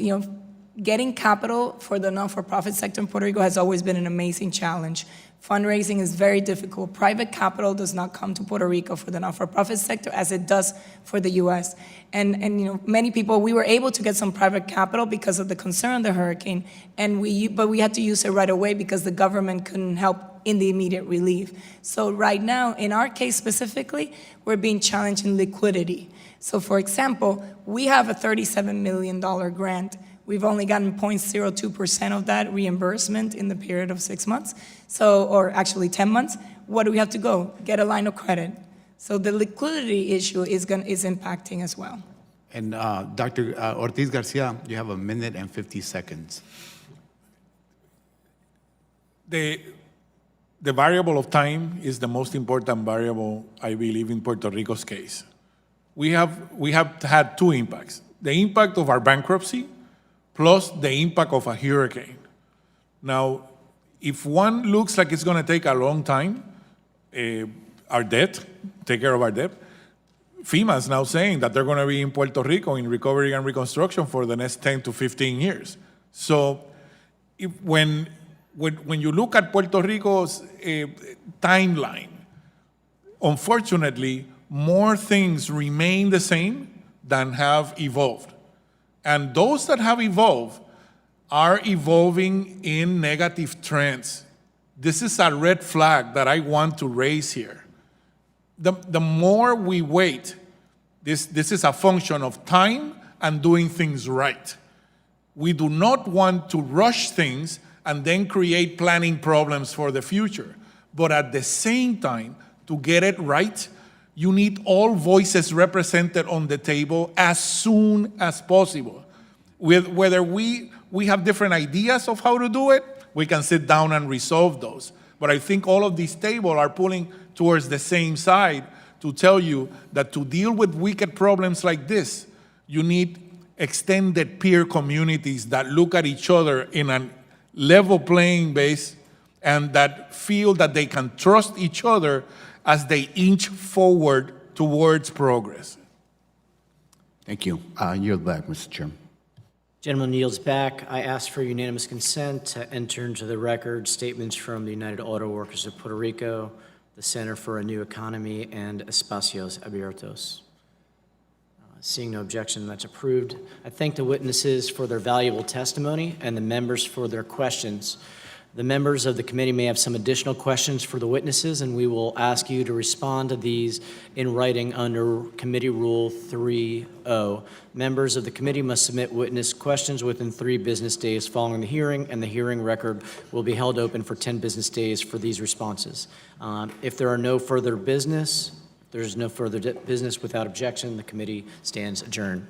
getting capital for the not-for-profit sector in Puerto Rico has always been an amazing challenge. Fundraising is very difficult. Private capital does not come to Puerto Rico for the not-for-profit sector as it does for the US. And many people, we were able to get some private capital because of the concern of the hurricane, but we had to use it right away because the government couldn't help in the immediate relief. So right now, in our case specifically, we're being challenged in liquidity. So for example, we have a $37 million grant. We've only gotten 0.02% of that reimbursement in the period of 6 months, or actually 10 months. What do we have to go? Get a line of credit. So the liquidity issue is impacting as well. And Dr. Ortiz Garcia, you have 1 minute and 50 seconds. The variable of time is the most important variable, I believe, in Puerto Rico's case. We have had two impacts: the impact of our bankruptcy plus the impact of a hurricane. Now, if one looks like it's going to take a long time, take care of our debt, FEMA is now saying that they're going to be in Puerto Rico in recovery and reconstruction for the next 10 to 15 years. So when you look at Puerto Rico's timeline, unfortunately, more things remain the same than have evolved. And those that have evolved are evolving in negative trends. This is a red flag that I want to raise here. The more we wait, this is a function of time and doing things right. We do not want to rush things and then create planning problems for the future. But at the same time, to get it right, you need all voices represented on the table as soon as possible. Whether we have different ideas of how to do it, we can sit down and resolve those. But I think all of these tables are pulling towards the same side to tell you that to deal with wicked problems like this, you need extended peer communities that look at each other in a level playing base and that feel that they can trust each other as they inch forward towards progress. Thank you. Yield back, Mr. Chairman. Gentleman yields back. I ask for unanimous consent to enter into the record statements from the United Auto Workers of Puerto Rico, the Center for a New Economy, and Espacios Abiertos. Seeing no objection, that's approved. I thank the witnesses for their valuable testimony and the members for their questions. The members of the committee may have some additional questions for the witnesses, and we will ask you to respond to these in writing under Committee Rule 3.0. Members of the committee must submit witness questions within 3 business days following the hearing, and the hearing record will be held open for 10 business days for these responses. If there are no further business, there's no further business without objection, the committee stands adjourned.